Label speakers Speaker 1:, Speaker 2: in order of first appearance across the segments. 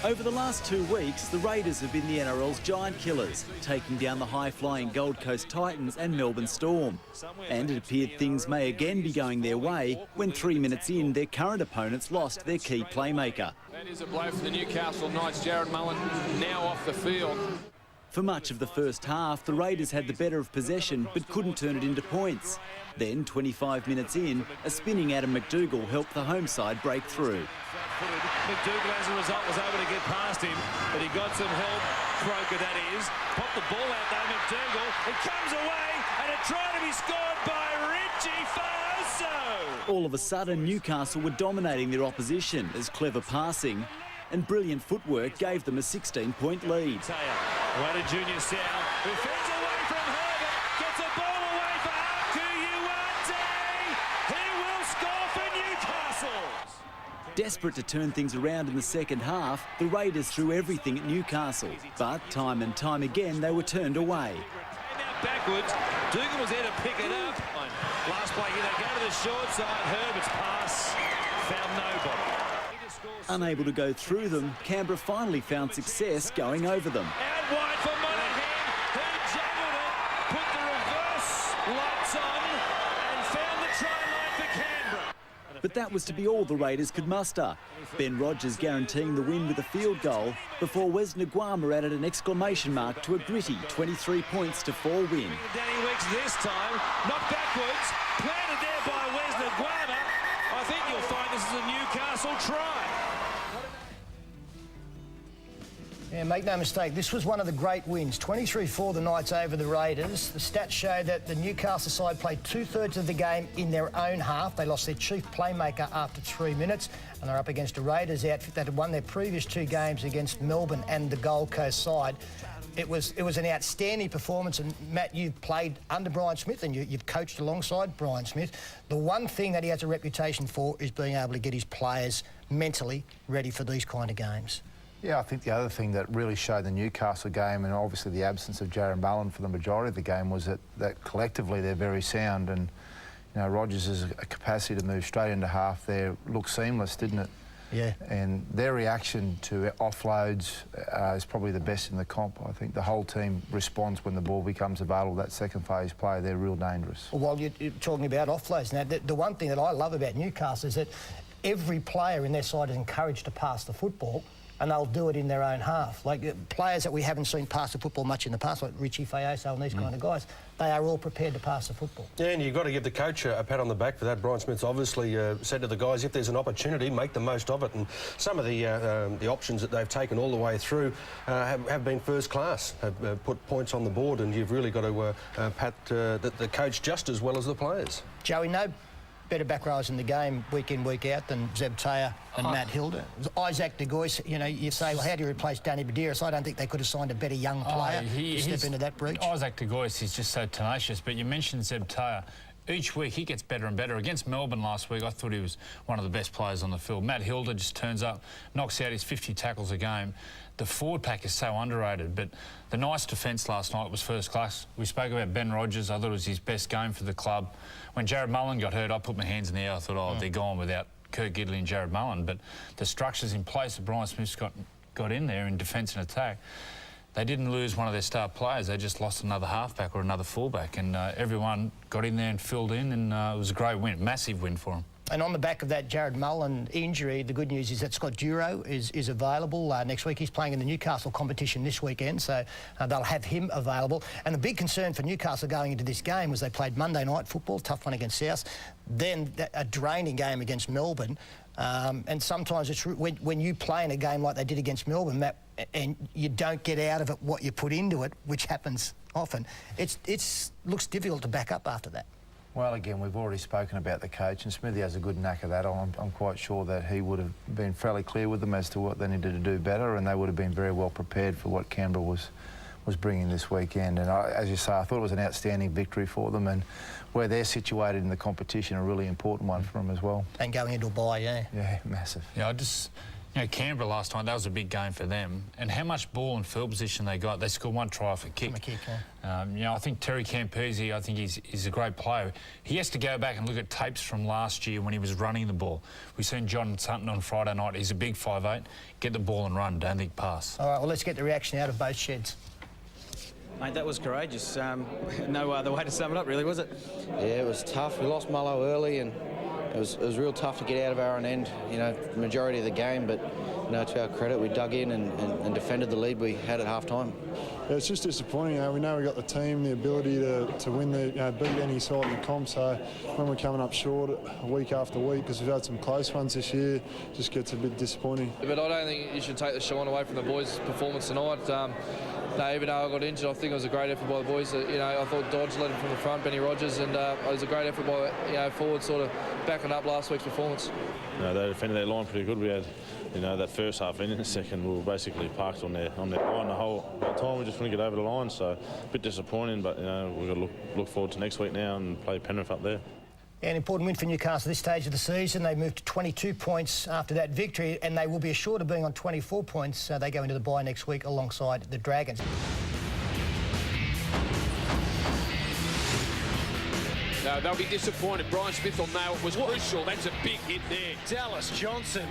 Speaker 1: Over the last 2 weeks, the Raiders have been the NRL's giant killers, taking down the high-flying Gold Coast Titans and Melbourne Storm. And it appeared things may again be going their way when 3 minutes in, their current opponents lost their key playmaker.
Speaker 2: That is a blow for the Newcastle Knights. Jarrod Mullen now off the field.
Speaker 1: For much of the first half, the Raiders had the better of possession but couldn't turn it into points. Then, 25 minutes in, a spinning Adam McDougall helped the home side break through.
Speaker 3: McDougall, as a result, was able to get past him, but he got some help. Croker, that is. Popped the ball out there, McDougall. It comes away, and it tried to be scored by Richie Faoso.
Speaker 1: All of a sudden, Newcastle were dominating their opposition as clever passing and brilliant footwork gave them a 16-point lead.
Speaker 3: What a junior sound, who fends away from Herbert, gets a ball away for Akuuwate. He will score for Newcastle.
Speaker 1: Desperate to turn things around in the second half, the Raiders threw everything at Newcastle, but time and time again they were turned away.
Speaker 3: Now backwards, Dugan was there to pick it up. Last play here, they go to the short side. Herbert's pass found nobody.
Speaker 1: Unable to go through them, Canberra finally found success going over them.
Speaker 3: Out wide for Monaghan, who juggled it, put the reverse lights on, and found the try line for Canberra.
Speaker 1: But that was to be all the Raiders could muster. Ben Rogers guaranteeing the win with a field goal before Wes Nguama added an exclamation mark to a gritty 23 points to 4 win.
Speaker 3: Danny Weeks this time, not backwards, planted there by Wes Nguama. I think you'll find this is a Newcastle try.
Speaker 4: Yeah, make no mistake, this was one of the great wins. 23-4 the Knights over the Raiders. The stats show that the Newcastle side played 2/3 of the game in their own half. They lost their chief playmaker after 3 minutes, and they're up against a Raiders outfit that had won their previous 2 games against Melbourne and the Gold Coast side. It was an outstanding performance, and Matt, you've played under Brian Smith and you've coached alongside Brian Smith. The one thing that he has a reputation for is being able to get his players mentally ready for these kind of games.
Speaker 5: Yeah, I think the other thing that really showed the Newcastle game, and obviously the absence of Jarryd Mullen for the majority of the game, was that collectively they're very sound, and you know, Rogers' capacity to move straight into half there looked seamless, didn't it?
Speaker 4: Yeah.
Speaker 5: And their reaction to offloads is probably the best in the comp. I think the whole team responds when the ball becomes available. That second phase play, they're real dangerous.
Speaker 4: Well, while you're talking about offloads now, the one thing that I love about Newcastle is that every player in their side is encouraged to pass the football, and they'll do it in their own half. Like players that we haven't seen pass the football much in the past, like Richie Faoso and these kind of guys, they are all prepared to pass the football.
Speaker 6: Yeah, and you've got to give the coach a pat on the back for that. Brian Smith's obviously said to the guys, if there's an opportunity, make the most of it. And some of the options that they've taken all the way through have been first class, have put points on the board, and you've really got to pat the coach just as well as the players.
Speaker 4: Joey, no better back rowers in the game week in, week out than Zeb Taylor and Matt Hilda. Isaac De Gois, you know, you say, well, how do you replace Danny Buderus? I don't think they could have signed a better young player to step into that breach.
Speaker 7: Isaac De Gois is just so tenacious, but you mentioned Zeb Taylor. Each week he gets better and better. Against Melbourne last week, I thought he was one of the best players on the field. Matt Hilda just turns up, knocks out his 50 tackles a game. The forward pack is so underrated, but the Nice defence last night was first class. We spoke about Ben Rogers. I thought it was his best game for the club. When Jarryd Mullen got hurt, I put my hands in the air. I thought, oh, they're gone without Kurt Gidley and Jarryd Mullen. But the structures in place that Brian Smith's got in there in defence and attack, they didn't lose one of their star players. They just lost another halfback or another fullback, and everyone got in there and filled in, and it was a great win, massive win for them.
Speaker 4: And on the back of that Jarryd Mullen injury, the good news is that Scott Dureau is available next week. He's playing in the Newcastle competition this weekend, so they'll have him available. And the big concern for Newcastle going into this game was they played Monday night football, tough one against South, then a draining game against Melbourne. And sometimes it's when you play in a game like they did against Melbourne, Matt, and you don't get out of it what you put into it, which happens often, it looks difficult to back up after that.
Speaker 5: Well, again, we've already spoken about the coach, and Smithy has a good knack of that. I'm quite sure that he would have been fairly clear with them as to what they needed to do better, and they would have been very well prepared for what Canberra was bringing this weekend. And as you say, I thought it was an outstanding victory for them, and where they're situated in the competition, a really important one for them as well.
Speaker 4: And going into a bye, yeah.
Speaker 5: Yeah, massive.
Speaker 7: Yeah, You know, Canberra last night, that was a big game for them. And how much ball and field position they got. They scored 1 try off a kick. You know, I think Terry Campese, I think he's a great player. He has to go back and look at tapes from last year when he was running the ball. We've seen John Sutton on Friday night. He's a big 5'8". Get the ball and run, don't think pass.
Speaker 4: All right, well, let's get the reaction out of both sheds.
Speaker 8: Mate, that was courageous. No other way to sum it up, really, was it?
Speaker 9: Yeah, it was tough. We lost Mullo early, and it was real tough to get out of our own end, you know, the majority of the game. But, you know, to our credit, we dug in and defended the lead we had at half-time.
Speaker 10: Yeah, it's just disappointing. We know we got the team, the ability to win, beat any side in the comp. So when we're coming up short week after week, because we've had some close ones this year, just gets a bit disappointing.
Speaker 11: But I don't think you should take the shine away from the boys' performance tonight. No, even though I got injured, I think it was a great effort by the boys. You know, I thought Dodge led him from the front, Benny Rogers, and it was a great effort by, you know, forward, sort of backing up last week's performance.
Speaker 12: You know, they defended their line pretty good. We had, you know, that first half in the second, we were basically parked on their line the whole time. We just couldn't get over the line, so a bit disappointing. But you know, we've got to look forward to next week now and play Penrith up there.
Speaker 4: An important win for Newcastle this stage of the season. They moved to 22 points after that victory, and they will be assured of being on 24 points. So they go into the bye next week alongside the Dragons.
Speaker 2: No, they'll be disappointed. Brian Smith will know it was crucial. That's a big hit there.
Speaker 3: Dallas Johnson.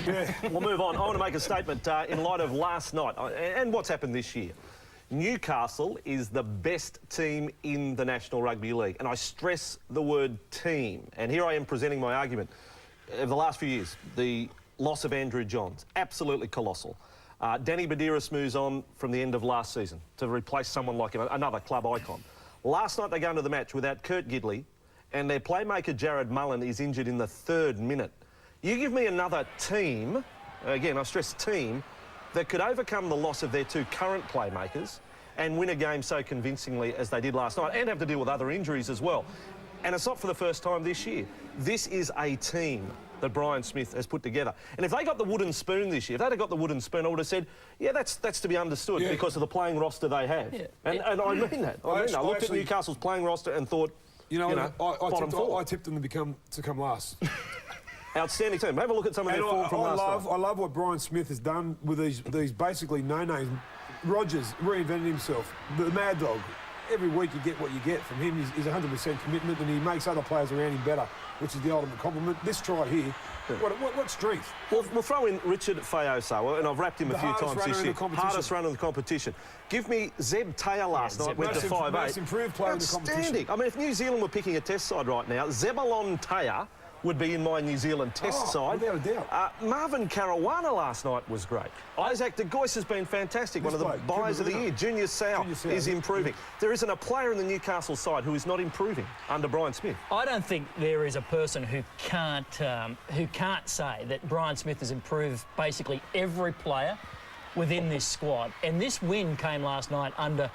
Speaker 13: Yeah, we'll move on. I want to make a statement in light of last night and what's happened this year. Newcastle is the best team in the National Rugby League, and I stress the word team. And here I am presenting my argument. Over the last few years, the loss of Andrew Johns, absolutely colossal. Danny Buderus moves on from the end of last season to replace someone like him, another club icon. Last night they go into the match without Kurt Gidley, and their playmaker Jarrod Mullen is injured in the 3rd minute. You give me another team, again I stress team, that could overcome the loss of their 2 current playmakers and win a game so convincingly as they did last night, and have to deal with other injuries as well. And it's not for the first time this year. This is a team that Brian Smith has put together. And if they got the wooden spoon this year, if they'd have got the wooden spoon, I would have said, yeah, that's to be understood because of the playing roster they have. Yeah. And I mean that. I looked at Newcastle's playing roster and thought,
Speaker 14: I tipped them to come last.
Speaker 13: Outstanding team. Have a look at some of their form from last night.
Speaker 14: I love what Brian Smith has done with these basically no-names. Rogers reinvented himself. The Mad Dog. Every week you get what you get from him. He's 100% commitment, and he makes other players around him better, which is the ultimate compliment. This try here, what strength?
Speaker 13: We'll throw in Richard Fayoso, and I've wrapped him a few times this year. Hardest runner in the competition. Give me Zeb Taylor last night, went to 5'8".
Speaker 14: Most improved player in the competition.
Speaker 13: I mean, if New Zealand were picking a test side right now, Zebulon Taylor would be in my New Zealand test side.
Speaker 14: Without a doubt.
Speaker 13: Marvin Caruana last night was great. Isaac de Gois has been fantastic, one of the buyers of the year. Junior Sau is improving. There isn't a player in the Newcastle side who is not improving under Brian Smith.
Speaker 15: I don't think there is a person who can't say that Brian Smith has improved basically every player within this squad. And this win came last night under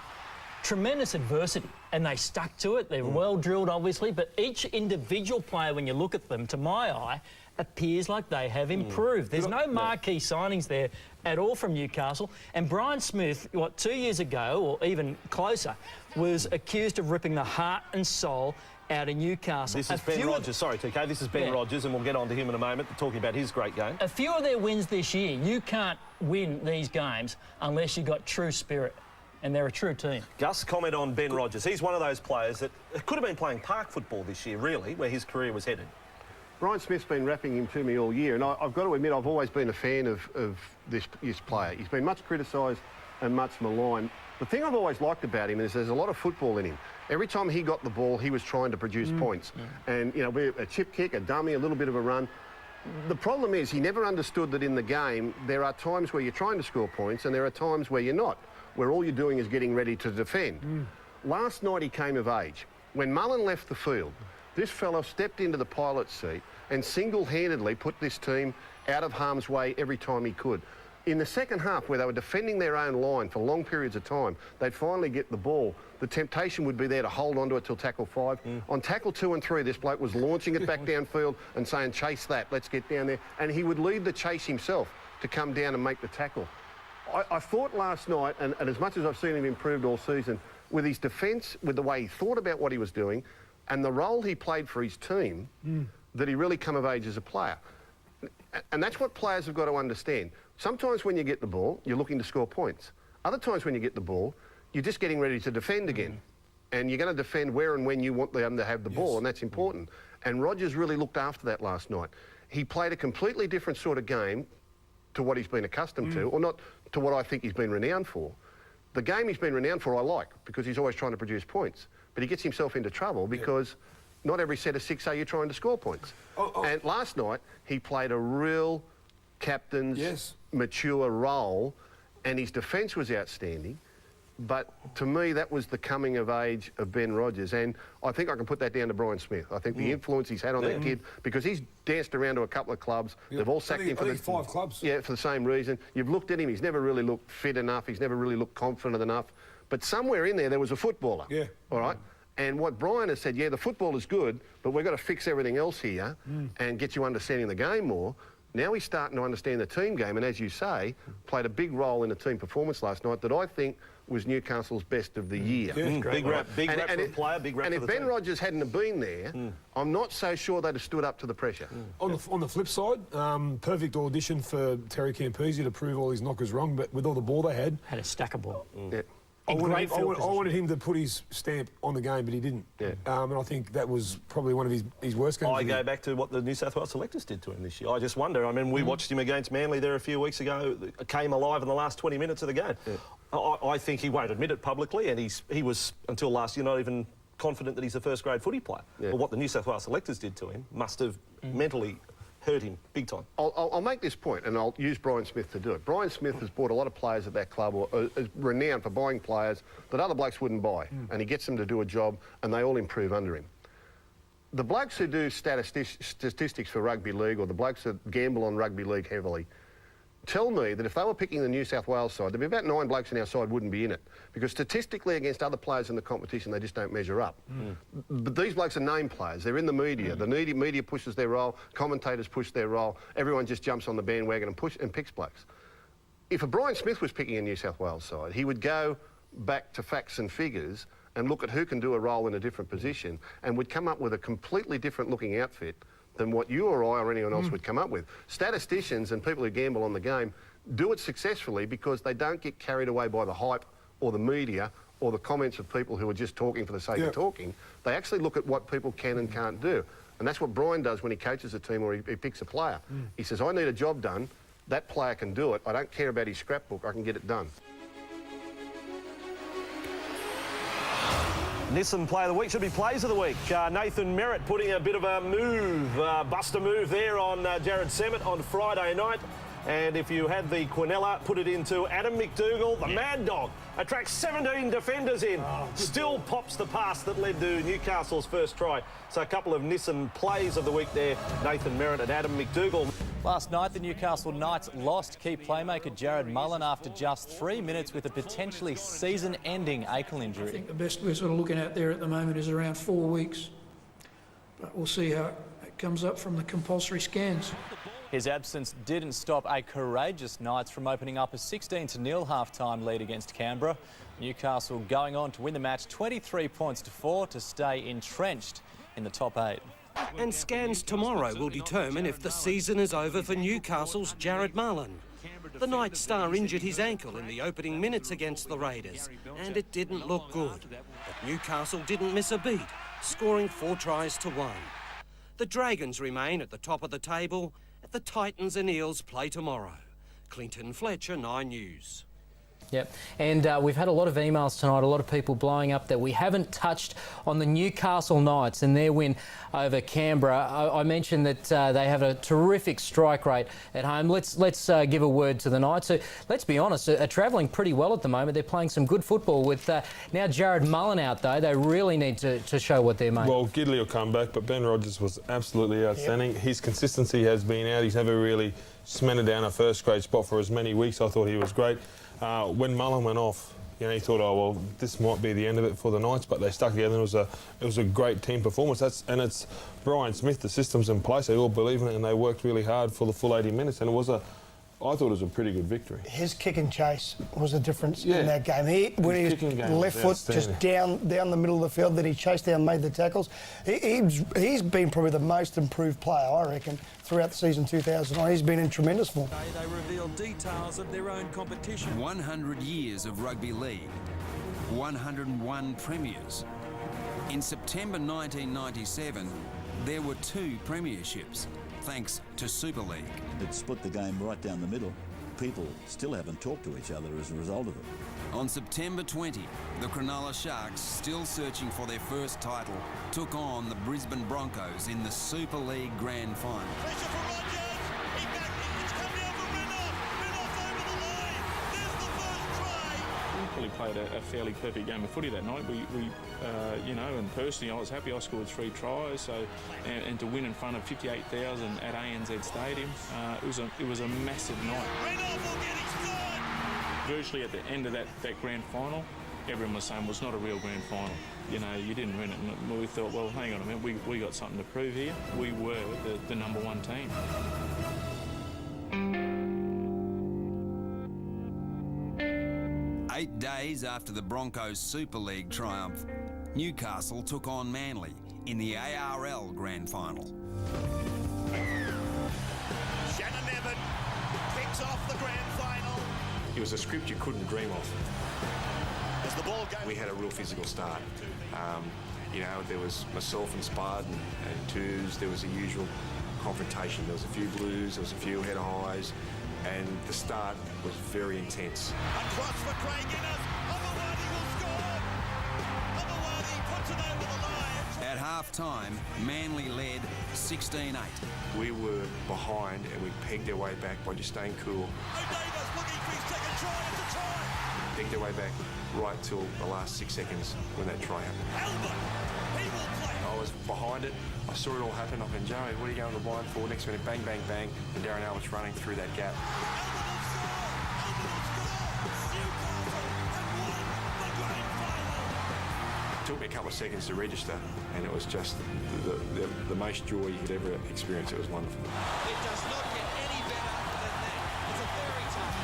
Speaker 15: tremendous adversity, and they stuck to it. They're well drilled, obviously, but each individual player, when you look at them, to my eye, appears like they have improved. There's no marquee signings there at all from Newcastle. And Brian Smith, 2 years ago, or even closer, was accused of ripping the heart and soul out of Newcastle.
Speaker 13: This is Ben Rogers. Sorry, TK. This is Ben Rogers, and we'll get on to him in a moment, talking about his great game.
Speaker 15: A few of their wins this year, you can't win these games unless you've got true spirit. And they're a true team.
Speaker 13: Gus, comment on Ben Rogers. He's one of those players that could have been playing park football this year, really, where his career was headed.
Speaker 16: Brian Smith's been rapping him to me all year, and I've got to admit I've always been a fan of this player. He's been much criticised and much maligned. The thing I've always liked about him is there's a lot of football in him. Every time he got the ball, he was trying to produce points. And, you know, a chip kick, a dummy, a little bit of a run. The problem is he never understood that in the game there are times where you're trying to score points and there are times where you're not, where all you're doing is getting ready to defend. Last night he came of age. When Mullen left the field, this fella stepped into the pilot's seat and single-handedly put this team out of harm's way every time he could. In the second half, where they were defending their own line for long periods of time, they'd finally get the ball. The temptation would be there to hold onto it till tackle 5. On tackle 2 and 3, this bloke was launching it back downfield and saying, chase that, let's get down there. And he would lead the chase himself to come down and make the tackle. I thought last night, and as much as I've seen him improved all season, with his defence, with the way he thought about what he was doing, and the role he played for his team, that he really come of age as a player. And that's what players have got to understand. Sometimes when you get the ball, you're looking to score points. Other times when you get the ball, you're just getting ready to defend again. And you're going to defend where and when you want them to have the ball, and that's important. And Rogers really looked after that last night. He played a completely different sort of game to what he's been accustomed to, or not to what I think he's been renowned for. The game he's been renowned for I like, because he's always trying to produce points. But he gets himself into trouble because not every set of 6 are you trying to score points. And last night, he played a real captain's mature role, and his defence was outstanding. But to me, that was the coming of age of Ben Rogers, and I think I can put that down to Brian Smith. I think the influence he's had on that kid, because he's danced around to a couple of clubs. They've all sacked him for
Speaker 14: 5 clubs.
Speaker 16: Yeah, for the same reason. You've looked at him; he's never really looked fit enough. He's never really looked confident enough. But somewhere in there was a footballer. Yeah. All right. And what Brian has said, the football is good, but we've got to fix everything else here and get you understanding the game more. Now he's starting to understand the team game, and as you say, played a big role in the team performance last night that I think was Newcastle's best of the year.
Speaker 13: Big rap for the player, big rap for the team.
Speaker 16: And if Ben Rogers hadn't have been there, I'm not so sure they'd have stood up to the pressure.
Speaker 14: On the flip side, perfect audition for Terry Campese to prove all his knockers wrong, but with all the ball they had
Speaker 15: a stack of ball.
Speaker 14: I wanted him to put his stamp on the game, but he didn't. And I think that was probably one of his worst games.
Speaker 13: I go back to what the New South Wales selectors did to him this year. I just wonder. I mean, we watched him against Manly there a few weeks ago. Came alive in the last 20 minutes of the game. I think he won't admit it publicly, and he was, until last year, not even confident that he's a first-grade footy player. But what the New South Wales selectors did to him must have mentally hurt him big time.
Speaker 16: I'll make this point, and I'll use Brian Smith to do it. Brian Smith has bought a lot of players at that club, or is renowned for buying players that other blokes wouldn't buy, and he gets them to do a job, and they all improve under him. The blokes who do statistics for rugby league, or the blokes that gamble on rugby league heavily, tell me that if they were picking the New South Wales side, there'd be about 9 blokes in our side wouldn't be in it. Because statistically against other players in the competition, they just don't measure up. But these blokes are name players. They're in the media. The media pushes their role. Commentators push their role. Everyone just jumps on the bandwagon and picks blokes. If a Brian Smith was picking a New South Wales side, he would go back to facts and figures and look at who can do a role in a different position, and would come up with a completely different looking outfit than what you or I or anyone else would come up with. Statisticians and people who gamble on the game do it successfully because they don't get carried away by the hype or the media or the comments of people who are just talking for the sake of talking. They actually look at what people can and can't do. And that's what Brian does when he coaches a team or he picks a player. He says, I need a job done. That player can do it. I don't care about his scrapbook. I can get it done.
Speaker 13: Nissan Player of the Week should be Plays of the Week. Nathan Merritt putting a bit of a move, buster move there on Jarrod Semmett on Friday night. And if you had the Quinella, put it into Adam McDougall, the Mad Dog. Attracts 17 defenders in. Still pops the pass that led to Newcastle's first try. So a couple of Nissan Plays of the Week there, Nathan Merritt and Adam McDougall.
Speaker 17: Last night, the Newcastle Knights lost key playmaker Jarrod Mullen after just 3 minutes with a potentially season-ending ankle injury.
Speaker 18: I think the best we're sort of looking at there at the moment is around 4 weeks. But we'll see how it comes up from the compulsory scans.
Speaker 17: His absence didn't stop a courageous Knights from opening up a 16-0 half-time lead against Canberra. Newcastle going on to win the match 23 points to 4 to stay entrenched in the top 8.
Speaker 19: And scans tomorrow will determine if the season is over for Newcastle's Jarrod Mullen. The Knights star injured his ankle in the opening minutes against the Raiders, and it didn't look good. But Newcastle didn't miss a beat, scoring 4 tries to 1. The Dragons remain at the top of the table. The Titans and Eels play tomorrow. Clinton Fletcher, 9 News.
Speaker 15: Yep, and we've had a lot of emails tonight, a lot of people blowing up that we haven't touched on the Newcastle Knights and their win over Canberra. I mentioned that they have a terrific strike rate at home. Let's give a word to the Knights, who, let's be honest, are travelling pretty well at the moment. They're playing some good football. With now Jarrod Mullen out, though, they really need to show what they're made.
Speaker 20: Well, Gidley will come back, but Ben Rogers was absolutely outstanding. His consistency has been out. He's never really cemented down a first-grade spot for as many weeks. I thought he was great. When Mullen went off, he thought, oh well, this might be the end of it for the Knights, but they stuck together. And it was a great team performance. And it's Brian Smith, the system's in place. They all believe in it, and they worked really hard for the full 80 minutes. And it was a I thought it was a pretty good victory.
Speaker 4: His kick and chase was the difference in that game. His left foot just down the middle of the field that he chased down, made the tackles. He's been probably the most improved player, I reckon, throughout the season 2009. He's been in tremendous form.
Speaker 21: They reveal details of their own competition. 100 years of rugby league, 101 premiers. In September 1997, there were 2 premierships, thanks to Super League.
Speaker 22: It split the game right down the middle. People still haven't talked to each other as a result of it.
Speaker 21: On September 20, the Cronulla Sharks, still searching for their first title, took on the Brisbane Broncos in the Super League Grand Final.
Speaker 12: We played a fairly perfect game of footy that night. We you know, and personally, I was happy. I scored 3 tries, so and to win in front of 58,000 at ANZ Stadium, it was a massive night. Virtually at the end of that grand final, everyone was saying, well, it's not a real grand final. You know, you didn't win it. And we thought, well, hang on a minute, we got something to prove here. We were the number 1 team.
Speaker 21: 8 days after the Broncos Super League triumph, Newcastle took on Manly in the ARL Grand Final.
Speaker 23: Shannon Nevin kicks off the grand final.
Speaker 24: It was a script you couldn't dream of.
Speaker 23: As the ball goes,
Speaker 24: we had a real physical start. You know, there was myself and Spud and twos. There was a usual confrontation. There was a few blues, there was a few head highs, and the start was very intense.
Speaker 23: Across for Craig Innes. Otherworthy will score. Otherworthy puts it over the line.
Speaker 21: At half-time, Manly led 16-8.
Speaker 24: We were behind and we pegged our way back by just staying cool.
Speaker 23: O'Davis looking for his second try. It's a try.
Speaker 24: Pegged our way back right till the last 6 seconds when that try happened.
Speaker 23: Albert, he will play.
Speaker 24: I was behind it. I saw it all happen. I went, Jarryd, what are you going to the line for? Next minute, bang, bang, bang, and Darren Albert's running through that gap. It took me a couple of seconds to register, and it was just the most joy you could ever experience. It was wonderful.
Speaker 23: It does not get any better than that. It's a very tough.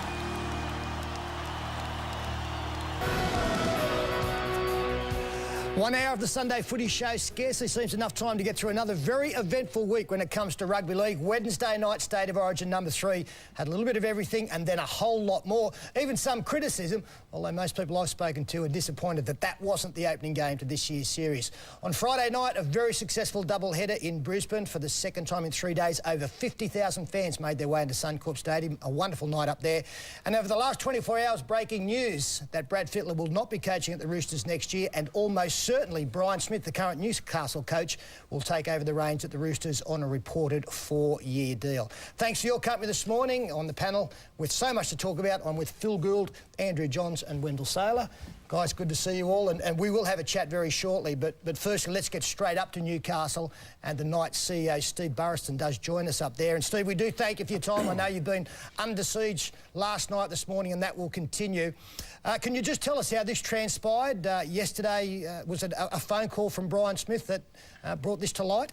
Speaker 4: 1 hour of the Sunday Footy Show scarcely seems enough time to get through another very eventful week when it comes to rugby league. Wednesday night, State of Origin number 3 had a little bit of everything and then a whole lot more. Even some criticism, although most people I've spoken to are disappointed that that wasn't the opening game to this year's series. On Friday night, a very successful doubleheader in Brisbane. For the second time in 3 days, over 50,000 fans made their way into Suncorp Stadium. A wonderful night up there. And over the last 24 hours, breaking news that Brad Fittler will not be coaching at the Roosters next year, and almost certainly Brian Smith, the current Newcastle coach, will take over the reins at the Roosters on a reported 4-year deal. Thanks for your company this morning on the panel. With so much to talk about, I'm with Phil Gould, Andrew Johns and Wendell Saylor. Guys, good to see you all, and we will have a chat very shortly, but firstly, let's get straight up to Newcastle, and the Knights CEO, Steve Burraston, does join us up there. And Steve, we do thank you for your time. I know you've been under siege last night, this morning, and that will continue. Can you just tell us how this transpired? Yesterday, was it a phone call from Brian Smith that brought this to light?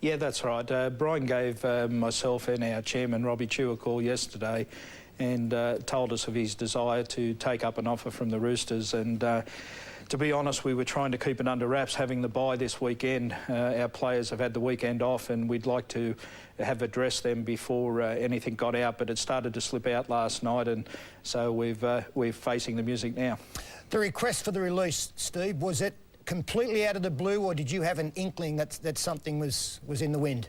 Speaker 18: Yeah, that's right. Brian gave myself and our chairman, Robbie Chew, a call yesterday and told us of his desire to take up an offer from the Roosters. And to be honest, we were trying to keep it under wraps, having the bye this weekend. Our players have had the weekend off, and we'd like to have addressed them before anything got out, but it started to slip out last night, and so we're facing the music now.
Speaker 4: The request for the release, Steve, was it completely out of the blue, or did you have an inkling that something was in the wind?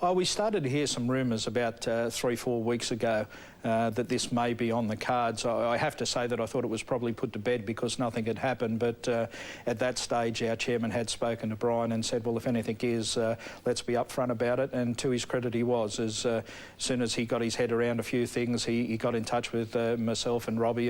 Speaker 18: Oh, we started to hear some rumours about 3-4 weeks ago that this may be on the cards. I have to say that I thought it was probably put to bed because nothing had happened, but at that stage our chairman had spoken to Brian and said, well, if anything is, let's be upfront about it, and to his credit he was. As soon as he got his head around a few things, he got in touch with myself and Robbie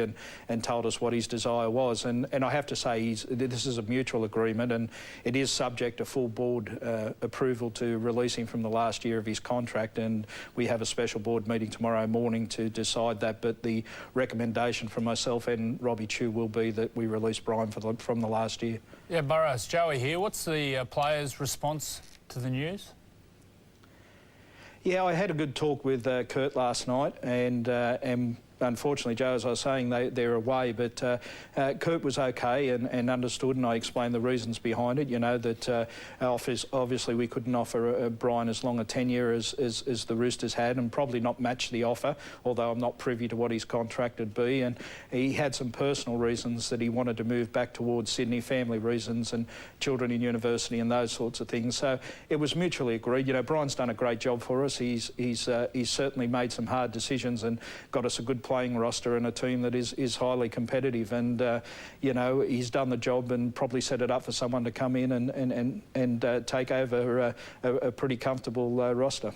Speaker 18: and told us what his desire was, and I have to say this is a mutual agreement, and it is subject to full board approval to release him from the last year of his contract, and we have a special board meeting tomorrow morning to decide that, but the recommendation from myself and Robbie Chew will be that we release Brian from the last year.
Speaker 7: Yeah, Burraston, Joey here. What's the players' response to the news?
Speaker 18: Yeah, I had a good talk with Kurt last night, and unfortunately, Joe, as I was saying, they're away, but Kurt was okay and understood, and I explained the reasons behind it. You know, that obviously we couldn't offer Brian as long a tenure as the Roosters had, and probably not match the offer, although I'm not privy to what his contract would be. And he had some personal reasons that he wanted to move back towards Sydney, family reasons and children in university and those sorts of things. So it was mutually agreed. You know, Brian's done a great job for us. He's certainly made some hard decisions and got us a good playing roster and a team that is highly competitive, and you know, he's done the job and probably set it up for someone to come in and take over a pretty comfortable roster.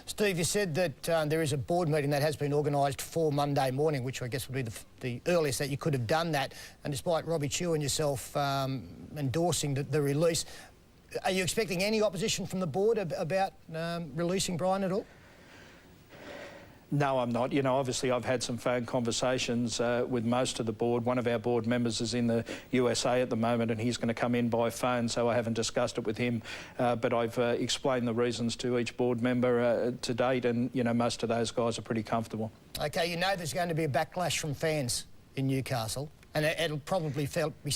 Speaker 4: Steve, you said that there is a board meeting that has been organised for Monday morning, which I guess would be the earliest that you could have done that, and despite Robbie Chew and yourself endorsing the release, are you expecting any opposition from the board about releasing Brian at all?
Speaker 18: No, I'm not. You know, obviously I've had some phone conversations with most of the board. One of our board members is in the USA at the moment, and he's going to come in by phone, so I haven't discussed it with him. But I've explained the reasons to each board member to date, and, you know, most of those guys are pretty comfortable. OK, you know there's going to be a backlash from fans in Newcastle, and it'll probably be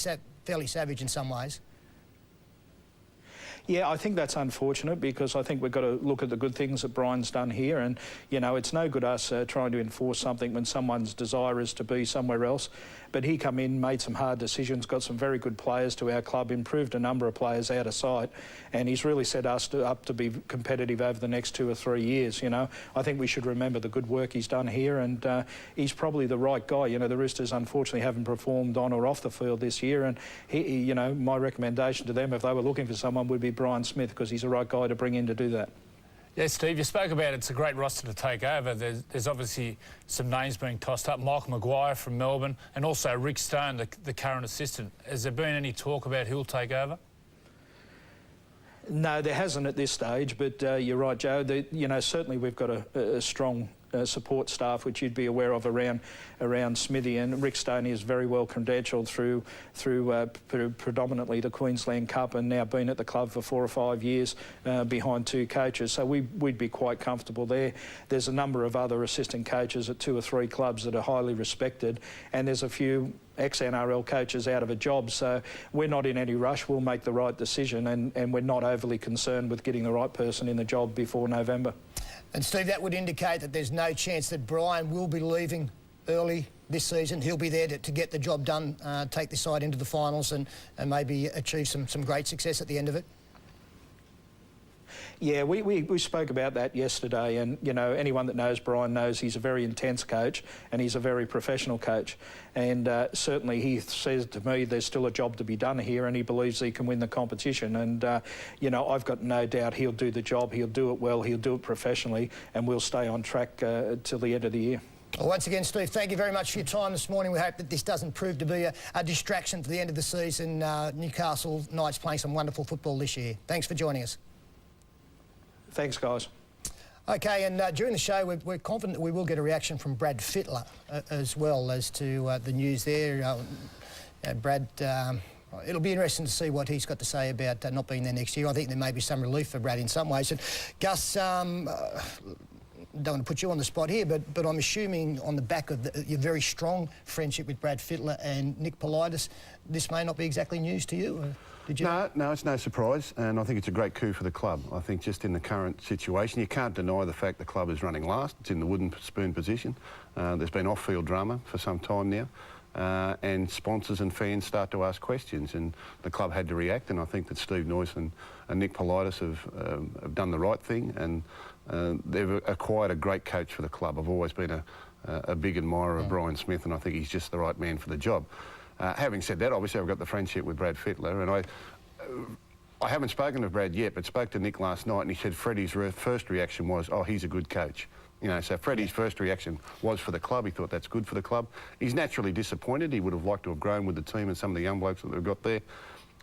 Speaker 18: fairly savage in some ways. Yeah, I think that's unfortunate, because I think we've got to look at the good things that Brian's done here, and, you know, it's no good us trying to enforce something when someone's desire is to be somewhere else. But he come in, made some hard decisions, got some very good players to our club, improved a number of players out of sight, and he's really set us up to be competitive over the next 2 or 3 years, you know. I think we should remember the good work he's done here, and he's probably the right guy. You know, the Roosters unfortunately haven't performed on or off the field this year, and, you know, my recommendation to them, if they were looking for someone, would be Brian Smith, because he's the right guy to bring in to do that.
Speaker 7: Yeah, Steve, you spoke about it's a great roster to take over. There's obviously some names being tossed up. Michael Maguire from Melbourne, and also Rick Stone, the current assistant. Has there been any talk about who'll take over? No, there hasn't at this stage, but you're right, Joe. You know, certainly we've got a strong support staff, which you'd be aware of around Smithy, and Rick Stone is very well credentialed through predominantly the Queensland Cup, and now been at the club for 4 or 5 years behind 2 coaches, so we'd be quite comfortable there. There's a number of other assistant coaches at 2 or 3 clubs that are highly respected, and there's a few ex-NRL coaches out of a job, so we're not in any rush. We'll make the right decision, and we're not overly concerned with getting the right person in the job before November. And Steve, that would indicate that there's no chance that Brian will be leaving early this season. He'll be there to get the job done, take the side into the finals, and maybe achieve some great success at the end of it. Yeah, we spoke about that yesterday, and, you know, anyone that knows Brian knows he's a very intense coach and he's a very professional coach, and certainly he says to me there's still a job to be done here, and he believes he can win the competition, and, you know, I've got no doubt he'll do the job, he'll do it well, he'll do it professionally, and we'll stay on track till the end of the year. Well, once again, Steve, thank you very much for your time this morning. We hope that this doesn't prove to be a distraction for the end of the season. Newcastle Knights playing some wonderful football this year. Thanks for joining us. Thanks, guys. OK, and during the show, we're confident that we will get a reaction from Brad Fittler as well as to the news there. Brad, it'll be interesting to see what he's got to say about not being there next year. I think there may be some relief for Brad in some ways. And Gus, don't want to put you on the spot here, but I'm assuming on the back of your very strong friendship with Brad Fittler and Nick Politis, this may not be exactly news to you. Did you? No, it's no surprise, and I think it's a great coup for the club. I think just in the current situation, you can't deny the fact the club is running last. It's in the wooden spoon position. There's been off-field drama for some time now, and sponsors and fans start to ask questions, and the club had to react, and I think that Steve Noyce and Nick Politis have done the right thing, and they've acquired a great coach for the club. I've always been a big admirer of Brian Smith, and I think he's just the right man for the job. Having said that, obviously I've got the friendship with Brad Fittler, and I haven't spoken to Brad yet, but spoke to Nick last night, and he said Freddie's first reaction was, oh, he's a good coach. You know, so Freddie's first reaction was for the club. He thought that's good for the club. He's naturally disappointed. He would have liked to have grown with the team and some of the young blokes that they've got there.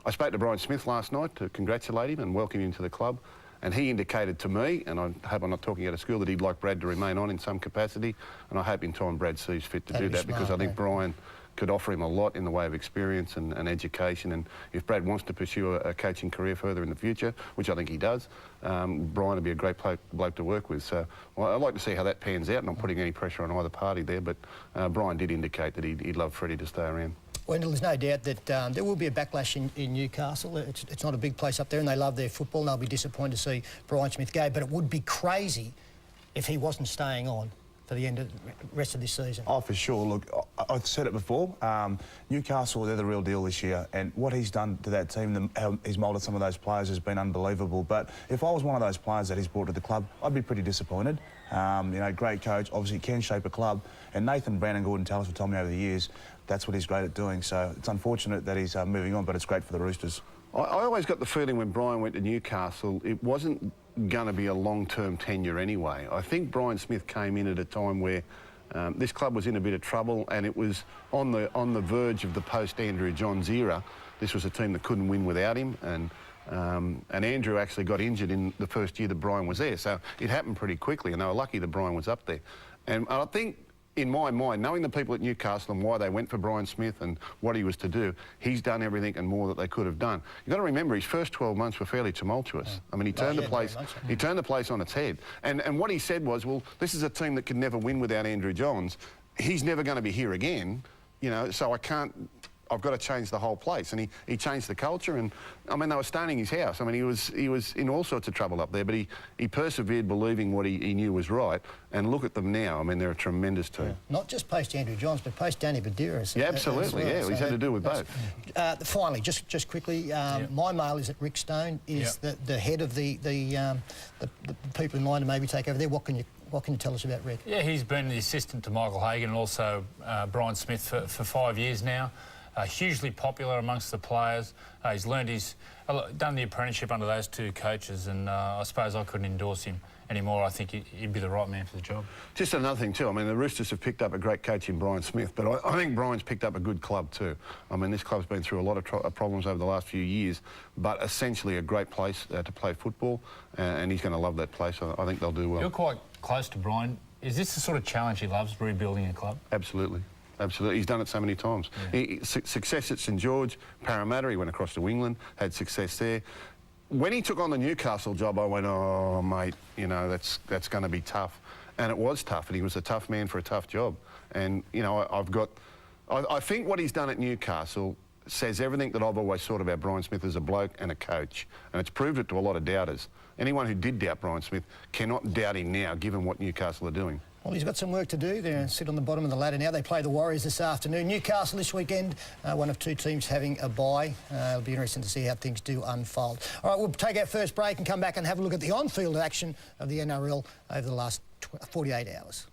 Speaker 7: I spoke to Brian Smith last night to congratulate him and welcome him to the club, and he indicated to me, and I hope I'm not talking out of school, that he'd like Brad to remain on in some capacity, and I hope in time Brad sees fit to do that, because I think Brian
Speaker 16: could offer him a lot in the way of experience and education. And if Brad wants to pursue a coaching career further in the future, which I think he does, Brian would be a great bloke to work with. So I'd like to see how that pans out, and I'm not putting any pressure on either party there, but Brian did indicate that he'd love Freddie to stay around.
Speaker 4: Wendell, there's no doubt that there will be a backlash in Newcastle. It's not a big place up there, and they love their football, and they'll be disappointed to see Brian Smith go, but it would be crazy if he wasn't staying on for the rest of this season.
Speaker 1: Oh, for sure. Look, I've said it before. Newcastle, they're the real deal this year, and what he's done to that team, how he's moulded some of those players, has been unbelievable. But if I was one of those players that he's brought to the club, I'd be pretty disappointed. You know, great coach, obviously can shape a club, and Nathan Brandon Gordon Tallis have told me over the years that's what he's great at doing. So it's unfortunate that he's moving on, but it's great for the Roosters.
Speaker 16: I always got the feeling when Brian went to Newcastle, it wasn't going to be a long-term tenure anyway. I think Brian Smith came in at a time where this club was in a bit of trouble, and it was on the verge of the post-Andrew Johns era. This was a team that couldn't win without him, and Andrew actually got injured in the first year that Brian was there. So it happened pretty quickly, and they were lucky that Brian was up there. And I think, in my mind, knowing the people at Newcastle and why they went for Brian Smith and what he was to do, he's done everything and more that they could have done. You've got to remember, his first 12 months were fairly tumultuous. I mean, he turned the place on its head. And what he said was, well, this is a team that could never win without Andrew Johns. He's never going to be here again, you know, so I've got to change the whole place. And he changed the culture, and I mean, they were stoning his house. I mean, he was in all sorts of trouble up there, but he persevered, believing what he knew was right. And look at them now. I mean, they're a tremendous team.
Speaker 4: Yeah. Not just post Andrew Johns, but post Danny Buderus.
Speaker 16: Yeah, absolutely.
Speaker 4: Well.
Speaker 16: Yeah, he's had to do with both.
Speaker 4: Finally, just quickly, my mail is that Rick Stone is the head of the people in line to maybe take over there. What can you tell us about Rick?
Speaker 7: Yeah, he's been the assistant to Michael Hagan and also Brian Smith for 5 years now. Hugely popular amongst the players. He's done the apprenticeship under those two coaches, and I suppose I couldn't endorse him anymore. I think he'd be the right man for the job.
Speaker 16: Just another thing too, I mean, the Roosters have picked up a great coach in Brian Smith, but I think Brian's picked up a good club too. I mean, this club's been through a lot of problems over the last few years, but essentially a great place to play football, and he's going to love that place. I think they'll do well.
Speaker 7: You're quite close to Brian. Is this the sort of challenge he loves, rebuilding a club?
Speaker 16: Absolutely. Absolutely. He's done it so many times. Yeah. Success at St George, Parramatta, he went across to England, had success there. When he took on the Newcastle job, I went, oh, mate, you know, that's going to be tough. And it was tough, and he was a tough man for a tough job. And, you know, I think what he's done at Newcastle says everything that I've always thought about Brian Smith as a bloke and a coach. And it's proved it to a lot of doubters. Anyone who did doubt Brian Smith cannot doubt him now, given what Newcastle are doing.
Speaker 4: Well, he's got some work to do there and sit on the bottom of the ladder now. They play the Warriors this afternoon. Newcastle this weekend, one of two teams having a bye. It'll be interesting to see how things do unfold. All right, we'll take our first break and come back and have a look at the on-field action of the NRL over the last 48 hours.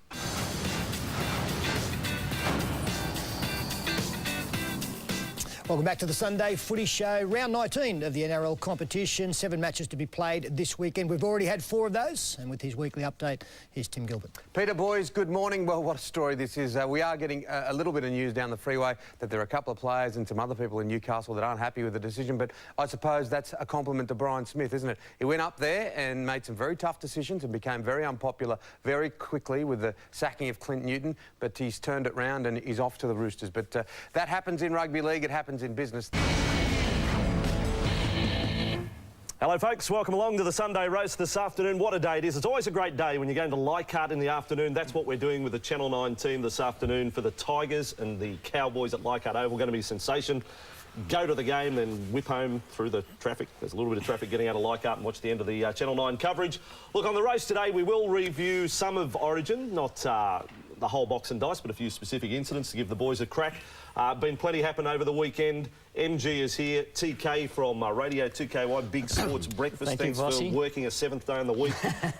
Speaker 4: Welcome back to the Sunday Footy Show. Round 19 of the NRL competition. 7 matches to be played this weekend. We've already had 4 of those. And with his weekly update, here's Tim Gilbert.
Speaker 5: Peter, boys, good morning. Well, what a story this is. We are getting a little bit of news down the freeway that there are a couple of players and some other people in Newcastle that aren't happy with the decision. But I suppose that's a compliment to Brian Smith, isn't it? He went up there and made some very tough decisions and became very unpopular very quickly with the sacking of Clint Newton. But he's turned it round and he's off to the Roosters. But that happens in rugby league. It happens in business.
Speaker 13: Hello folks, welcome along to the Sunday Roast this afternoon. What a day it is. It's always a great day when you're going to Leichhardt in the afternoon. That's what we're doing with the Channel 9 team this afternoon for the Tigers and the Cowboys at Leichhardt Oval. Going to be a sensation. Go to the game, then whip home through the traffic. There's a little bit of traffic getting out of Leichhardt and watch the end of the Channel 9 coverage. Look, on the roast today, we will review some of Origin, not the whole box and dice, but a few specific incidents to give the boys a crack. Been plenty happen over the weekend. MG is here. TK from Radio 2KY, Big Sports Breakfast. Thanks for working a 7th day in the week.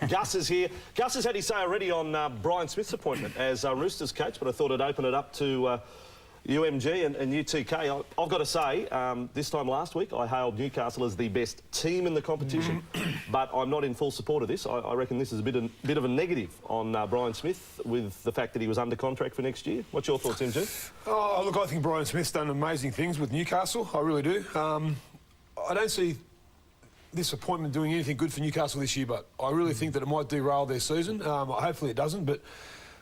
Speaker 13: Gus is here. Gus has had his say already on Brian Smith's appointment as Roosters coach, but I thought I'd open it up to UMG and UTK. I've got to say, this time last week, I hailed Newcastle as the best team in the competition, but I'm not in full support of this. I reckon this is a bit of a negative on Brian Smith with the fact that he was under contract for next year. What's your thoughts, MG?
Speaker 14: Oh, look, I think Brian Smith's done amazing things with Newcastle. I really do. I don't see this appointment doing anything good for Newcastle this year, but I really think that it might derail their season. Hopefully it doesn't, but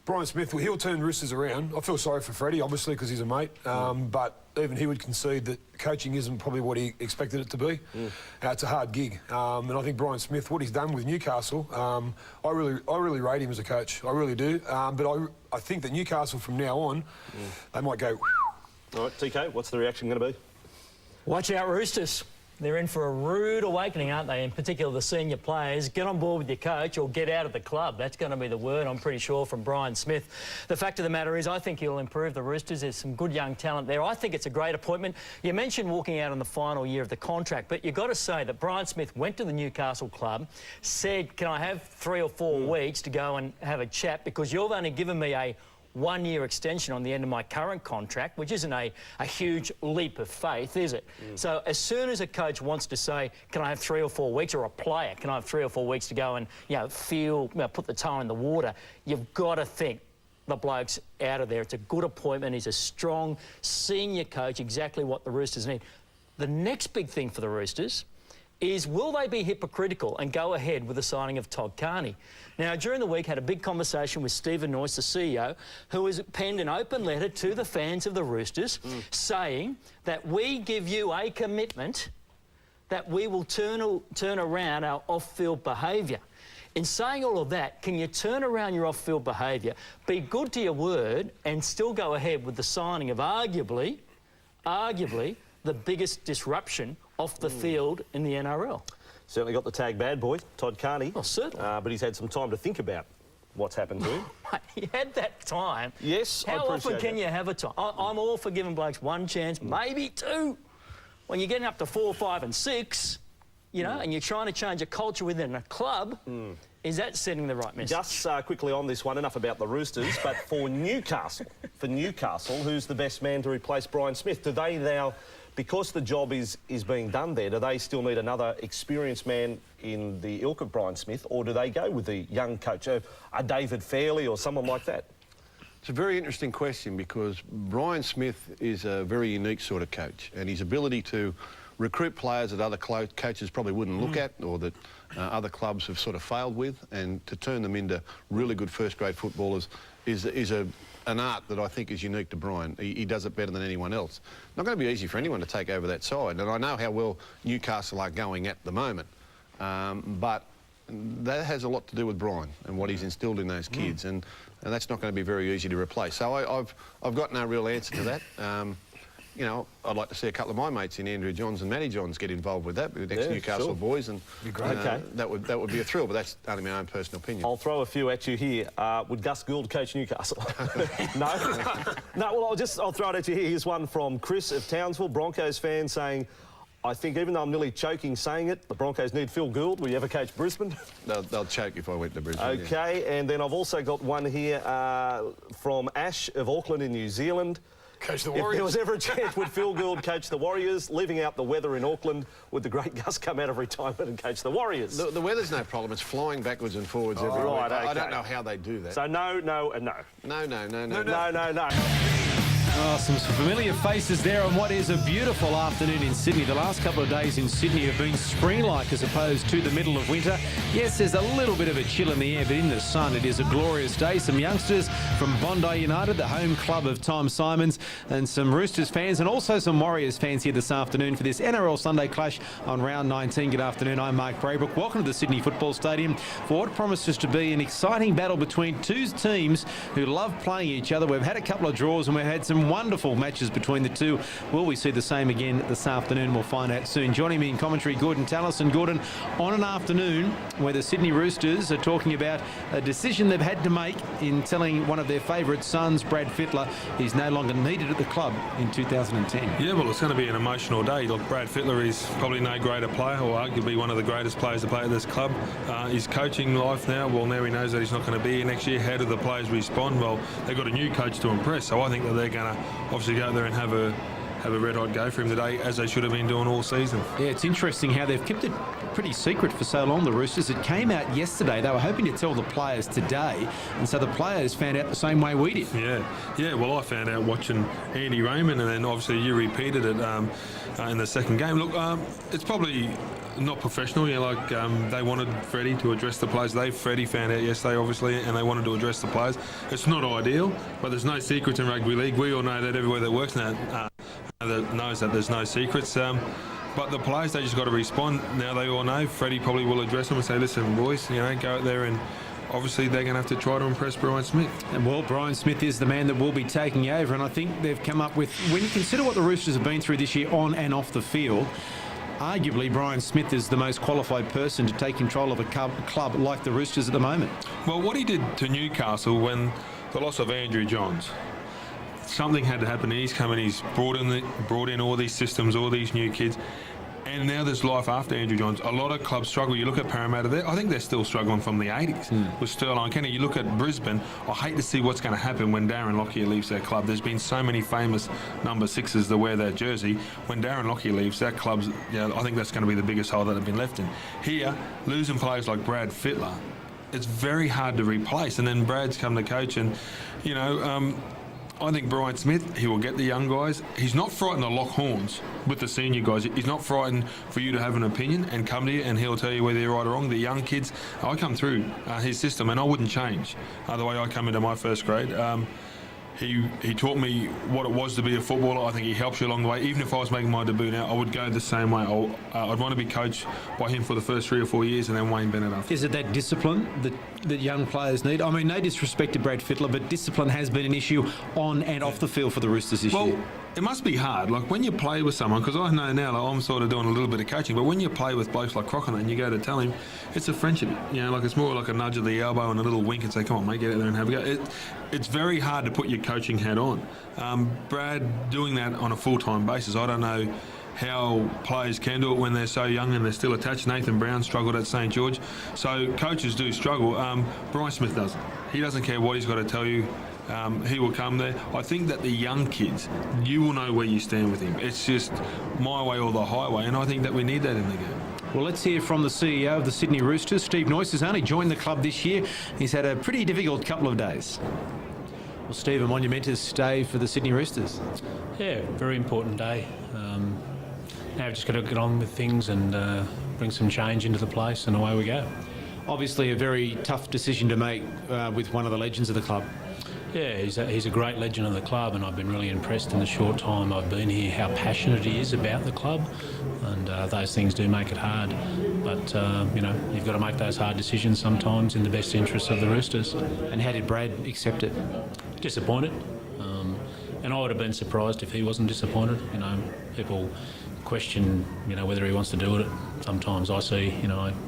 Speaker 14: Brian Smith, he'll turn Roosters around. I feel sorry for Freddie, obviously, because he's a mate. But even he would concede that coaching isn't probably what he expected it to be. It's a hard gig. And I think Brian Smith, what he's done with Newcastle, I really rate him as a coach. I really do. But I think that Newcastle from now on, they might go...
Speaker 13: All right, TK, what's the reaction going to be?
Speaker 15: Watch out, Roosters. They're in for a rude awakening, aren't they? In particular, the senior players. Get on board with your coach or get out of the club. That's going to be the word, I'm pretty sure, from Brian Smith. The fact of the matter is, I think he'll improve the Roosters. There's some good young talent there. I think it's a great appointment. You mentioned walking out in the final year of the contract, but you've got to say that Brian Smith went to the Newcastle club, said, can I have 3 or 4 weeks to go and have a chat, because you've only given me a 1-year extension on the end of my current contract, which isn't a huge leap of faith, is it? So as soon as a coach wants to say, can I have 3 or 4 weeks, or a player, can I have 3 or 4 weeks to go and, put the toe in the water, you've got to think the bloke's out of there. It's a good appointment. He's a strong senior coach, exactly what the Roosters need. The next big thing for the Roosters is, will they be hypocritical and go ahead with the signing of Todd Carney? Now, during the week, had a big conversation with Stephen Noyce, the CEO, who has penned an open letter to the fans of the Roosters saying that we give you a commitment that we will turn around our off-field behaviour. In saying all of that, can you turn around your off-field behaviour, be good to your word, and still go ahead with the signing of arguably the biggest disruption off the field in the NRL?
Speaker 13: Certainly got the tag bad boy, Todd Carney.
Speaker 15: Oh, certainly.
Speaker 13: But he's had some time to think about what's happened to him.
Speaker 15: He had that time.
Speaker 13: Yes,
Speaker 15: How often can you have a time? I'm all for giving blokes 1 chance, maybe 2. When you're getting up to 4, 5 and 6, and you're trying to change a culture within a club, is that sending the right message?
Speaker 13: Just quickly on this one, enough about the Roosters, but for Newcastle, who's the best man to replace Brian Smith? Do they now... Because the job is being done there, do they still need another experienced man in the ilk of Brian Smith, or do they go with the young coach, a David Fairley or someone like that?
Speaker 16: It's a very interesting question, because Brian Smith is a very unique sort of coach, and his ability to recruit players that other coaches probably wouldn't look at, or that other clubs have sort of failed with, and to turn them into really good first-grade footballers is an art that I think is unique to Brian. He does it better than anyone else. Not going to be easy for anyone to take over that side, and I know how well Newcastle are going at the moment, but that has a lot to do with Brian and what he's instilled in those kids, and that's not going to be very easy to replace. So I've got no real answer to that. I'd like to see a couple of my mates in Andrew Johns and Matty Johns get involved with that, with the ex-Newcastle boys, and that would be a thrill, but that's only my own personal opinion.
Speaker 13: I'll throw a few at you here. Would Gus Gould coach Newcastle? No? No, well, I'll throw it at you here. Here's one from Chris of Townsville, Broncos fan, saying, I think even though I'm nearly choking saying it, the Broncos need Phil Gould. Will you ever coach Brisbane?
Speaker 16: They'll choke if I went to Brisbane.
Speaker 13: OK, and then I've also got one here from Ash of Auckland in New Zealand.
Speaker 14: Coach the Warriors.
Speaker 13: If there was ever a chance, would Phil Gould coach the Warriors? Leaving out the weather in Auckland, would the great Gus come out of retirement and coach the Warriors?
Speaker 16: The weather's no problem. It's flying backwards and forwards every week.
Speaker 13: Right,
Speaker 16: I don't know how they do that.
Speaker 13: So no, no, and no.
Speaker 16: No.
Speaker 3: Oh, some familiar faces there on what is a beautiful afternoon in Sydney. The last couple of days in Sydney have been spring-like as opposed to the middle of winter. Yes, there's a little bit of a chill in the air, but in the sun it is a glorious day. Some youngsters from Bondi United, the home club of Tom Simons, and some Roosters fans and also some Warriors fans here this afternoon for this NRL Sunday clash on round 19. Good afternoon, I'm Mark Braybrook. Welcome to the Sydney Football Stadium for what promises to be an exciting battle between two teams who love playing each other. We've had a couple of draws and we've had some wonderful matches between the two. Will we see the same again this afternoon? We'll find out soon. Joining me in commentary, Gordon Tallis. And Gordon, on an afternoon where the Sydney Roosters are talking about a decision they've had to make in telling one of their favourite sons, Brad Fittler, he's no longer needed at the club in 2010.
Speaker 20: Yeah, well, it's going to be an emotional day. Look, Brad Fittler is probably no greater player, or arguably one of the greatest players to play at this club. His coaching life now, well, now he knows that he's not going to be here next year. How do the players respond? Well, they've got a new coach to impress, so I think that they're going to obviously go out there and have have a red-hot go for him today, as they should have been doing all season.
Speaker 6: Yeah, it's interesting how they've kept it pretty secret for so long, the Roosters. It came out yesterday. They were hoping to tell the players today, and so the players found out the same way we did.
Speaker 20: Yeah. Well, I found out watching Andy Raymond, and then obviously you repeated it in the second game. Look, it's probably not professional. They wanted Freddie to address the players. Freddie found out yesterday, obviously, and they wanted to address the players. It's not ideal, but there's no secrets in rugby league. We all know that everywhere that works now that knows that there's no secrets. But the players, they just got to respond. Now they all know. Freddie probably will address them and say, listen, boys, go out there, and obviously they're going to have to try to impress Brian Smith.
Speaker 6: And well, Brian Smith is the man that will be taking over, and I think they've come up with, when you consider what the Roosters have been through this year on and off the field, arguably Brian Smith is the most qualified person to take control of a club like the Roosters at the moment.
Speaker 20: Well, what he did to Newcastle when the loss of Andrew Johns, something had to happen. He's come and he's brought in all these systems, all these new kids, and now there's life after Andrew Johns. A lot of clubs struggle. You look at Parramatta, I think they're still struggling from the 80s with Sterling Kenny. You look at Brisbane, I hate to see what's going to happen when Darren Lockyer leaves their club. There's been so many famous number 6s that wear that jersey. When Darren Lockyer leaves, that club's, I think that's going to be the biggest hole that have been left in. Here, losing players like Brad Fittler, it's very hard to replace. And then Brad's come to coach, and, I think Brian Smith, he will get the young guys. He's not frightened to lock horns with the senior guys. He's not frightened for you to have an opinion and come to you, and he'll tell you whether you're right or wrong. The young kids, I come through his system, and I wouldn't change the way I come into my first grade. He taught me what it was to be a footballer. I think he helps you along the way. Even if I was making my debut now, I would go the same way. I'd want to be coached by him for the first 3 or 4 years, and then Wayne Bennett after.
Speaker 6: Is it that discipline that young players need? I mean, no disrespect to Brad Fittler, but discipline has been an issue on and off the field for the Roosters this year.
Speaker 20: It must be hard. Like when you play with someone, because I know now I'm sort of doing a little bit of coaching, but when you play with blokes like Crocker and you go to tell him, it's a friendship. It's more like a nudge of the elbow and a little wink and say, come on, mate, get out there and have a go. It's very hard to put your coaching hat on. Brad doing that on a full-time basis, I don't know how players can do it when they're so young and they're still attached. Nathan Brown struggled at St George. So coaches do struggle. Brian Smith doesn't. He doesn't care what he's got to tell you. He will come there. I think that the young kids, you will know where you stand with him. It's just my way or the highway, and I think that we need that in the game.
Speaker 6: Well, let's hear from the CEO of the Sydney Roosters. Steve Noyce has only joined the club this year. He's had a pretty difficult couple of days. Well, Steve, a momentous day for the Sydney Roosters.
Speaker 8: Yeah, very important day. Now we've just got to get on with things and bring some change into the place, and away we go.
Speaker 6: Obviously a very tough decision to make with one of the legends of the club.
Speaker 8: Yeah, he's a great legend of the club, and I've been really impressed in the short time I've been here how passionate he is about the club, and those things do make it hard. But, you've got to make those hard decisions sometimes in the best interests of the Roosters.
Speaker 6: And how did Brad accept it?
Speaker 8: Disappointed. And I would have been surprised if he wasn't disappointed. People question, whether he wants to do it. Sometimes I see,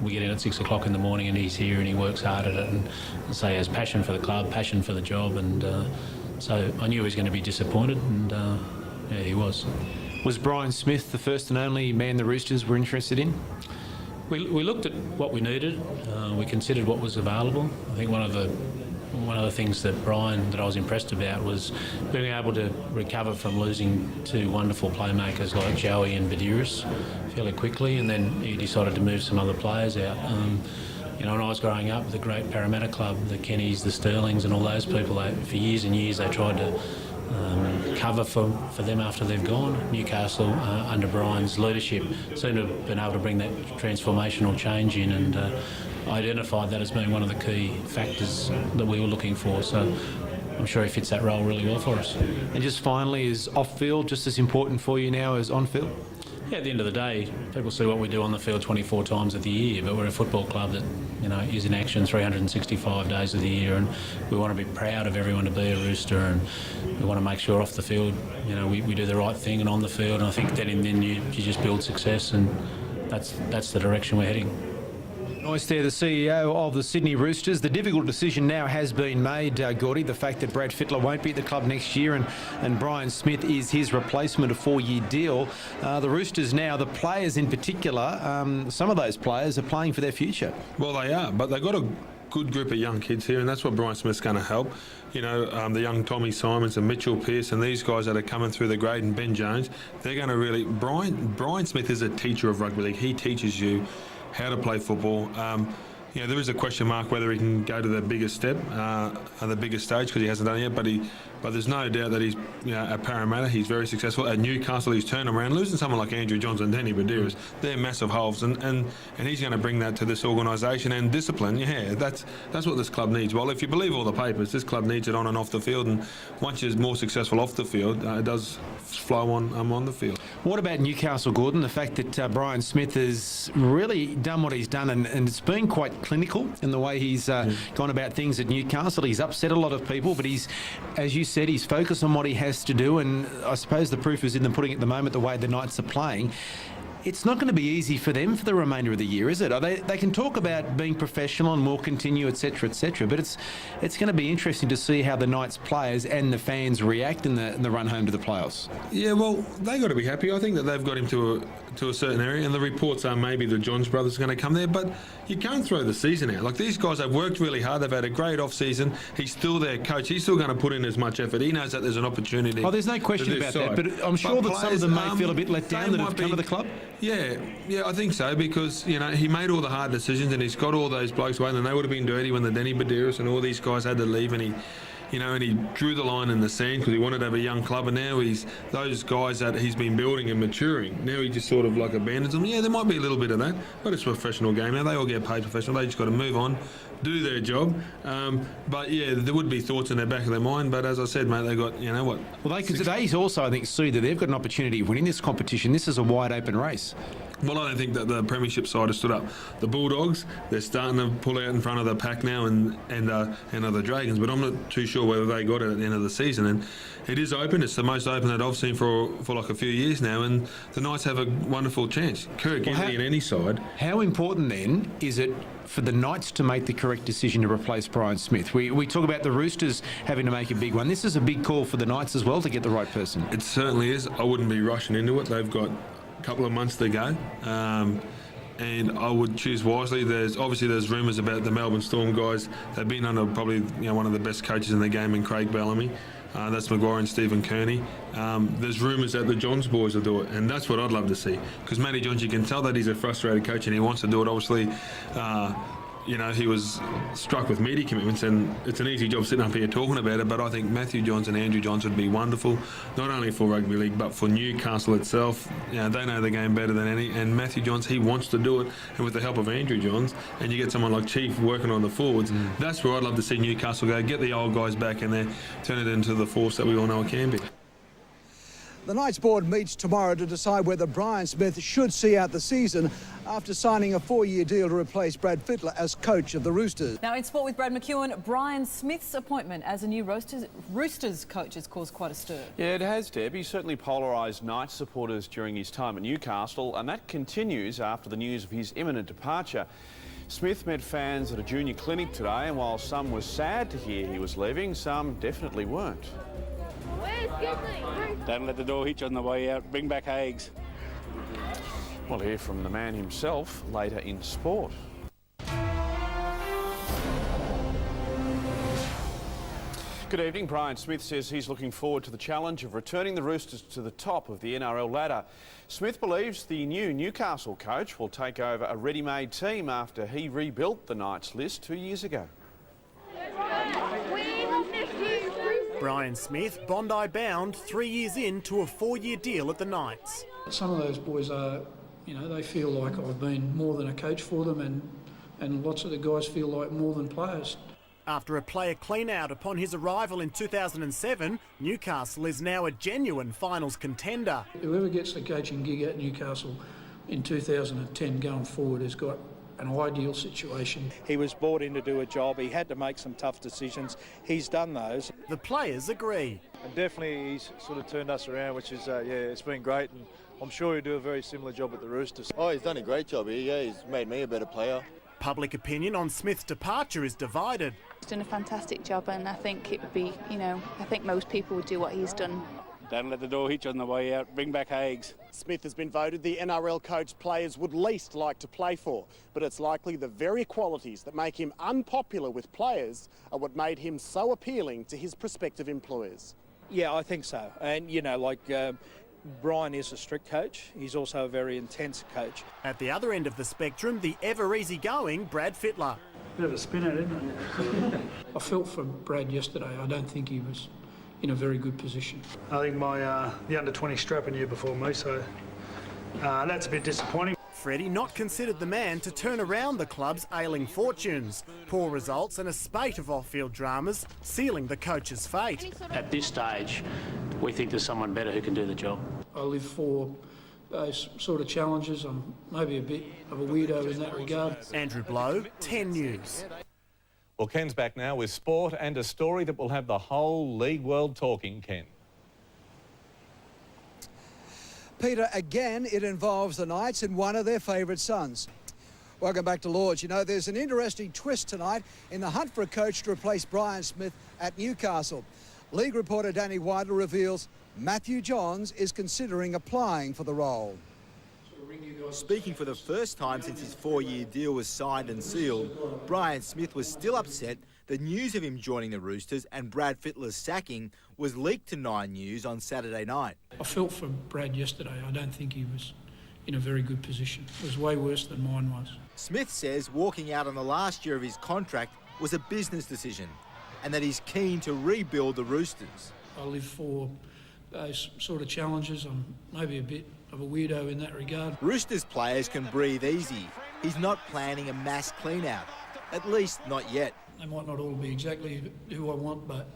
Speaker 8: we get in at 6 o'clock in the morning and he's here and he works hard at it, and say he has passion for the club, passion for the job, and so I knew he was going to be disappointed, and he was.
Speaker 6: Was Brian Smith the first and only man the Roosters were interested in?
Speaker 8: We looked at what we needed. We considered what was available. I think one of the things that I was impressed about was being able to recover from losing two wonderful playmakers like Joey and Buderus fairly quickly, and then he decided to move some other players out. When I was growing up, the great Parramatta club, the Kennys, the Sterlings and all those people, for years and years they tried to cover for them after they've gone. Newcastle, under Brian's leadership, seemed to have been able to bring that transformational change in, and identified that as being one of the key factors that we were looking for. So I'm sure he fits that role really well for us.
Speaker 6: And just finally, is off-field just as important for you now as on-field?
Speaker 8: Yeah, at the end of the day, people see what we do on the field 24 times of the year, but we're a football club that, is in action 365 days of the year, and we want to be proud of everyone to be a Rooster, and we want to make sure off the field, we do the right thing, and on the field, and I think then you just build success, and that's the direction we're heading.
Speaker 6: Noyce there, the CEO of the Sydney Roosters. The difficult decision now has been made, Gordy, the fact that Brad Fittler won't be at the club next year, and Brian Smith is his replacement, a 4-year deal. The Roosters now, the players in particular, some of those players are playing for their future.
Speaker 20: Well, they are, but they've got to good group of young kids here, and that's what Brian Smith's going to help. You know, the young Tommy Simons and Mitchell Pearce and these guys that are coming through the grade, and Ben Jones, they're going to really... Brian Smith is a teacher of rugby league. He teaches you how to play football. You know, there is a question mark whether he can go to the biggest step, the biggest stage, because he hasn't done it yet. But there's no doubt that he's, you know, at Parramatta, he's very successful. At Newcastle, he's turned around. Losing someone like Andrew Johns and Danny Buderus, they're massive halves, and he's going to bring that to this organisation and discipline. Yeah, that's what this club needs. Well, if you believe all the papers, this club needs it on and off the field, and once you're more successful off the field, it does flow on the field.
Speaker 6: What about Newcastle, Gordon? The fact that Brian Smith has really done what he's done, and it's been quite clinical in the way he's gone about things at Newcastle. He's upset a lot of people, but he's, as you said, he's focused on what he has to do, and I suppose the proof is in the pudding at the moment, the way the Knights are playing. It's not going to be easy for them for the remainder of the year, is it? They can talk about being professional and will continue, etc., but it's going to be interesting to see how the Knights players and the fans react in the run home to the playoffs.
Speaker 20: Yeah, well, they got to be happy. I think that they've got him to a certain area, and the reports are maybe the Johns brothers are going to come there, but you can't throw the season out. Like, these guys have worked really hard. They've had a great off-season. He's still their coach. He's still going to put in as much effort. He knows that there's an opportunity.
Speaker 6: Oh, there's no question about that, but I'm sure that some of them may feel a bit let down that have come to the club.
Speaker 20: Yeah, I think so, because, you know, he made all the hard decisions, and he's got all those blokes away, and they would have been dirty when the Danny Buderus and all these guys had to leave, and he drew the line in the sand because he wanted to have a young club, and now those guys that he's been building and maturing, now he just sort of like abandons them. Yeah, there might be a little bit of that, but it's a professional game now. They all get paid professional. They just got to move on, do their job. But yeah, there would be thoughts in the back of their mind, but as I said, mate, they got, you know what.
Speaker 6: Well, they also, I think, see that they've got an opportunity of winning this competition. This is a wide open race.
Speaker 20: Well, I don't think that the premiership side has stood up. The Bulldogs, they're starting to pull out in front of the pack now, and the Dragons, but I'm not too sure whether they got it at the end of the season. And it is open. It's the most open that I've seen for like a few years now, and the Knights have a wonderful chance. Gidley in any side.
Speaker 6: How important then is it for the Knights to make the correct decision to replace Brian Smith? We talk about the Roosters having to make a big one. This is a big call for the Knights as well to get the right person.
Speaker 20: It certainly is. I wouldn't be rushing into it. They've got couple of months to go, and I would choose wisely. There's rumours about the Melbourne Storm guys. They've been under probably one of the best coaches in the game in Craig Bellamy. That's Maguire and Stephen Kearney. There's rumours that the Johns boys will do it, and that's what I'd love to see, because Matty Johns, you can tell that he's a frustrated coach and he wants to do it. Obviously, he was struck with media commitments, and it's an easy job sitting up here talking about it, but I think Matthew Johns and Andrew Johns would be wonderful, not only for rugby league, but for Newcastle itself. They know the game better than any, and Matthew Johns, he wants to do it, and with the help of Andrew Johns, and you get someone like Chief working on the forwards, that's where I'd love to see Newcastle go, get the old guys back in there, turn it into the force that we all know it can be.
Speaker 2: The Knights board meets tomorrow to decide whether Brian Smith should see out the season after signing a 4-year deal to replace Brad Fittler as coach of the Roosters.
Speaker 9: Now in sport with Brad McEwen, Brian Smith's appointment as a new Roosters coach has caused quite a stir.
Speaker 10: Yeah, it has, Deb. He certainly polarised Knights supporters during his time at Newcastle, and that continues after the news of his imminent departure. Smith met fans at a junior clinic today, and while some were sad to hear he was leaving, some definitely weren't.
Speaker 11: Where's Gidley? Don't let the door hit you on the way out. Bring back eggs.
Speaker 10: We'll hear from the man himself later in sport. Good evening. Brian Smith says he's looking forward to the challenge of returning the Roosters to the top of the NRL ladder. Smith believes the new Newcastle coach will take over a ready-made team after he rebuilt the Knights list 2 years ago.
Speaker 25: Brian Smith, Bondi bound, 3 years into a 4-year deal at the Knights.
Speaker 18: Some of those boys are, they feel like I've been more than a coach for them, and lots of the guys feel like more than players.
Speaker 25: After a player clean-out upon his arrival in 2007, Newcastle is now a genuine finals contender.
Speaker 18: Whoever gets the coaching gig at Newcastle in 2010 going forward has got an ideal situation.
Speaker 26: He was brought in to do a job. He had to make some tough decisions. He's done those.
Speaker 25: The players agree.
Speaker 27: And definitely he's sort of turned us around, which is, it's been great. And I'm sure he'll do a very similar job at the Roosters.
Speaker 28: Oh, he's done a great job here. Yeah, he's made me a better player.
Speaker 25: Public opinion on Smith's departure is divided.
Speaker 29: He's done a fantastic job, and I think it would be, I think most people would do what he's done
Speaker 11: Don't let the door hit you on the way out. Bring back eggs.
Speaker 25: Smith has been voted the NRL coach players would least like to play for, but it's likely the very qualities that make him unpopular with players are what made him so appealing to his prospective employers.
Speaker 18: Yeah, I think so. And, you know, like Brian is a strict coach. He's also a very intense coach.
Speaker 25: At the other end of the spectrum, the ever easy-going Brad Fittler.
Speaker 1: Bit of a spinner, isn't it? I felt for Brad yesterday. I don't think he was in a very good position. I think the under-20 strapping year before me, so that's a bit disappointing.
Speaker 25: Freddie not considered the man to turn around the club's ailing fortunes. Poor results and a spate of off-field dramas sealing the coach's fate.
Speaker 8: At this stage, we think there's someone better who can do the job.
Speaker 1: I live for those sort of challenges. I'm maybe a bit of a weirdo in that regard.
Speaker 25: Andrew Blow, 10 News.
Speaker 12: Well, Ken's back now with sport and a story that will have the whole league world talking, Ken.
Speaker 2: Peter, again, it involves the Knights and one of their favourite sons. Welcome back to Lords. You know, there's an interesting twist tonight in the hunt for a coach to replace Brian Smith at Newcastle. League reporter Danny Weidler reveals Matthew Johns is considering applying for the role.
Speaker 17: Speaking for the first time since his 4-year deal was signed and sealed, Brian Smith was still upset that news of him joining the Roosters and Brad Fittler's sacking was leaked to 9 News on Saturday night.
Speaker 1: I felt for Brad yesterday. I don't think he was in a very good position. It was way worse than mine was.
Speaker 17: Smith says walking out on the last year of his contract was a business decision and that he's keen to rebuild the Roosters.
Speaker 1: I live for those sort of challenges. I'm maybe a bit of a weirdo in that regard.
Speaker 17: Roosters players can breathe easy. He's not planning a mass clean-out, at least not yet.
Speaker 1: They might not all be exactly who I want, but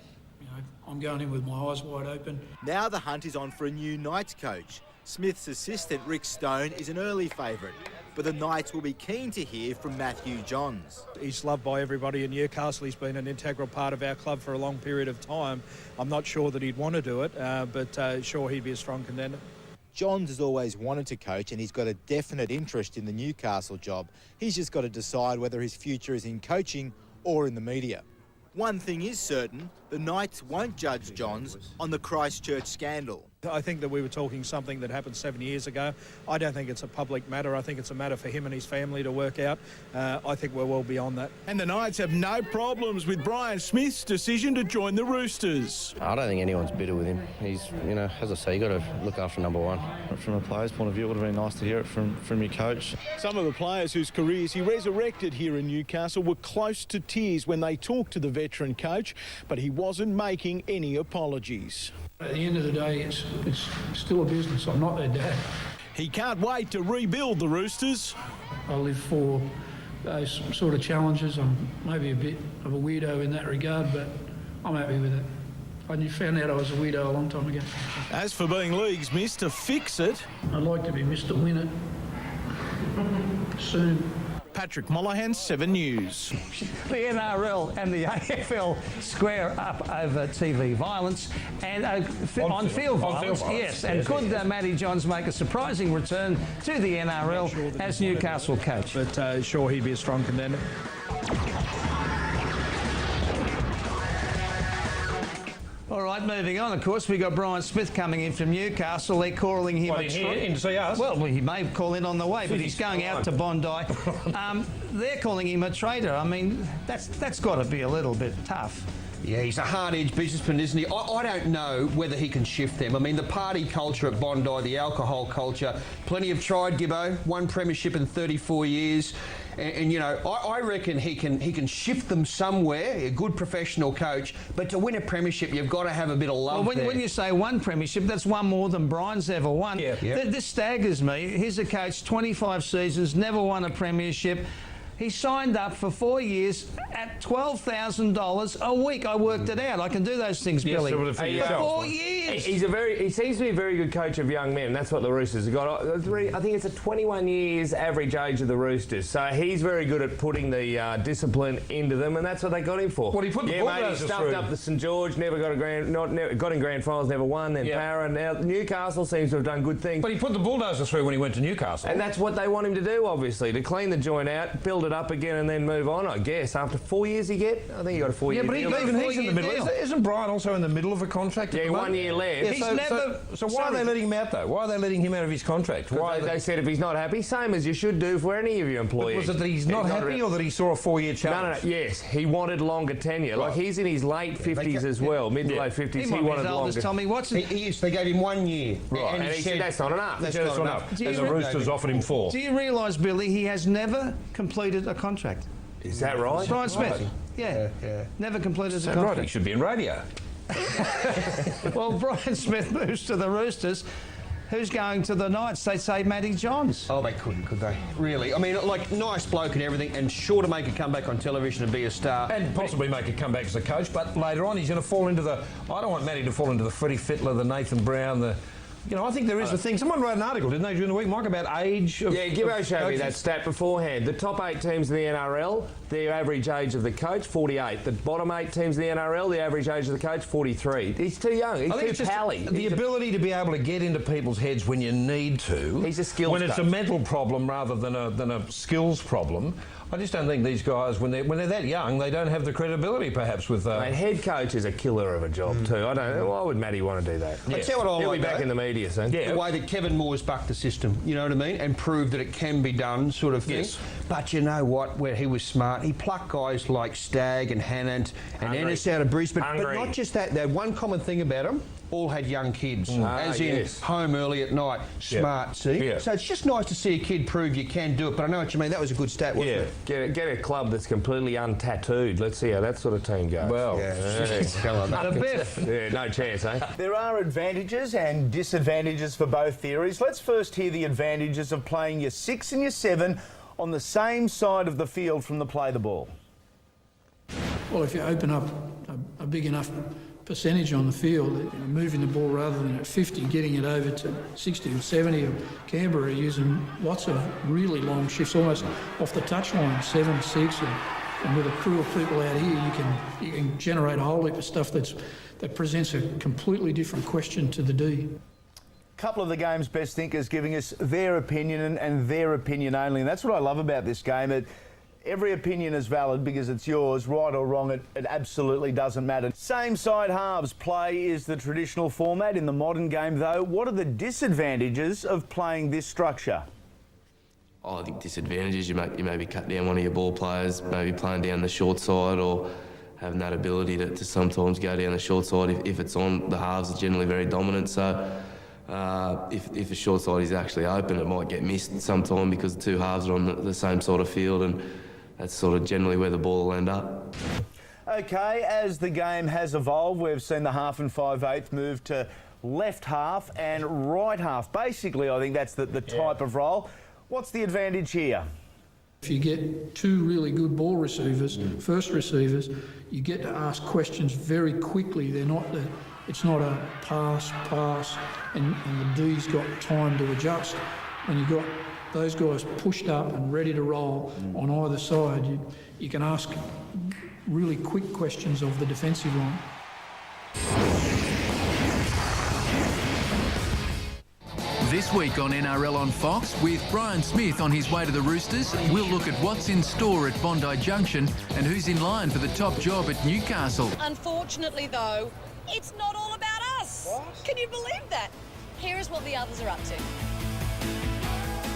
Speaker 1: you know, I'm going in with my eyes wide open.
Speaker 17: Now the hunt is on for a new Knights coach. Smith's assistant, Rick Stone, is an early favourite, but the Knights will be keen to hear from Matthew Johns.
Speaker 18: He's loved by everybody in Newcastle. He's been an integral part of our club for a long period of time. I'm not sure that he'd want to do it, but sure, he'd be a strong contender.
Speaker 17: Johns has always wanted to coach and he's got a definite interest in the Newcastle job. He's just got to decide whether his future is in coaching or in the media. One thing is certain, the Knights won't judge Johns on the Christchurch scandal.
Speaker 18: I think that we were talking something that happened 7 years ago. I don't think it's a public matter. I think it's a matter for him and his family to work out. I think we're well beyond that.
Speaker 19: And the Knights have no problems with Brian Smith's decision to join the Roosters.
Speaker 21: I don't think anyone's bitter with him. He's, you know, as I say, you've got to look after number one.
Speaker 22: From a player's point of view, it would have been nice to hear it from your coach.
Speaker 19: Some of the players whose careers he resurrected here in Newcastle were close to tears when they talked to the veteran coach, but he wasn't making any apologies.
Speaker 1: At the end of the day, it's still a business. I'm not their dad.
Speaker 19: He can't wait to rebuild the Roosters.
Speaker 1: I live for those sort of challenges. I'm maybe a bit of a weirdo in that regard, but I'm happy with it. I found out I was a weirdo a long time ago.
Speaker 19: As for being league's miss, to fix it,
Speaker 1: I'd like to be Mr. Winner soon.
Speaker 19: Patrick Mollahan, 7 News.
Speaker 23: The NRL and the AFL square up over TV violence and on-field violence. Yes, and could Matty Johns make a surprising return to the NRL as Newcastle coach?
Speaker 18: But sure, he'd be a strong contender.
Speaker 23: All right, moving on. Of course, we got Brian Smith coming in from Newcastle. They're calling him
Speaker 24: in to see us?
Speaker 23: Well, he may call in on the way, but he's going out to Bondi. They're calling him a traitor. I mean, that's got to be a little bit tough.
Speaker 29: Yeah, he's a hard-edged businessman, isn't he? I don't know whether he can shift them. I mean, the party culture at Bondi, the alcohol culture, plenty have tried, Gibbo. 1 premiership in 34 years. And you know, I reckon he can shift them somewhere, a good professional coach, but to win a premiership, you've got to have a bit of love
Speaker 23: Well, when you say 1 premiership, that's one more than Brian's ever won.
Speaker 29: Yeah.
Speaker 23: This staggers me. He's a coach, 25 seasons, never won a premiership. He signed up for 4 years at $12,000 a week. I worked it out. I can do those things, Billy.
Speaker 24: For
Speaker 23: 4 years.
Speaker 24: He seems to be a very good coach of young men. That's what the Roosters have got. I think it's a 21 years average age of the Roosters. So he's very good at putting the discipline into them, and that's what they got him for. Well, he put the Bulldozer he stuffed up the St George, never got got in grand finals, never won. Then Para. Now Newcastle seems to have done good things. But he put the Bulldozer through when he went to Newcastle, and that's what they want him to do. Obviously, to clean the joint out, build build it up again and then move on, I guess. After 4 years I think he got a 4-year
Speaker 23: Yeah, but
Speaker 24: deal.
Speaker 23: even he's in the middle. Isn't Brian also in the middle of a contract?
Speaker 24: Yeah, 1 year left.
Speaker 23: Yeah, so why are they letting him out, though? Why are they letting him out of his contract?
Speaker 24: Why they said if he's not happy, same as you should do for any of your employees.
Speaker 23: But was it that he's not happy or that he saw a 4-year challenge?
Speaker 24: No. Yes, he wanted longer tenure.
Speaker 23: Right.
Speaker 24: Like, he's in his late 50s as well, mid to late 50s. He wanted longer.
Speaker 23: Tell me, what's it?
Speaker 29: They gave him 1 year.
Speaker 24: Right, and he said that's not enough.
Speaker 23: That's not enough. And the Roosters offered him 4. Do you realise, Billy, he has never completed a contract?
Speaker 24: Is that right?
Speaker 23: Brian Smith.
Speaker 29: Right.
Speaker 23: Yeah. Never completed a Right, contract. he should be in radio. Well, Brian Smith moves to the Roosters. Who's going to the Knights? They say Matty Johns.
Speaker 29: Oh, they couldn't, could they? Really? I mean, like, nice bloke and everything, and sure to make a comeback on television and be a star.
Speaker 23: And possibly make a comeback as a coach, but later on he's going to fall into the... I don't want Matty to fall into the Freddie, Fittler, the Nathan Brown, the... You know, I think there is a thing. Someone wrote an article, didn't they, during the week, Mike, about age of...
Speaker 24: Yeah, Gibbo showed me that stat beforehand. The top 8 teams in the NRL, their average age of the coach, 48. The bottom 8 teams in the NRL, the average age of the coach, 43. He's too young. He's too pally.
Speaker 23: The ability to be able to get into people's heads when you need to.
Speaker 24: He's a skills
Speaker 23: When it's
Speaker 24: coach.
Speaker 23: a mental problem rather than a skills problem. I just don't think these guys, when they're that young, they don't have the credibility, perhaps, with...
Speaker 24: Mate, head coach is a killer of a job too. I don't know. Why would Matty want to do that?
Speaker 29: I tell you what I
Speaker 24: He'll
Speaker 29: like,
Speaker 24: be back
Speaker 29: though.
Speaker 24: in the media soon.
Speaker 29: Yeah. The way that Kevin Moore's bucked the system, you know what I mean, and proved that it can be done, sort of thing.
Speaker 23: Yes.
Speaker 29: But you know what? Where he was smart, he plucked guys like Stagg and Hannant and Ennis out of Brisbane. But not just that. They had one common thing about them. All had young kids, as in home early at night, smart, see?
Speaker 23: Yeah.
Speaker 29: So it's just nice to see a kid prove you can do it, but I know what you mean, that was a good stat, wasn't it?
Speaker 24: Get a club that's completely untattooed. Let's see how that sort of team goes.
Speaker 23: Well,
Speaker 29: the
Speaker 23: Biff.
Speaker 24: Yeah, no chance, eh?
Speaker 3: There are advantages and disadvantages for both theories. Let's first hear the advantages of playing your 6 and your 7 on the same side of the field from the play the ball.
Speaker 1: Well, if you open up a big enough percentage on the field, moving the ball rather than at 50, getting it over to 60 or 70, or Canberra using lots of really long shifts, almost off the touchline, 7, 6, and with a crew of people out here, you can generate a whole heap of stuff that presents a completely different question to the D.
Speaker 3: Couple of the game's best thinkers giving us their opinion and their opinion only, and that's what I love about this game. Every opinion is valid because it's yours, right or wrong, it absolutely doesn't matter. Same side halves play is the traditional format. In the modern game, though, what are the disadvantages of playing this structure?
Speaker 4: I think disadvantages, you maybe cut down one of your ball players, maybe playing down the short side, or having that ability to sometimes go down the short side. If it's on, the halves are generally very dominant, so if a short side is actually open, it might get missed sometime because the two halves are on the same sort of field, and that's sort of generally where the ball will end up.
Speaker 3: OK, as the game has evolved, we've seen the half and 5/8 move to left half and right half. Basically, I think that's the type of role. What's the advantage here?
Speaker 1: If you get 2 really good ball receivers, first receivers, you get to ask questions very quickly. It's not a pass, and the D's got time to adjust. When you've got those guys pushed up and ready to roll on either side, you can ask really quick questions of the defensive line.
Speaker 5: This week on NRL on Fox, with Brian Smith on his way to the Roosters, we'll look at what's in store at Bondi Junction and who's in line for the top job at Newcastle.
Speaker 6: Unfortunately, though, it's not all about us. What? Can you believe that? Here is what the others are up to.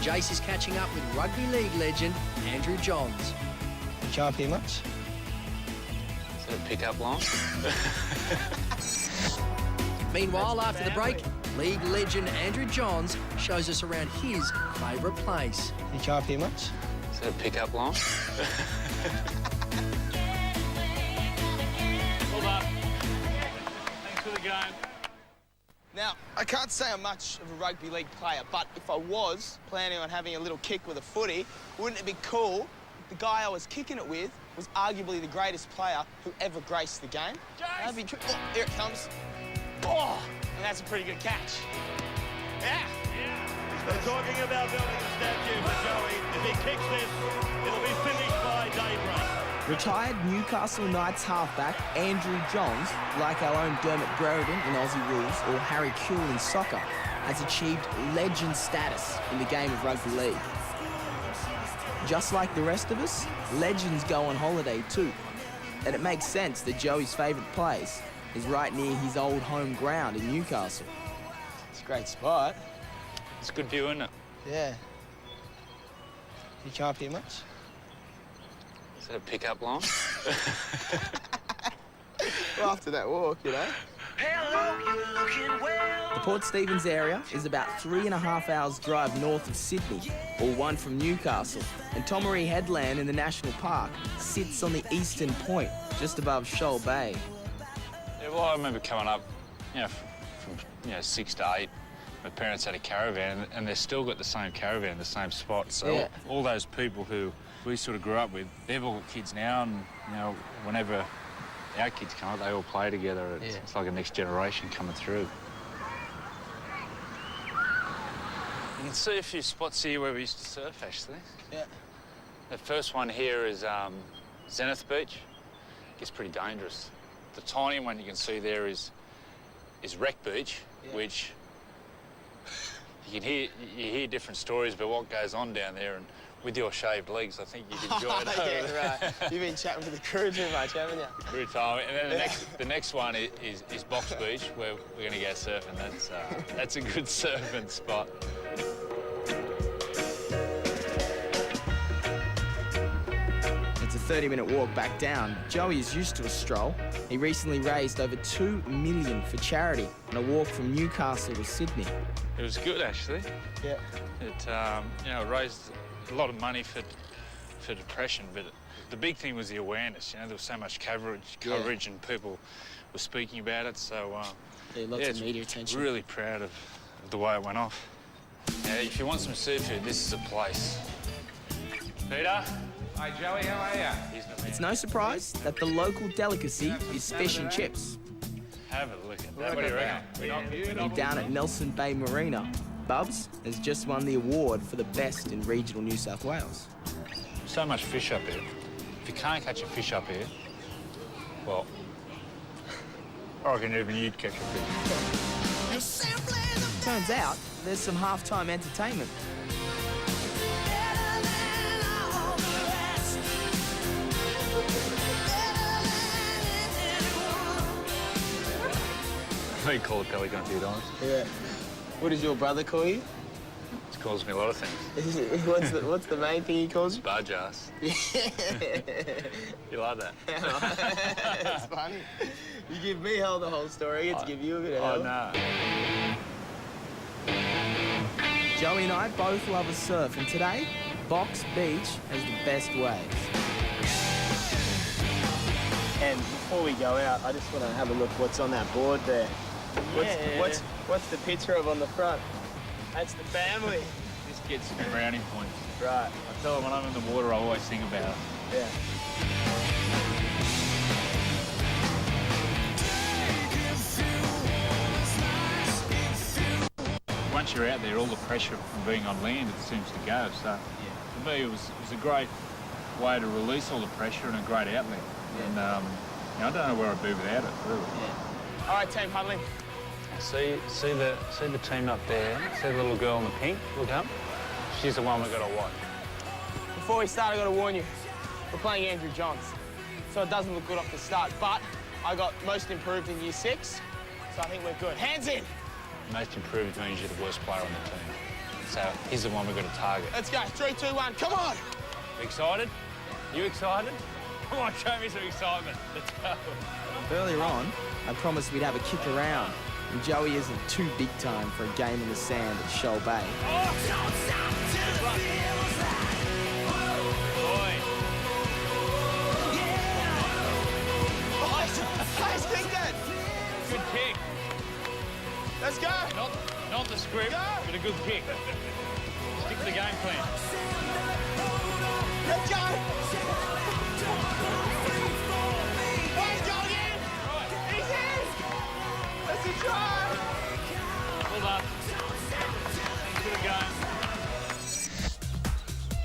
Speaker 7: Jace is catching up with rugby league legend Andrew Johns.
Speaker 21: You can't hear much?
Speaker 13: Is that a pick-up line?
Speaker 7: Meanwhile, after the break, league legend Andrew Johns shows us around his favourite place.
Speaker 21: You can't hear much?
Speaker 13: Is that a pick-up line?
Speaker 14: Hold up. Thanks for the game.
Speaker 15: Now, I can't say I'm much of a rugby league player, but if I was planning on having a little kick with a footy, wouldn't it be cool if the guy I was kicking it with was arguably the greatest player who ever graced the game? That'd be true. Oh, here it comes. Oh, and that's a pretty good catch. Yeah.
Speaker 16: They're talking about building a statue for Joey. If he kicks this, it'll be finished by daybreak.
Speaker 30: Retired Newcastle Knights halfback Andrew Johns, like our own Dermot Brereton in Aussie rules or Harry Kewell in soccer, has achieved legend status in the game of rugby league. Just like the rest of us, legends go on holiday too. And it makes sense that Joey's favourite place is right near his old home ground in Newcastle.
Speaker 15: It's a great spot.
Speaker 14: It's a good view, isn't it?
Speaker 15: Yeah. You come up here much?
Speaker 13: Is that a pickup line?
Speaker 15: Well, after that walk, you know.
Speaker 30: The Port Stephens area is about 3.5 hours drive north of Sydney, or one from Newcastle. And Tomaree Headland in the National Park sits on the eastern point, just above Shoal Bay.
Speaker 14: Yeah, well, I remember coming up, from 6 to 8. My parents had a caravan, and they've still got the same caravan, the same spot. So
Speaker 30: Yeah.
Speaker 14: all those people who we sort of grew up with, they've all got kids now, and whenever our kids come up, they all play together. It's like a next generation coming through. You can see a few spots here where we used to surf, actually.
Speaker 15: Yeah.
Speaker 14: The first one here is Zenith Beach. It gets pretty dangerous. The tiny one you can see there is Wreck Beach, which you hear different stories about what goes on down there, and with your shaved legs, I think you'd enjoy it.
Speaker 15: Yeah, right. You've been chatting with the crew too much, haven't you?
Speaker 14: Crew time. And then the next one is Box Beach, where we're going to go surfing. That's a good surfing spot.
Speaker 30: It's a 30-minute walk back down. Joey is used to a stroll. He recently raised over $2 million for charity on a walk from Newcastle to Sydney.
Speaker 14: It was good, actually.
Speaker 15: Yeah.
Speaker 14: It raised a lot of money for depression, but the big thing was the awareness. There was so much coverage, and people were speaking about it. So
Speaker 30: lots of media attention.
Speaker 14: Really proud of the way it went off. Yeah, if you want some seafood, this is a place. Peter.
Speaker 8: Hi Joey, how are you?
Speaker 30: It's no surprise that the local delicacy is fish and chips.
Speaker 14: Have a look at that. What do you reckon?
Speaker 30: And down at Nelson Bay Marina, Bubs has just won the award for the best in regional New South Wales.
Speaker 14: So much fish up here. If you can't catch a fish up here, well, I reckon even you'd catch a fish.
Speaker 30: Turns out there's some halftime entertainment.
Speaker 14: We call it pelican a few times.
Speaker 15: Yeah. What does your brother call you?
Speaker 14: He calls me a lot of things.
Speaker 15: What's the main thing he calls you?
Speaker 14: Barge ass. You like that?
Speaker 15: It's funny. You give me hell the whole story, I get to give you a bit of hell.
Speaker 14: Oh, no.
Speaker 30: Joey and I both love a surf, and today, Box Beach has the best waves.
Speaker 15: And before we go out, I just want to have a look what's on that board there. What's the picture of on the front? That's the family.
Speaker 14: This gets brownie points.
Speaker 15: Right.
Speaker 14: I tell them when I'm in the water, I always think about it.
Speaker 15: Yeah.
Speaker 14: Once you're out there, all the pressure from being on land, it seems to go. So for me, it was a great way to release all the pressure and a great outlet. And I don't know where I'd be without it, really.
Speaker 15: All right, team, huddling.
Speaker 14: See the team up there. See the little girl in the pink? Look up. She's the one we've got to watch.
Speaker 15: Before we start, I've got to warn you. We're playing Andrew Johns, so it doesn't look good off the start. But I got most improved in Year 6, so I think we're good. Hands in.
Speaker 14: Most improved means you're the worst player on the team. So he's the one we've got to target.
Speaker 15: Let's go. 3, 2, 1. Come on.
Speaker 14: Excited? You excited? Come on, show me some excitement. Let's go.
Speaker 30: Earlier on, I promised we'd have a kick around, and Joey isn't too big time for a game in the sand at Shoal Bay.
Speaker 15: Nice kick, Dad.
Speaker 14: Good kick.
Speaker 15: Let's go.
Speaker 14: Not the script, but a good kick. Stick to the game plan.
Speaker 15: Let's go. Let's go again. He's in. Let's see try.
Speaker 14: Well done. Thanks for the game.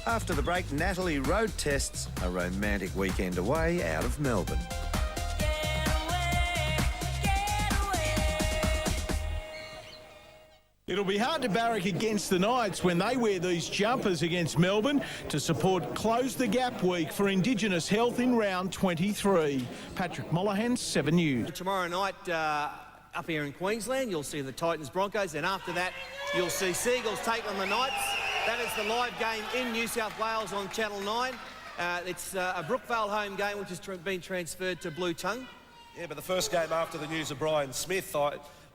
Speaker 9: After the break, Natalie road tests a romantic weekend away out of Melbourne.
Speaker 19: It'll be hard to barrack against the Knights when they wear these jumpers against Melbourne to support Close the Gap Week for Indigenous Health in round 23. Patrick Mollahan, 7 News.
Speaker 2: Tomorrow night up here in Queensland, you'll see the Titans Broncos, and after that, you'll see Seagulls take on the Knights. That is the live game in New South Wales on Channel 9. It's a Brookvale home game which has been transferred to Blue Tongue.
Speaker 10: Yeah, but the first game after the news of Brian Smith,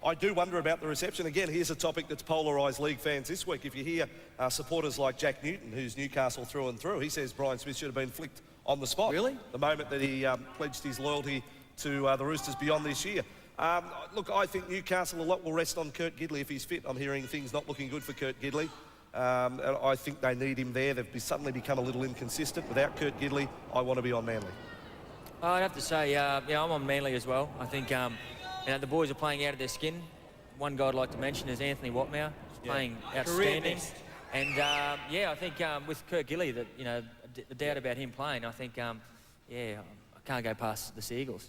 Speaker 10: I do wonder about the reception. Again, here's a topic that's polarised league fans this week. If you hear supporters like Jack Newton, who's Newcastle through and through, he says Brian Smith should have been flicked on the spot.
Speaker 2: Really?
Speaker 10: The moment that he pledged his loyalty to the Roosters beyond this year. Look, I think Newcastle, a lot will rest on Kurt Gidley if he's fit. I'm hearing things not looking good for Kurt Gidley. And I think they need him there. They've suddenly become a little inconsistent. Without Kurt Gidley, I want to be on Manly.
Speaker 11: I'd have to say, yeah, I'm on Manly as well. I think the boys are playing out of their skin. One guy I'd like to mention is Anthony Watmough. He's playing outstanding. And, I think with Kurt Gidley, the doubt about him playing, I think, I can't go past the Seagulls.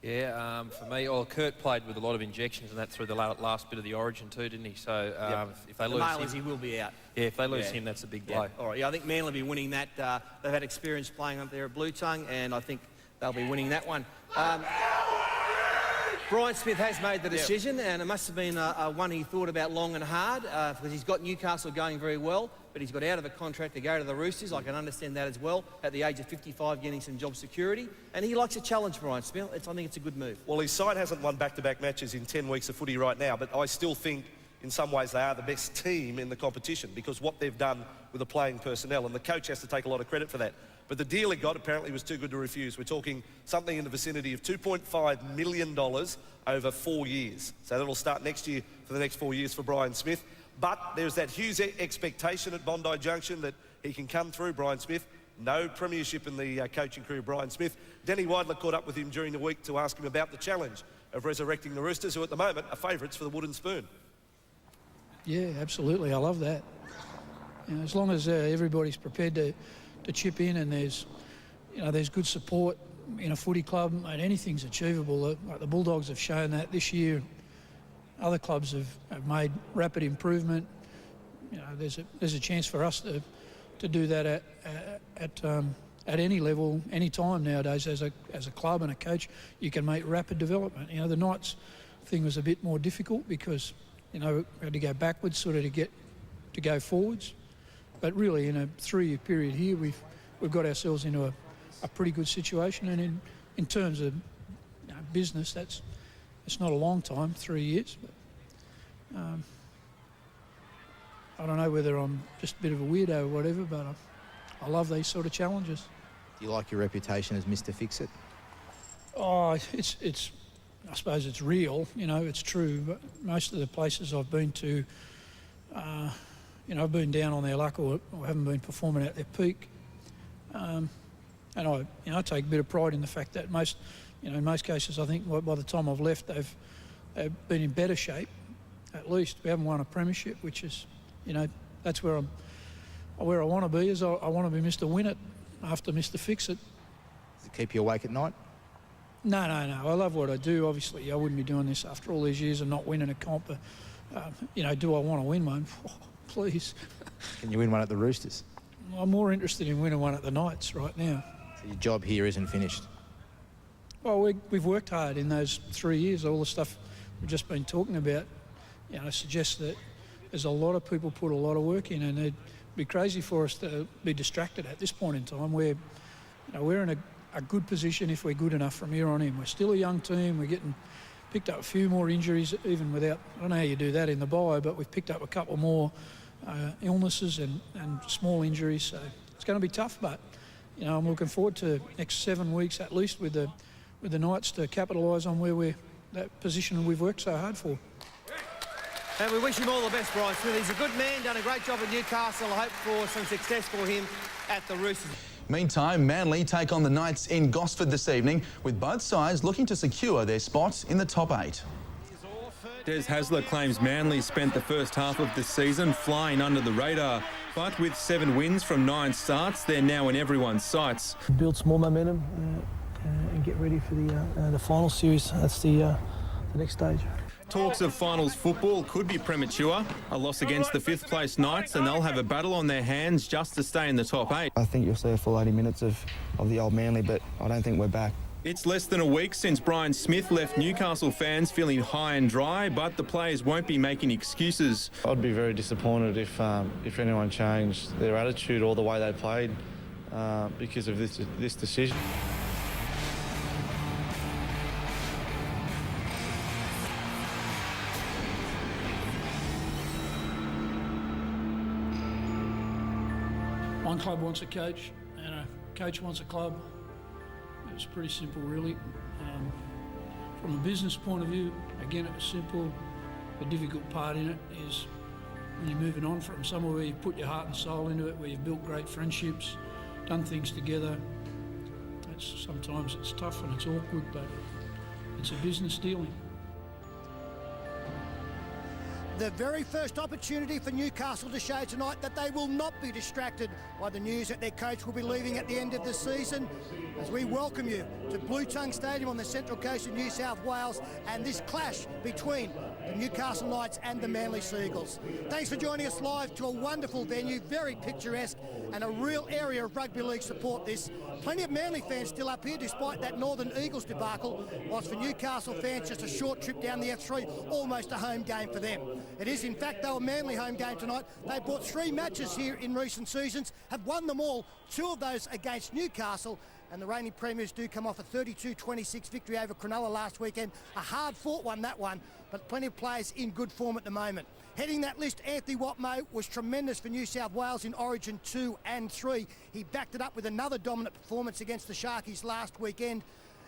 Speaker 12: Yeah, for me, Kurt played with a lot of injections and that through the last bit of the Origin too, didn't he? So if they lose him,
Speaker 2: he will be out.
Speaker 12: Yeah, if they lose him, that's a big blow.
Speaker 2: All right, I think Manly will be winning that. They've had experience playing up there at Blue Tongue, and I think they'll be winning that one. Brian Smith has made the decision, and it must have been one he thought about long and hard, because he's got Newcastle going very well, but he's got out of a contract to go to the Roosters. I can understand that as well, at the age of 55, getting some job security. And he likes a challenge, Brian Smith. I think it's a good move.
Speaker 10: Well, his side hasn't won back-to-back matches in 10 weeks of footy right now, but I still think in some ways they are the best team in the competition because what they've done with the playing personnel, and the coach has to take a lot of credit for that. But the deal he got apparently was too good to refuse. We're talking something in the vicinity of $2.5 million over 4 years. So that'll start next year for the next 4 years for Brian Smith. But there's that huge expectation at Bondi Junction that he can come through, Brian Smith. No premiership in the coaching career of Brian Smith. Danny Weidler caught up with him during the week to ask him about the challenge of resurrecting the Roosters, who at the moment are favourites for the wooden spoon.
Speaker 1: Yeah, absolutely. I love that. As long as everybody's prepared to chip in and there's good support in a footy club, mate, anything's achievable. Like the Bulldogs have shown that this year. Other clubs have made rapid improvement. There's a chance for us to do that at any level, any time nowadays. As a club and a coach, you can make rapid development. The Knights thing was a bit more difficult because we had to go backwards sort of to go forwards. But really, in a 3-year period here, we've got ourselves into a pretty good situation. And in terms of business, it's not a long time, 3 years. But, I don't know whether I'm just a bit of a weirdo or whatever, but I love these sort of challenges.
Speaker 17: Do you like your reputation as Mr. Fix-It?
Speaker 1: Oh, it's. I suppose it's real. It's true. But most of the places I've been to, I've been down on their luck or haven't been performing at their peak. And I take a bit of pride in the fact that in most cases, I think by the time I've left, they've been in better shape. At least we haven't won a premiership, which is, that's where I want to be. Is I want to be Mr. Win It after Mr. Fix It.
Speaker 17: Does it keep you awake at night?
Speaker 1: No. I love what I do. Obviously, I wouldn't be doing this after all these years and not winning a comp. But, do I want to win one? Oh, please.
Speaker 17: Can you win one at the Roosters?
Speaker 1: I'm more interested in winning one at the Knights right now.
Speaker 17: So your job here isn't finished?
Speaker 1: Well, we've worked hard in those 3 years. All the stuff we've just been talking about, suggests that there's a lot of people put a lot of work in, and it'd be crazy for us to be distracted at this point in time where, we're in a good position if we're good enough from here on in. We're still a young team. We're getting picked up a few more injuries, even without, I don't know how you do that in the bye, but we've picked up a couple more illnesses and small injuries. So it's going to be tough, but, I'm looking forward to next 7 weeks at least with the Knights to capitalise on that position we've worked so hard for.
Speaker 2: And we wish him all the best, Brian Smith. He's a good man, done a great job at Newcastle. I hope for some success for him at the Roosters.
Speaker 20: Meantime, Manly take on the Knights in Gosford this evening, with both sides looking to secure their spots in the top 8.
Speaker 25: Des Hasler claims Manly spent the first half of the season flying under the radar, but with 7 wins from 9 starts, they're now in everyone's sights.
Speaker 26: Build some more momentum and get ready for the final series. That's the next stage.
Speaker 25: talks of finals football could be premature. A loss against the 5th place Knights and they'll have a battle on their hands just to stay in the top 8.
Speaker 3: I think you'll see a full 80 minutes of the old Manly, but I don't think we're back.
Speaker 25: It's less than a week since Brian Smith left Newcastle fans feeling high and dry, but the players won't be making excuses.
Speaker 4: I'd be very disappointed if anyone changed their attitude or the way they played because of this decision.
Speaker 1: One club wants a coach and a coach wants a club. It was pretty simple, really. From a business point of view, again, it was simple. The difficult part in it is when you're moving on from somewhere where you've put your heart and soul into it, where you've built great friendships, done things together. Sometimes it's tough and it's awkward, but it's a business dealing.
Speaker 18: The very first opportunity for Newcastle to show tonight that they will not be distracted by the news that their coach will be leaving at the end of the season, as we welcome you to Blue Tongue Stadium on the central coast of New South Wales and this clash between the Newcastle Knights and the Manly Seagulls. Thanks for joining us live to a wonderful venue, very picturesque and a real area of rugby league support this. Plenty of Manly fans still up here despite that Northern Eagles debacle, whilst for Newcastle fans just a short trip down the F3, almost a home game for them. It is in fact though a Manly home game tonight. They bought 3 matches here in recent seasons, have won them all, 2 of those against Newcastle, and the reigning premiers do come off a 32-26 victory over Cronulla last weekend. A hard-fought one, that one, but plenty of players in good form at the moment. Heading that list, Anthony Watmoe was tremendous for New South Wales in Origin 2 and 3. He backed it up with another dominant performance against the Sharkies last weekend.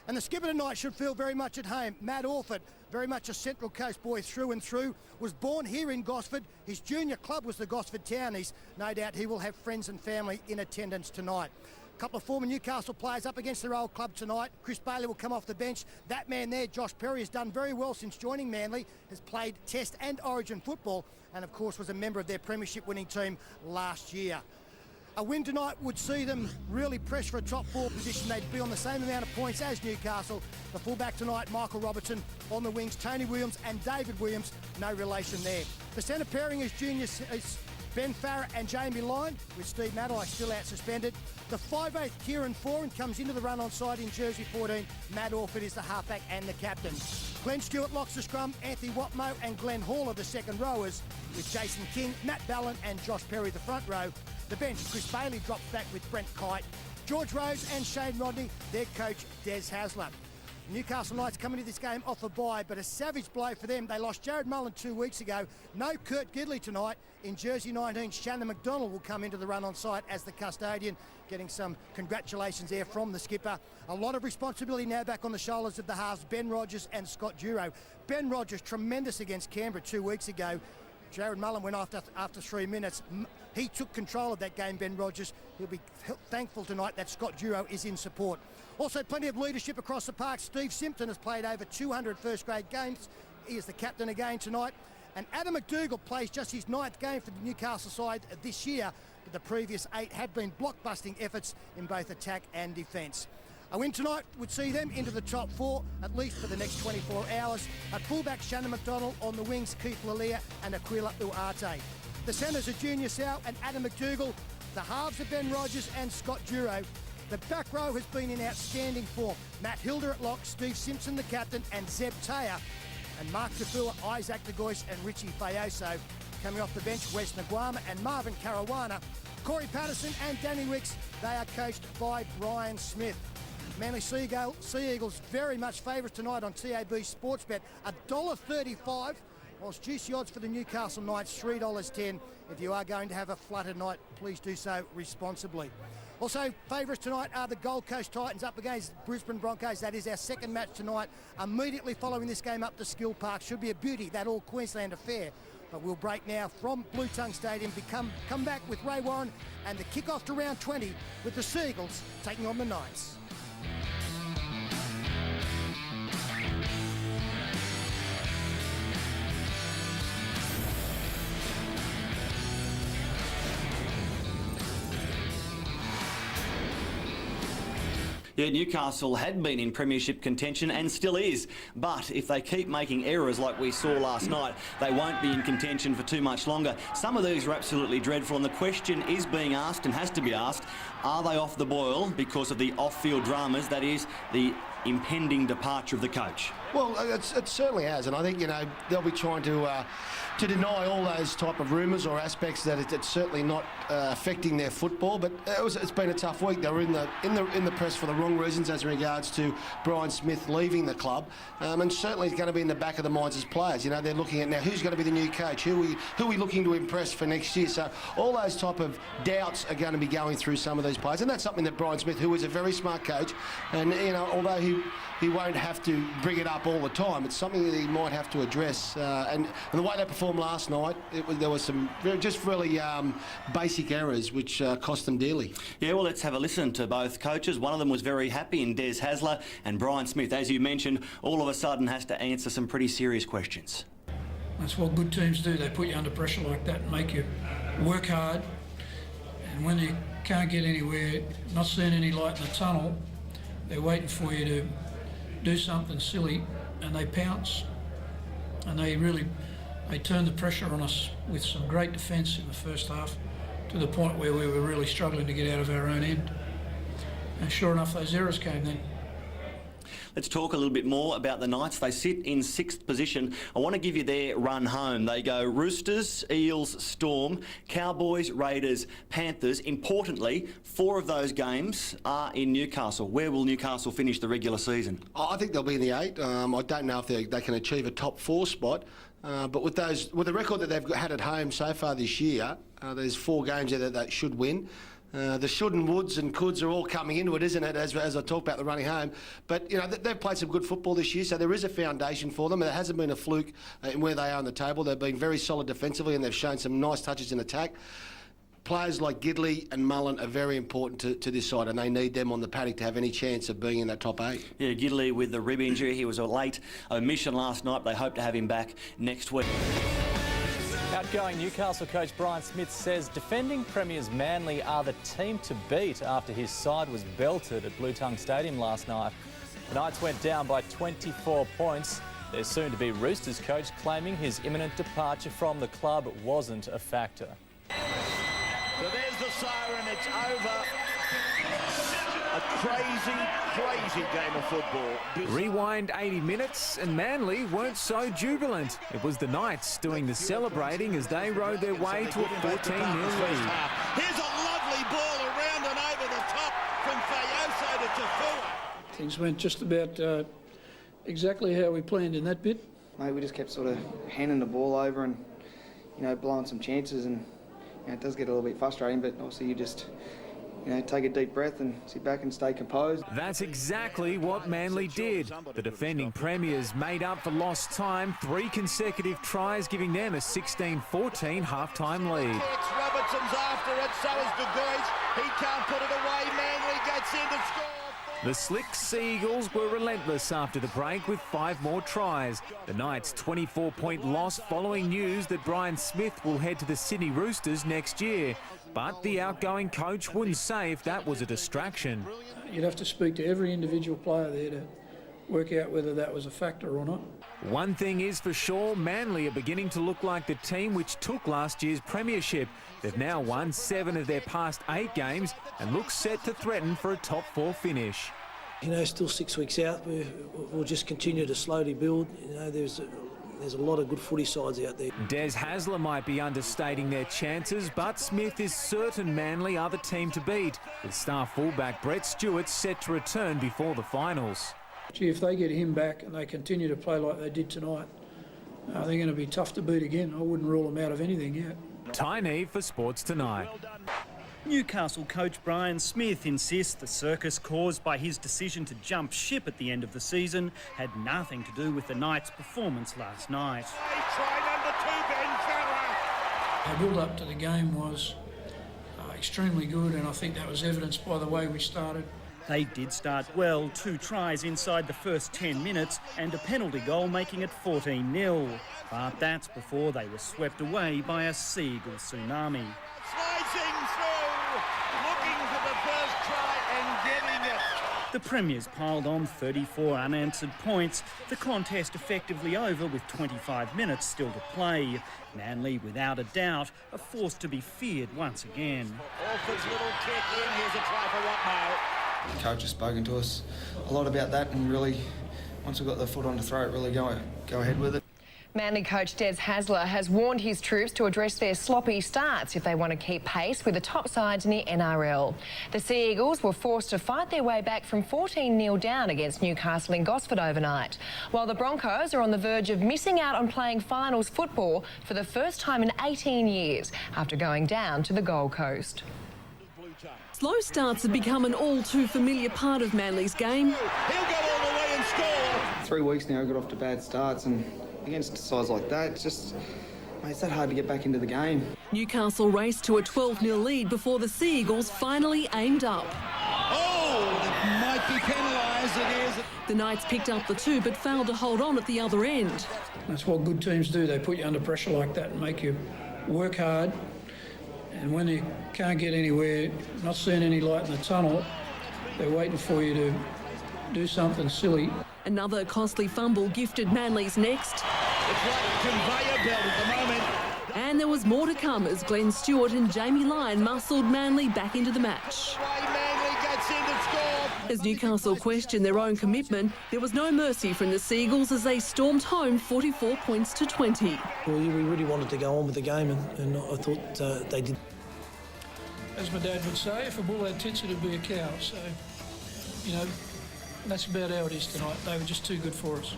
Speaker 18: And the skipper tonight should feel very much at home. Matt Orford, very much a Central Coast boy through and through, was born here in Gosford. His junior club was the Gosford Townies. No doubt he will have friends and family in attendance tonight. A couple of former Newcastle players up against their old club tonight. Chris Bailey will come off the bench. That man there, Josh Perry, has done very well since joining Manly, has played Test and Origin football, and of course was a member of their premiership winning team last year. A win tonight would see them really press for a top 4 position. They'd be on the same amount of points as Newcastle. The fullback tonight, Michael Robertson. On the wings, Tony Williams and David Williams. No relation there. The centre pairing is Ben Farrer and Jamie Lyon, with Steve Maddai still out suspended. The 5'8", Kieran Foran comes into the run on side in jersey 14. Matt Orford is the halfback and the captain. Glenn Stewart locks the scrum. Anthony Watmoe and Glenn Hall are the second rowers, with Jason King, Matt Ballin and Josh Perry the front row. The bench, Chris Bailey drops back with Brent Kite. George Rose and Shane Rodney, their coach Des Hasler. Newcastle Knights coming to this game off a bye, but a savage blow for them. They lost Jarrod Mullen 2 weeks ago. No Kurt Gidley tonight. In jersey 19, Shannon McDonald will come into the run on site as the custodian, getting some congratulations there from the skipper. A lot of responsibility now back on the shoulders of the halves, Ben Rogers and Scott Dureau. Ben Rogers, tremendous against Canberra 2 weeks ago. Jarrod Mullen went after 3 minutes. He took control of that game, Ben Rogers. He'll be thankful tonight that Scott Dureau is in support. Also, plenty of leadership across the park. Steve Simpson has played over 200 first-grade games. He is the captain again tonight. And Adam McDougall plays just his 9th game for the Newcastle side this year, but the previous 8 had been blockbusting efforts in both attack and defence. A win tonight would see them into the top 4, at least for the next 24 hours. At fullback, Shannon McDonald. On the wings, Keith Lulia and Aquila Uarte. The centres are Junior Sau and Adam McDougall. The halves are Ben Rogers and Scott Dureau. The back row has been in outstanding form. Matt Hilder at lock, Steve Simpson the captain, and Zeb Taylor. And Mark Tafua, Isaac De Gois and Richie Fayoso. Coming off the bench, Wes Naguama and Marvin Caruana. Corey Patterson and Danny Wicks, they are coached by Brian Smith. Manly Sea Eagles very much favourites tonight on TAB Sportsbet, $1.35, whilst juicy odds for the Newcastle Knights, $3.10. If you are going to have a flutter night, please do so responsibly. Also, favourites tonight are the Gold Coast Titans up against Brisbane Broncos. That is our second match tonight. Immediately following this game up to Skill Park. Should be a beauty, that All-Queensland affair. But we'll break now from Blue Tongue Stadium, come back with Ray Warren and the kick-off to round 20 with the Seagulls taking on the Knights.
Speaker 5: Yeah, Newcastle had been in premiership contention and still is, but if they keep making errors like we saw last night, they won't be in contention for too much longer. Some of these are absolutely dreadful, and the question is being asked and has to be asked, are they off the boil because of the off-field dramas, that is, the impending departure of the coach?
Speaker 6: Well, it certainly has, and I think, you know, they'll be trying to deny all those type of rumours or aspects that it's certainly not affecting their football. But it's been a tough week. They were in the press for the wrong reasons as regards to Brian Smith leaving the club, and certainly it's going to be in the back of the minds as players. You know, they're looking at now who's going to be the new coach, who are we looking to impress for next year. So all those type of doubts are going to be going through some of these players, and that's something that Brian Smith, who is a very smart coach, and you know, although he won't have to bring it up all the time, it's something that he might have to address. And the way they performed last night, there was some just really basic errors which cost them dearly.
Speaker 5: Yeah, well, let's have a listen to both coaches. One of them was very happy in Des Hasler, and Brian Smith, as you mentioned, all of a sudden has to answer some pretty serious questions.
Speaker 1: That's what good teams do. They put you under pressure like that and make you work hard. And when you can't get anywhere, not seeing any light in the tunnel, they're waiting for you to do something silly, and they pounce. And they turned the pressure on us with some great defence in the first half, to the point where we were really struggling to get out of our own end. And sure enough, those errors came then.
Speaker 5: Let's talk a little bit more about the Knights. They sit in 6th position. I want to give you their run home. They go Roosters, Eels, Storm, Cowboys, Raiders, Panthers. Importantly, 4 of those games are in Newcastle. Where will Newcastle finish the regular season?
Speaker 6: I think they'll be in the 8. I don't know if they can achieve a top 4 spot. But with the record that they've had at home so far this year, there's 4 games there that they should win. The should and woulds and coulds are all coming into it, isn't it, as I talk about the running home. But, you know, they've played some good football this year, so there is a foundation for them. There hasn't been a fluke in where they are on the table. They've been very solid defensively, and they've shown some nice touches in attack. Players like Gidley and Mullen are very important to this side, and they need them on the paddock to have any chance of being in that top 8.
Speaker 5: Yeah, Gidley with the rib injury. He was a late omission last night. They hope to have him back next week.
Speaker 7: Outgoing Newcastle coach Brian Smith says defending premiers Manly are the team to beat after his side was belted at Blue Tongue Stadium last night. The Knights went down by 24 points. Their soon-to-be Roosters coach claiming his imminent departure from the club wasn't a factor.
Speaker 16: So there's the siren, it's over. A crazy game of football.
Speaker 22: Rewind 80 minutes and Manly weren't so jubilant. It was the Knights doing the celebrating as they rode their way to a 14-0 lead.
Speaker 16: Here's a lovely ball around and over the top from Fayoso to Tafua.
Speaker 1: Things went just about exactly how we planned in that bit.
Speaker 3: Mate, we just kept sort of handing the ball over and, you know, blowing some chances, and you know, it does get a little bit frustrating, but obviously you just, you know, take a deep breath and sit back and stay composed.
Speaker 7: That's exactly what Manly did. The defending premiers made up for lost time, 3 consecutive tries giving them a 16-14 half-time lead.
Speaker 16: Robertson's after it, so is De Gois. He can't put it away. Manly gets in to score.
Speaker 7: The Slick Sea Eagles were relentless after the break with 5 more tries. The Knights' 24-point loss following news that Brian Smith will head to the Sydney Roosters next year. But the outgoing coach wouldn't say if that was a distraction.
Speaker 1: You'd have to speak to every individual player there to work out whether that was a factor or not.
Speaker 7: One thing is for sure, Manly are beginning to look like the team which took last year's premiership. They've now won 7 of their past 8 games and look set to threaten for a top 4 finish.
Speaker 23: You know, still 6 weeks out. We'll just continue to slowly build. You know, there's a lot of good footy sides out there.
Speaker 7: Des Hasler might be understating their chances, but Smith is certain Manly are the team to beat, with star fullback Brett Stewart set to return before the finals.
Speaker 1: Gee, if they get him back and they continue to play like they did tonight, they're going to be tough to beat again. I wouldn't rule them out of anything yet.
Speaker 7: Tiny for Sports Tonight.
Speaker 24: Newcastle coach Brian Smith insists the circus caused by his decision to jump ship at the end of the season had nothing to do with the Knights' performance last night.
Speaker 1: The build-up to the game was extremely good, and I think that was evidenced by the way we started.
Speaker 24: They did start well, 2 tries inside the first 10 minutes and a penalty goal making it 14-0. But that's before they were swept away by a seagull tsunami.
Speaker 16: Slicing through, looking for the first try and getting it.
Speaker 24: The Premiers piled on 34 unanswered points. The contest effectively over with 25 minutes still to play. Manly, without a doubt, a force to be feared once again.
Speaker 16: Orford's little kick in. Here's a try for Watmo.
Speaker 3: The coach has spoken to us a lot about that, and really, once we've got the foot on the throat, really go ahead with it.
Speaker 8: Manly coach Des Hasler has warned his troops to address their sloppy starts if they want to keep pace with the top sides in the NRL. The Sea Eagles were forced to fight their way back from 14-0 down against Newcastle in Gosford overnight, while the Broncos are on the verge of missing out on playing finals football for the first time in 18 years after going down to the Gold Coast.
Speaker 13: Slow starts have become an all-too-familiar part of Manly's game.
Speaker 16: He'll go all the way and score.
Speaker 3: 3 weeks now, we got off to bad starts, and against sides like that, it's that hard to get back into the game.
Speaker 13: Newcastle raced to a 12-0 lead before the Sea Eagles finally aimed up.
Speaker 16: Oh, that might be penalised. It is.
Speaker 13: The Knights picked up the 2 but failed to hold on at the other end.
Speaker 1: That's what good teams do. They put you under pressure like that and make you work hard. And when you can't get anywhere, not seeing any light in the tunnel, they're waiting for you to do something silly.
Speaker 13: Another costly fumble gifted Manly's next.
Speaker 16: It's like a conveyor belt at the moment.
Speaker 13: And there was more to come as Glenn Stewart and Jamie Lyon muscled Manly back into the match.
Speaker 16: Manly gets in to score.
Speaker 13: As Newcastle questioned their own commitment, there was no mercy from the Sea Eagles as they stormed home 44 points to 20.
Speaker 23: Well, we really wanted to go on with the game, and I thought they did.
Speaker 1: As my dad would say, if a bull had tits, it'd be a cow. So, you know, that's about how it is tonight. They were just too good for us.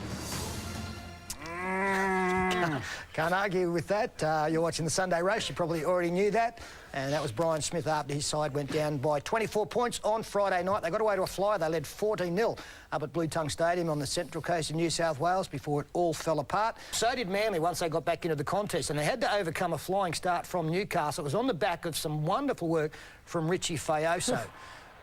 Speaker 18: Can't argue with that. You're watching the Sunday Roast. You probably already knew that. And that was Brian Smith after his side went down by 24 points on Friday night. They got away to a flyer. They led 14-0 up at Blue Tongue Stadium on the central coast of New South Wales before it all fell apart. So did Manly once they got back into the contest, and they had to overcome a flying start from Newcastle. It was on the back of some wonderful work from Richie Fayoso.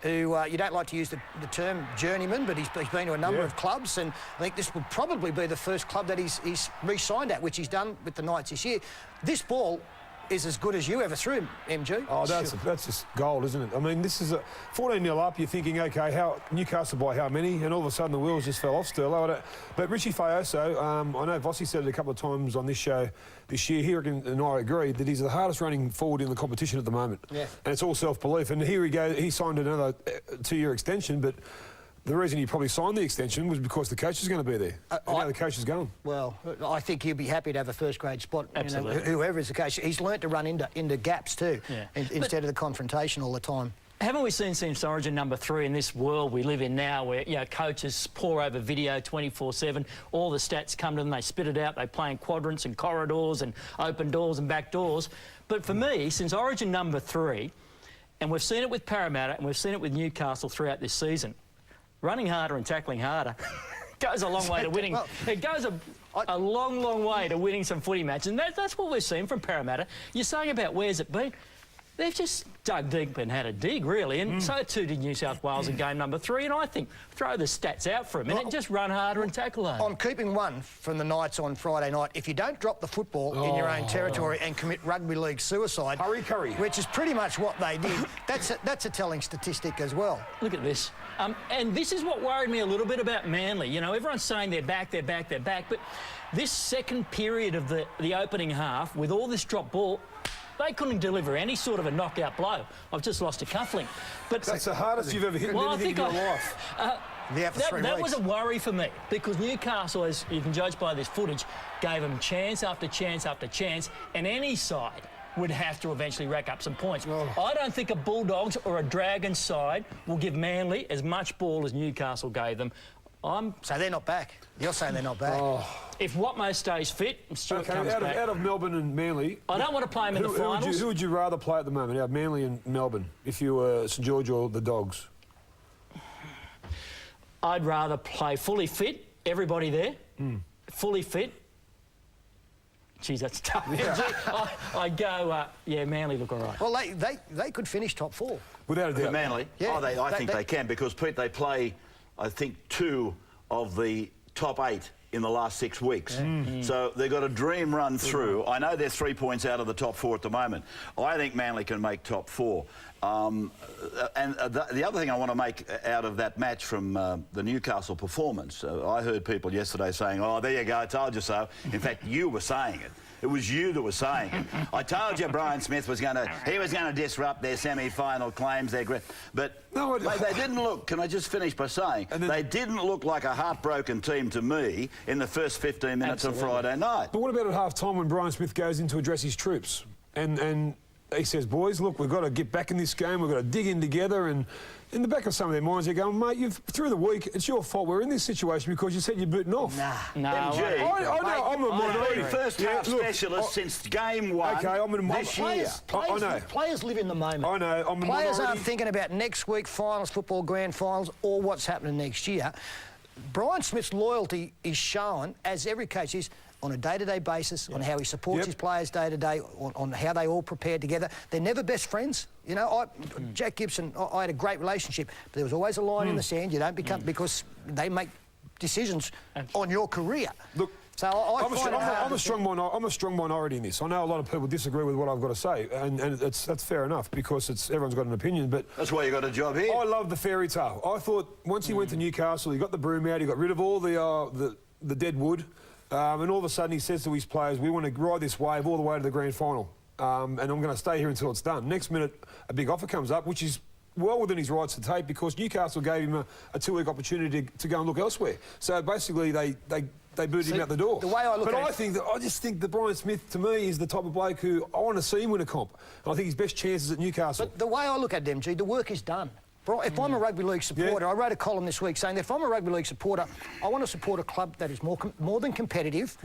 Speaker 18: Who, you don't like to use the term journeyman, but he's been to a number of clubs, and I think this will probably be the first club that he's re-signed at, which he's done with the Knights this year. This ball is as good as you ever threw, MG.
Speaker 14: Oh, that's just gold, isn't it? I mean, this is a 14-0 up. You're thinking, OK, how Newcastle by how many? And all of a sudden the wheels just fell off still. But Richie Fayoso, I know Vossi said it a couple of times on this show this year. He and I agree that he's the hardest running forward in the competition at the moment. Yeah. And it's all self-belief. And here he goes. He signed another 2-year extension, but the reason he probably signed the extension was because the coach is going to be there. And now the coach is going.
Speaker 18: Well, I think he'll be happy to have a first-grade spot.
Speaker 23: Absolutely.
Speaker 18: You know, whoever is the coach. He's learnt to run into gaps too, instead of the confrontation all the time.
Speaker 15: Haven't we seen since Origin number 3 in this world we live in now where, you know, coaches pore over video 24/7, all the stats come to them, they spit it out, they play in quadrants and corridors and open doors and back doors. But for me, since Origin number 3, and we've seen it with Parramatta and we've seen it with Newcastle throughout this season, running harder and tackling harder goes a long way to winning. It goes a long, long way to winning some footy matches, and that's what we've seen from Parramatta. You're saying about where's it been? They've just dug deep and had a dig, really, and so too did New South Wales in game number 3, and I think throw the stats out for a minute, just run harder and tackle harder.
Speaker 18: I'm keeping one from the Knights on Friday night. If you don't drop the football in your own territory and commit rugby league suicide, which is pretty much what they did, that's a telling statistic as well.
Speaker 15: Look at this. And this is what worried me a little bit about Manly. You know, everyone's saying they're back, but this second period of the opening half, with all this drop ball, they couldn't deliver any sort of a knockout blow. I've just lost a cufflink. But
Speaker 14: that's the hardest you've ever hit anything in your life.
Speaker 15: That was a worry for me, because Newcastle, as you can judge by this footage, gave them chance after chance after chance, and any side would have to eventually rack up some points. I don't think a Bulldogs or a Dragons side will give Manly as much ball as Newcastle gave them.
Speaker 18: So they're not back. You're saying they're not back.
Speaker 15: If Watmo stays fit and Stewart comes back...
Speaker 14: Out of Melbourne and Manly...
Speaker 15: I don't want to play him in the finals.
Speaker 14: Who would you rather play at the moment, out of Manly and Melbourne, if you were St George or the Dogs?
Speaker 15: I'd rather play fully fit, everybody there, fully fit. Geez, that's tough. Yeah. I'd go, Manly look all right.
Speaker 18: Well, they could finish top 4.
Speaker 14: Without a doubt.
Speaker 21: Manly?
Speaker 18: Yeah.
Speaker 21: I think they can, because, Pete, they play, I think, 2 of the top 8 in the last 6 weeks. So they've got a dream run through. I know they're 3 points out of the top 4 at the moment. I think Manly can make top 4. And the other thing I want to make out of that match from the Newcastle performance, I heard people yesterday saying, oh, there you go, I told you so. In fact, you were saying it. It was you that was saying it. I told you Brian Smith was going to disrupt their semi-final claims. But no, they didn't look, can I just finish by saying, they didn't look like a heartbroken team to me in the first 15 minutes of Friday night.
Speaker 14: But what about at half-time when Brian Smith goes in to address his troops? And he says, boys, look, we've got to get back in this game, we've got to dig in together, and in the back of some of their minds, they're going, mate, through the week, it's your fault. We're in this situation because you said you're booting off.
Speaker 21: No.
Speaker 14: MG, I'm a minority.
Speaker 21: First half specialist since game one this year.
Speaker 9: Players live in the moment.
Speaker 14: I know. I'm a
Speaker 9: Players
Speaker 14: minority.
Speaker 9: aren't thinking about next week, finals, football, grand finals, or what's happening next year. Brian Smith's loyalty is shown, as every coach is, on a day-to-day basis, on how he supports his players day-to-day, on how they all prepare together. They're never best friends. You know, Jack Gibson, I had a great relationship, but there was always a line in the sand. You don't become, because they make decisions on your career.
Speaker 14: Look,
Speaker 9: so
Speaker 14: I'm a strong minority in this. I know a lot of people disagree with what I've got to say, and that's fair enough because everyone's got an opinion. But
Speaker 21: that's why you got a job here.
Speaker 14: I love the fairy tale. I thought once he went to Newcastle, he got the broom out, he got rid of all the dead wood. And all of a sudden he says to his players, we want to ride this wave all the way to the grand final. And I'm going to stay here until it's done. Next minute, a big offer comes up, which is well within his rights to take because Newcastle gave him a 2-week opportunity to go and look elsewhere. So basically they booted him out the door.
Speaker 9: The way I look at it,
Speaker 14: I just think that Brian Smith, to me, is the type of bloke who I want to see him win a comp. And I think his best chances at Newcastle.
Speaker 9: But the way I look at it, MG, the work is done. If I'm a rugby league supporter, I wrote a column this week saying that if I'm a rugby league supporter, I want to support a club that is more than competitive,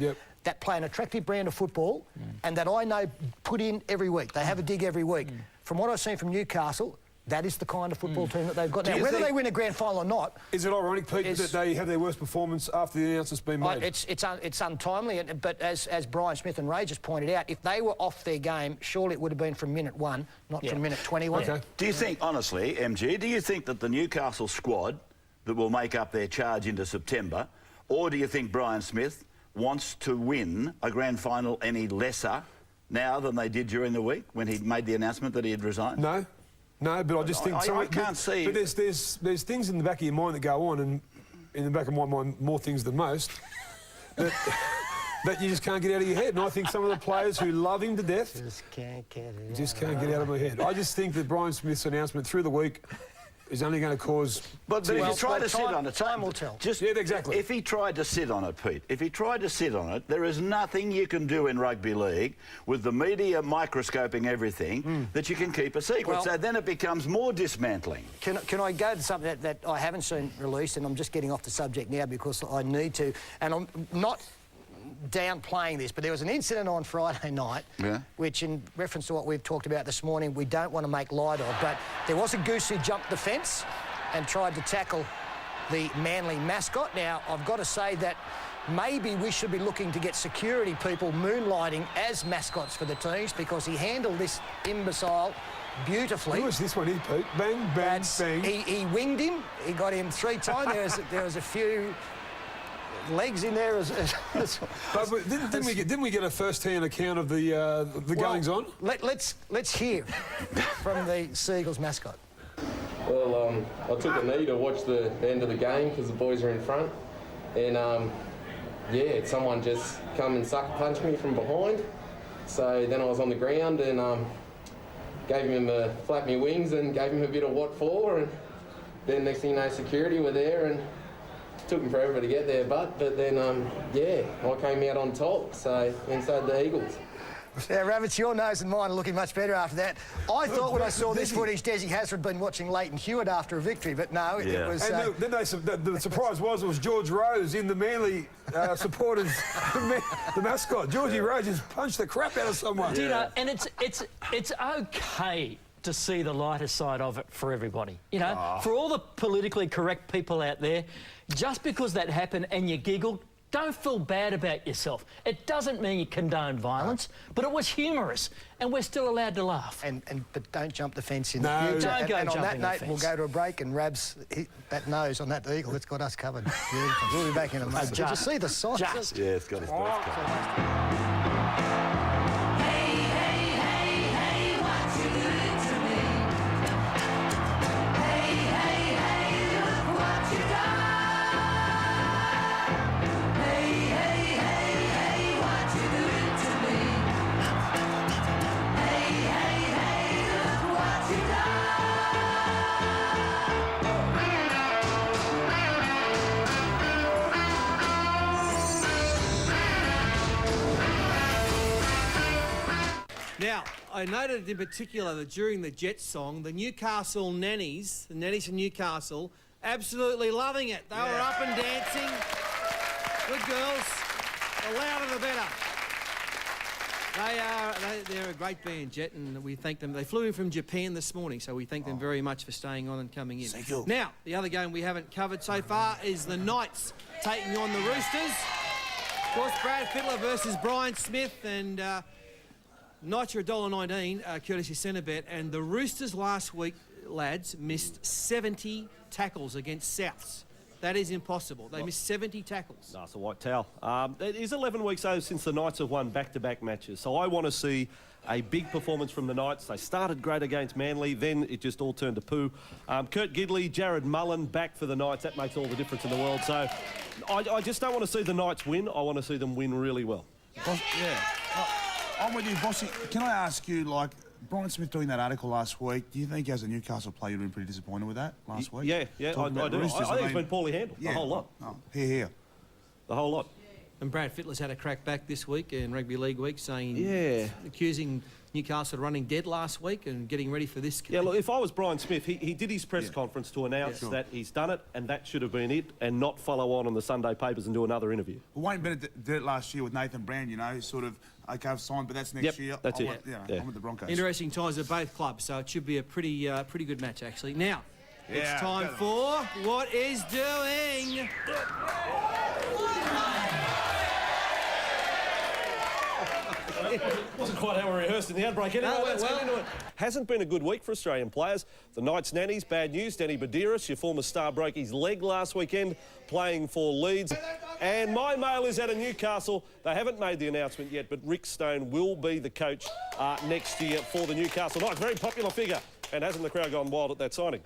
Speaker 9: that play an attractive brand of football, and that I know put in every week. They have a dig every week. From what I've seen from Newcastle, that is the kind of football team that they've got now. Whether they win a grand final or not...
Speaker 14: Is it ironic, Pete, that they have their worst performance after the announcement's been made?
Speaker 9: It's untimely, but as Brian Smith and Ray just pointed out, if they were off their game, surely it would have been from minute 1, not from minute 21.
Speaker 14: Okay.
Speaker 21: Do you think, honestly, MG, do you think that the Newcastle squad that will make up their charge into September, or do you think Brian Smith wants to win a grand final any lesser now than they did during the week when he made the announcement that he had resigned?
Speaker 14: No, but I just think...
Speaker 21: I can't see...
Speaker 14: But there's things in the back of your mind that go on, and in the back of my mind, more things than most, that you just can't get out of your head. And I think some of the players who love him to death...
Speaker 9: Just can't get it
Speaker 14: Just can't get out of my head. I just think that Brian Smith's announcement through the week is only going to cause...
Speaker 21: But if you try to sit on it...
Speaker 9: Time will tell.
Speaker 14: Exactly.
Speaker 21: If he tried to sit on it, Pete, if he tried to sit on it, there is nothing you can do in rugby league with the media microscoping everything that you can keep a secret.
Speaker 9: Well,
Speaker 21: so then it becomes more dismantling.
Speaker 9: Can I go to something that I haven't seen released, and I'm just getting off the subject now because I need to, and I'm not downplaying this, but there was an incident on Friday night, which in reference to what we've talked about this morning, we don't want to make light of, but there was a goose who jumped the fence and tried to tackle the Manly mascot. Now, I've got to say that maybe we should be looking to get security people moonlighting as mascots for the teams because he handled this imbecile beautifully.
Speaker 14: Who was this one here, Pete? Bang, bang, bang.
Speaker 9: He winged him. He got him 3 times. There was a few legs in there
Speaker 14: But didn't we get a first-hand account of the goings on?
Speaker 9: Let's hear from the Seagulls mascot.
Speaker 10: Well, I took a knee to watch the end of the game because the boys are in front, and someone just come and sucker punched me from behind. So then I was on the ground and gave him a flap my wings and gave him a bit of what for, and then next thing you know, security were there and. Took him forever to get there, but then, I came out on top, so did the Eagles.
Speaker 9: Now, Rabbits, your nose and mine are looking much better after that. I thought when I saw this footage, Desi Hasler had been watching Leighton Hewitt after a victory, but no, it was...
Speaker 14: And the surprise was it was George Rose in the Manly supporters, the mascot. Georgie Rose just punched the crap out of someone.
Speaker 15: You know, and it's okay to see the lighter side of it for everybody. You know, for all the politically correct people out there, just because that happened and you giggled, don't feel bad about yourself. It doesn't mean you condone violence, but it was humorous, and we're still allowed to laugh.
Speaker 9: But don't jump the fence in
Speaker 14: the
Speaker 9: future.
Speaker 15: Don't go
Speaker 9: and on that
Speaker 15: jumping the
Speaker 9: note,
Speaker 15: fence.
Speaker 9: we'll go to a break, and Rabs, that nose on that eagle, it's got us covered. Beautiful. We'll be back in a moment. Did you see the size?
Speaker 21: Yeah, it's got his breath covered.
Speaker 2: I noted in particular that during the Jets song, the Newcastle nannies, the nannies from Newcastle, absolutely loving it. They were up and dancing. Good girls. The louder the better. They're a great band, Jet, and we thank them. They flew in from Japan this morning, so we thank them very much for staying on and coming in.
Speaker 6: Thank you.
Speaker 2: Now, the other game we haven't covered so far is the Knights taking on the Roosters. Of course, Brad Fittler versus Brian Smith, and Knights are $1.19, courtesy centre bet, and the Roosters last week, lads, missed 70 tackles against Souths. That is impossible. They missed 70 tackles.
Speaker 11: No, it's a white towel. It is 11 weeks, though, since the Knights have won back-to-back matches. So I want to see a big performance from the Knights. They started great against Manly, then it just all turned to poo. Kurt Gidley, Jarrod Mullen back for the Knights. That makes all the difference in the world. So I just don't want to see the Knights win. I want to see them win really well.
Speaker 12: I'm with you, Bossy. Can I ask you, like, Brian Smith doing that article last week, do you think as a Newcastle player you've been pretty disappointed with that last week?
Speaker 11: Yeah, I do.
Speaker 12: Roosters,
Speaker 11: I think it's been poorly handled, the whole lot.
Speaker 12: Here.
Speaker 11: The whole lot.
Speaker 2: And Brad Fittler's had a crack back this week in Rugby League week, saying, accusing Newcastle of running dead last week and getting ready for this game.
Speaker 11: Yeah, look, if I was Brian Smith, he did his press conference to announce that he's done it, and that should have been it, and not follow on the Sunday papers and do another interview.
Speaker 12: Well, Wayne Bennett did it last year with Nathan Brown, you know, sort of, okay, I've signed, but that's next year.
Speaker 11: That's it.
Speaker 12: I'm with the Broncos.
Speaker 2: Interesting times at both clubs, so it should be a pretty good match, actually. Now, it's time for What Is Doing?
Speaker 11: Wasn't quite how we rehearsed in the outbreak anyway. Let's get into it. Hasn't been a good week for Australian players. The Knights nannies, bad news. Danny Buderus, your former star, broke his leg last weekend playing for Leeds. And my mail is out of Newcastle. They haven't made the announcement yet, but Rick Stone will be the coach next year for the Newcastle Knights. Very popular figure. And hasn't the crowd gone wild at that signing?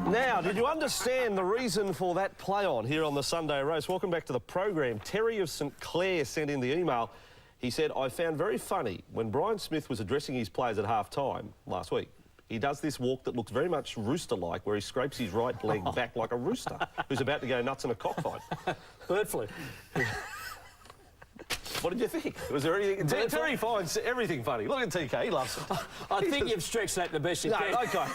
Speaker 11: Now, did you understand the reason for that play on here on the Sunday roast? Welcome back to the program. Terry of St Clair sent in the email. He said, I found very funny when Brian Smith was addressing his players at half-time last week. He does this walk that looks very much rooster-like, where he scrapes his right leg back like a rooster who's about to go nuts in a cockfight.
Speaker 15: Bird flu.
Speaker 11: What did you think? Was there anything? Terry finds everything funny. Look at TK, he loves it.
Speaker 15: I think you've stretched that the best you can.
Speaker 11: No, OK.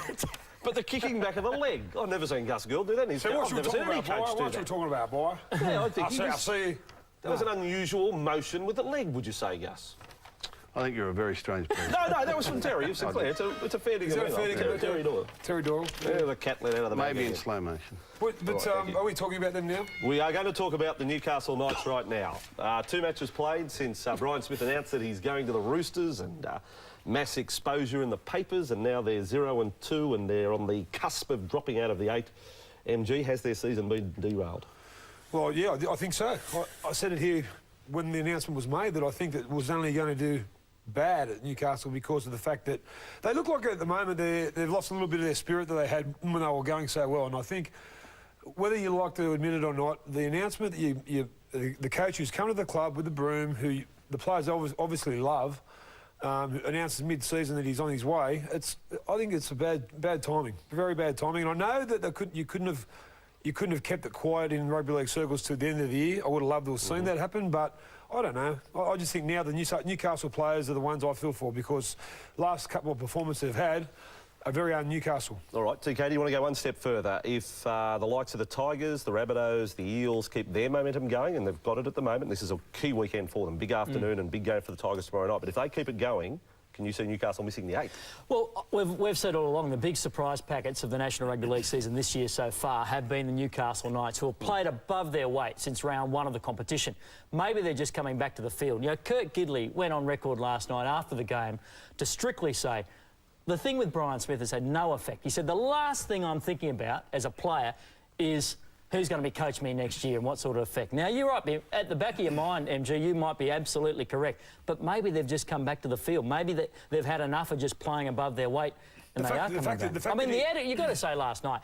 Speaker 11: But the kicking back of the leg, I've never seen Gus Gould do that.
Speaker 14: So what you talking about, boy? What you talking about, boy?
Speaker 11: Yeah, I think
Speaker 14: I see.
Speaker 11: That was an unusual motion with the leg, would you say, Gus?
Speaker 17: I think you're a very strange person.
Speaker 11: No, that was from Terry of St Clair. It's a fair dinkum. Terry Doyle.
Speaker 14: Terry Doyle.
Speaker 11: Yeah, the cat let out of the
Speaker 17: Maybe in slow motion.
Speaker 14: But are we talking about them now?
Speaker 11: We are going to talk about the Newcastle Knights right now. 2 matches played since Brian Smith announced that he's going to the Roosters, and mass exposure in the papers, and now they're 0-2 and they're on the cusp of dropping out of the 8. MG, has their season been derailed?
Speaker 14: Well, yeah, I think so. I said it here when the announcement was made that I think that it was only going to do bad at Newcastle because of the fact that they look like at the moment they've lost a little bit of their spirit that they had when they were going so well. And I think whether you like to admit it or not, the announcement that the coach who's come to the club with the broom, who the players obviously love, announces mid-season that he's on his way. I think it's a bad timing, very bad timing. And I know that you couldn't have kept it quiet in rugby league circles to the end of the year. I would have loved to have seen that happen, but I don't know. I just think now the Newcastle players are the ones I feel for because last couple of performances they've had are very un-Newcastle.
Speaker 11: All right, TK, do you want to go one step further? If the likes of the Tigers, the Rabbitohs, the Eels keep their momentum going, and they've got it at the moment, this is a key weekend for them, big afternoon and big game for the Tigers tomorrow night, but if they keep it going, can you see Newcastle missing the 8?
Speaker 15: Well, we've said all along the big surprise packets of the National Rugby League season this year so far have been the Newcastle Knights, who have played above their weight since round 1 of the competition. Maybe they're just coming back to the field. You know, Kurt Gidley went on record last night after the game to strictly say the thing with Brian Smith has had no effect. He said, the last thing I'm thinking about as a player is who's going to be coaching me next year and what sort of effect. Now, you're right, at the back of your mind, MG, you might be absolutely correct, but maybe they've just come back to the field. Maybe they've had enough of just playing above their weight and they are coming back. I mean, you've got to say last night,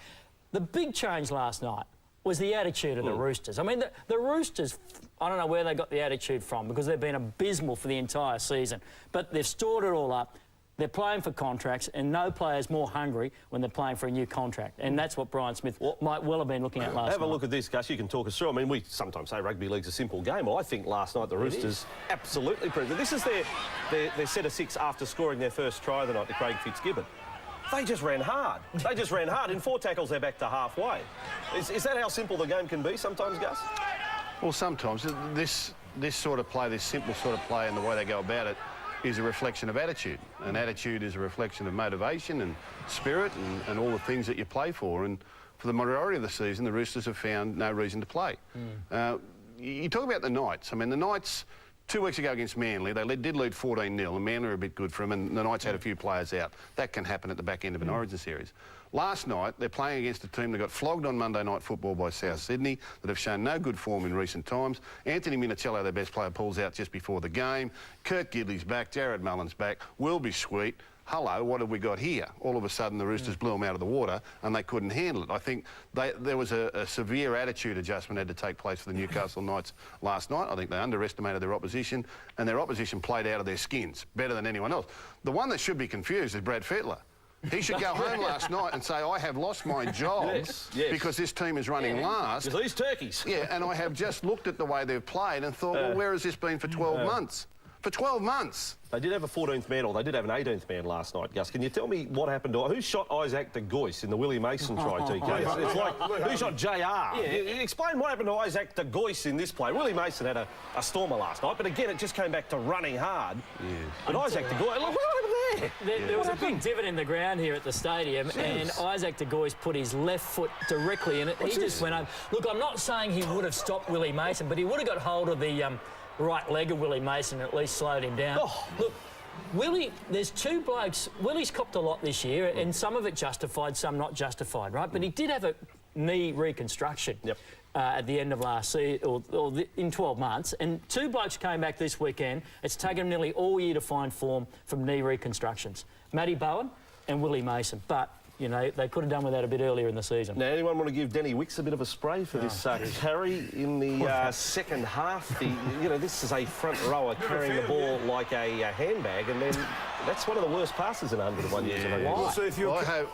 Speaker 15: the big change last night was the attitude of the Roosters. I mean, the Roosters, I don't know where they got the attitude from because they've been abysmal for the entire season, but they've stored it all up. They're playing for contracts, and no player's more hungry when they're playing for a new contract. And that's what Brian Smith might well have been looking at last night.
Speaker 11: Have a look at this, Gus. You can talk us through. I mean, we sometimes say rugby league's a simple game. I think last night the Roosters absolutely proved it. This is their set of 6 after scoring their first try of the night to Craig Fitzgibbon. They just ran hard. They just ran hard. In 4 tackles, they're back to halfway. Is that how simple the game can be sometimes, Gus?
Speaker 17: Well, sometimes this sort of play, this simple sort of play and the way they go about it is a reflection of attitude. And attitude is a reflection of motivation and spirit and all the things that you play for. And for the majority of the season, the Roosters have found no reason to play. You talk about the Knights. I mean, the Knights, 2 weeks ago against Manly, they did lead 14-0, and Manly are a bit good for them, and the Knights had a few players out. That can happen at the back end of an Origin series. Last night, they're playing against a team that got flogged on Monday Night Football by South Sydney, that have shown no good form in recent times. Anthony Minicello, their best player, pulls out just before the game. Kurt Gidley's back, Jarrod Mullen's back, will be sweet. Hello, what have we got here? All of a sudden, the Roosters blew them out of the water and they couldn't handle it. I think there was a severe attitude adjustment had to take place for the Newcastle Knights last night. I think they underestimated their opposition, and their opposition played out of their skins better than anyone else. The one that should be confused is Brad Fittler. He should go home last night and say, I have lost my job because this team is running last.
Speaker 11: These turkeys.
Speaker 17: Yeah, and I have just looked at the way they've played and thought, well, where has this been for 12 months? For 12 months.
Speaker 11: They did have a 14th man, or they did have an 18th man last night, Gus. Can you tell me what happened to... Who shot Isaac de Goyce in the Willie Mason try, TK? It's like, who shot JR? Yeah. Explain what happened to Isaac de Goyce in this play. Willie Mason had a stormer last night, but again, it just came back to running hard. Yes. But Isaac de Goyce... Look, what happened there?
Speaker 15: There was a big divot in the ground here at the stadium, and Isaac de Goyce put his left foot directly in it. He just went over. Look, I'm not saying he would have stopped Willie Mason, but he would have got hold of the... right leg of Willie Mason and at least slowed him down. Look, Willie, there's 2 blokes. Willie's copped a lot this year, and some of it justified, some not justified, right? But he did have a knee reconstruction at the end of last season, in 12 months, and 2 blokes came back this weekend. It's taken them nearly all year to find form from knee reconstructions. Matty Bowen and Willie Mason, but... you know, they could have done with that a bit earlier in the season.
Speaker 11: Now, anyone want to give Denny Wicks a bit of a spray for this carry in the second half? You know, this is a front rower carrying the ball like a handbag, and then that's one of the worst passes in 101 years.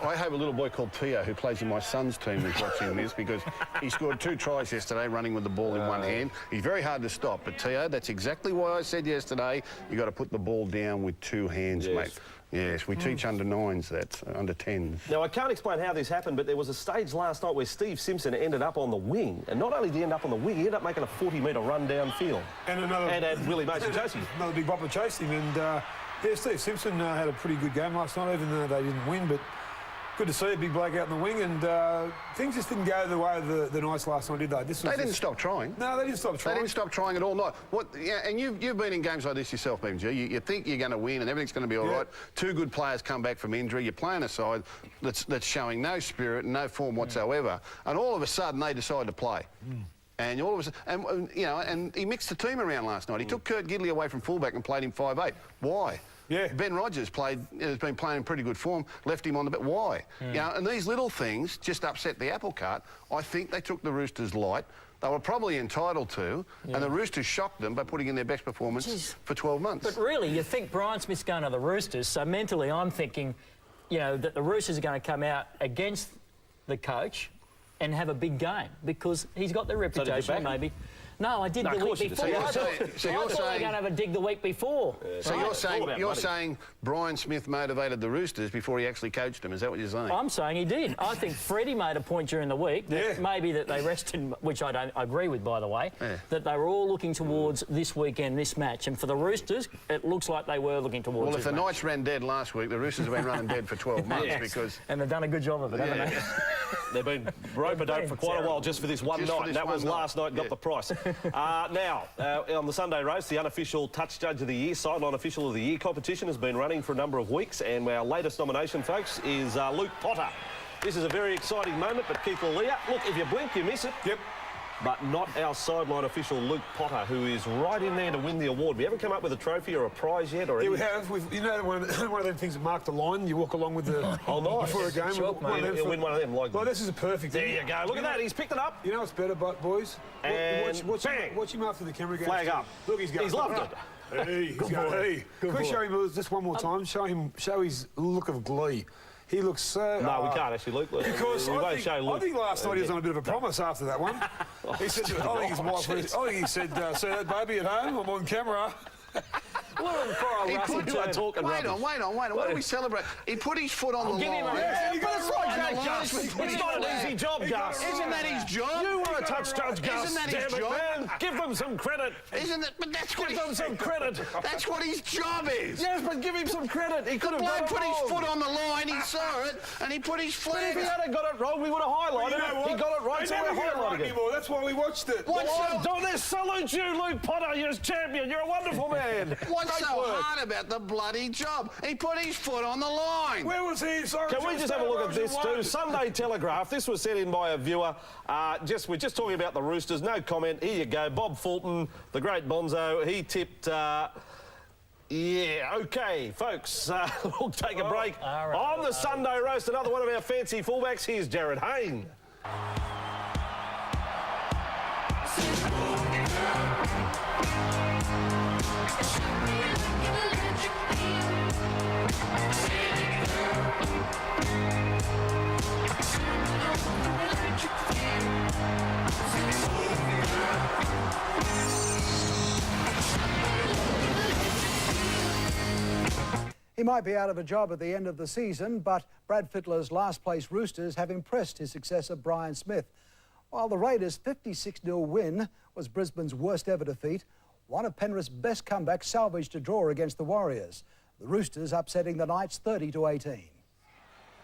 Speaker 17: I have a little boy called Tio who plays in my son's team who's watching this because he scored 2 tries yesterday running with the ball in one hand. He's very hard to stop, but Tio, that's exactly why I said yesterday, you got to put the ball down with 2 hands, mate. Yes, we teach under 9s that, under 10s.
Speaker 11: Now, I can't explain how this happened, but there was a stage last night where Steve Simpson ended up on the wing. And not only did he end up on the wing, he ended up making a 40-metre run downfield. And Willie Mason chasing him.
Speaker 14: Another big bopper chased him. And, yeah, Steve Simpson had a pretty good game last night, even though they didn't win. But good to see a big bloke out in the wing, and things just didn't go the way of the Knights last night, did they? They
Speaker 17: didn't stop trying.
Speaker 14: No, they didn't stop trying.
Speaker 17: They didn't stop trying at all. No. And you've been in games like this yourself, Benji. You think you're going to win and everything's going to be all right. 2 good players come back from injury. You're playing a side that's showing no spirit and no form whatsoever, and all of a sudden they decide to play. And all of a sudden, you know, and he mixed the team around last night. He took Kurt Gidley away from fullback and played him 5'8". Why? Ben Rogers has been playing in pretty good form, left him on the bench. Why? You know, and these little things just upset the apple cart. I think they took the Roosters light. They were probably entitled to, and the Roosters shocked them by putting in their best performance for 12 months.
Speaker 15: But really, you think Brian Smith's going to the Roosters, so mentally I'm thinking, you know, that the Roosters are going to come out against the coach and have a big game because he's got the reputation, maybe. No, I did the week before. I thought they were going to have a dig the week before.
Speaker 17: So you're saying Brian Smith motivated the Roosters before he actually coached them? Is that what you're saying?
Speaker 15: I'm saying he did. I think Freddie made a point during the week that maybe that they rested, which I don't agree with, by the way, that they were all looking towards this weekend, this match. And for the Roosters, it looks like they were looking towards
Speaker 17: Well, if the Knights ran dead last week, the Roosters have been running dead for 12 months because...
Speaker 15: And they've done a good job of it, haven't they?
Speaker 11: They've been rope-a-dope for quite a while just for this one night. That was last night, got the price. Now, on the Sunday race, the unofficial Touch Judge of the Year, Sideline Official of the Year competition has been running for a number of weeks, and our latest nomination, folks, is Luke Potter. This is a very exciting moment, but Keith Lulia, look, if you blink, you miss it. Yep. But not our sideline official, Luke Potter, who is right in there to win the award. We haven't come up with a trophy or a prize yet, or
Speaker 14: yeah, we have. You know, one of them things that mark the line. You walk along with the before a game.
Speaker 11: Sure, you'll win one of them. Like
Speaker 14: this is a perfect.
Speaker 11: There you go. Look at that. He's picked it up.
Speaker 14: You know what's better, boys?
Speaker 11: And
Speaker 14: watch him after the camera goes.
Speaker 11: Flag up.
Speaker 14: Look, he's going.
Speaker 11: He's loved it.
Speaker 14: Hey, he's going. Hey, can we show him just one more time? Show his look of glee. He looks so...
Speaker 11: No, we can't actually, Luke.
Speaker 14: Because I think last night he was on a bit of a promise after that one. He said, I think his wife... I think he said, see that baby at home? I'm on camera.
Speaker 17: Wait on. What do we celebrate? He put his foot on the line.
Speaker 11: But it's like that, Gus. It's not an easy job, Gus.
Speaker 17: Isn't that his job?
Speaker 11: You were a touch judge, Gus.
Speaker 17: Isn't that his job?
Speaker 11: Man. Give them some credit.
Speaker 17: Isn't it? But that's
Speaker 11: give them some credit.
Speaker 17: That's what his job is.
Speaker 11: Yes, but give him some credit. He could have got it
Speaker 17: put
Speaker 11: wrong.
Speaker 17: his foot on the line. He saw it, and he put his flag.
Speaker 11: But if he had got it wrong, we would have highlighted it. He got it right, so we're highlighting it.
Speaker 14: That's why we watched it.
Speaker 11: Don't they salute you, Luke Potter? You're champion. You're a wonderful man.
Speaker 17: What's so hard about the bloody job? He put his foot on the line.
Speaker 14: Where was he? Sorry,
Speaker 11: can we just have a look at this too? Sunday Telegraph. This was sent in by a viewer. We're just talking about the Roosters. No comment. Here you go. Bob Fulton, the great Bonzo. He tipped. Yeah, OK, folks. We'll take a break. On the Sunday roast, another one of our fancy fullbacks. Here's Jarrod Hayne.
Speaker 4: He might be out of a job at the end of the season, but Brad Fittler's last-place Roosters have impressed his successor, Brian Smith. While the Raiders' 56-0 win was Brisbane's worst-ever defeat, one of Penrith's best comebacks salvaged a draw against the Warriors, the Roosters upsetting the Knights 30-18.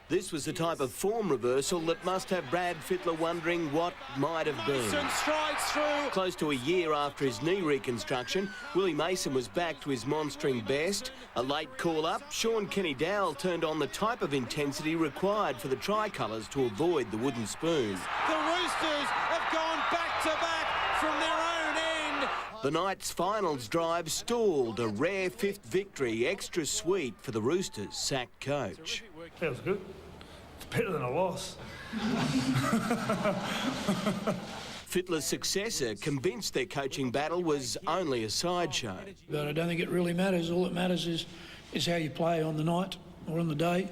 Speaker 5: This was the type of form reversal that must have Brad Fittler wondering what might have been.
Speaker 2: Mason strides through.
Speaker 5: Close to a year after his knee reconstruction, Willie Mason was back to his monstering best. A late call-up, Sean Kenny-Dowell turned on the type of intensity required for the tricolours to avoid the wooden spoon.
Speaker 2: The Roosters have gone back-to-back from their own end.
Speaker 5: The Knights' finals drive stalled, a rare fifth victory, extra sweet for the Roosters' sacked coach.
Speaker 1: Feels good. It's better than a loss.
Speaker 5: Fittler's successor convinced their coaching battle was only a sideshow.
Speaker 1: But I don't think it really matters. All that matters is how you play on the night or on the day.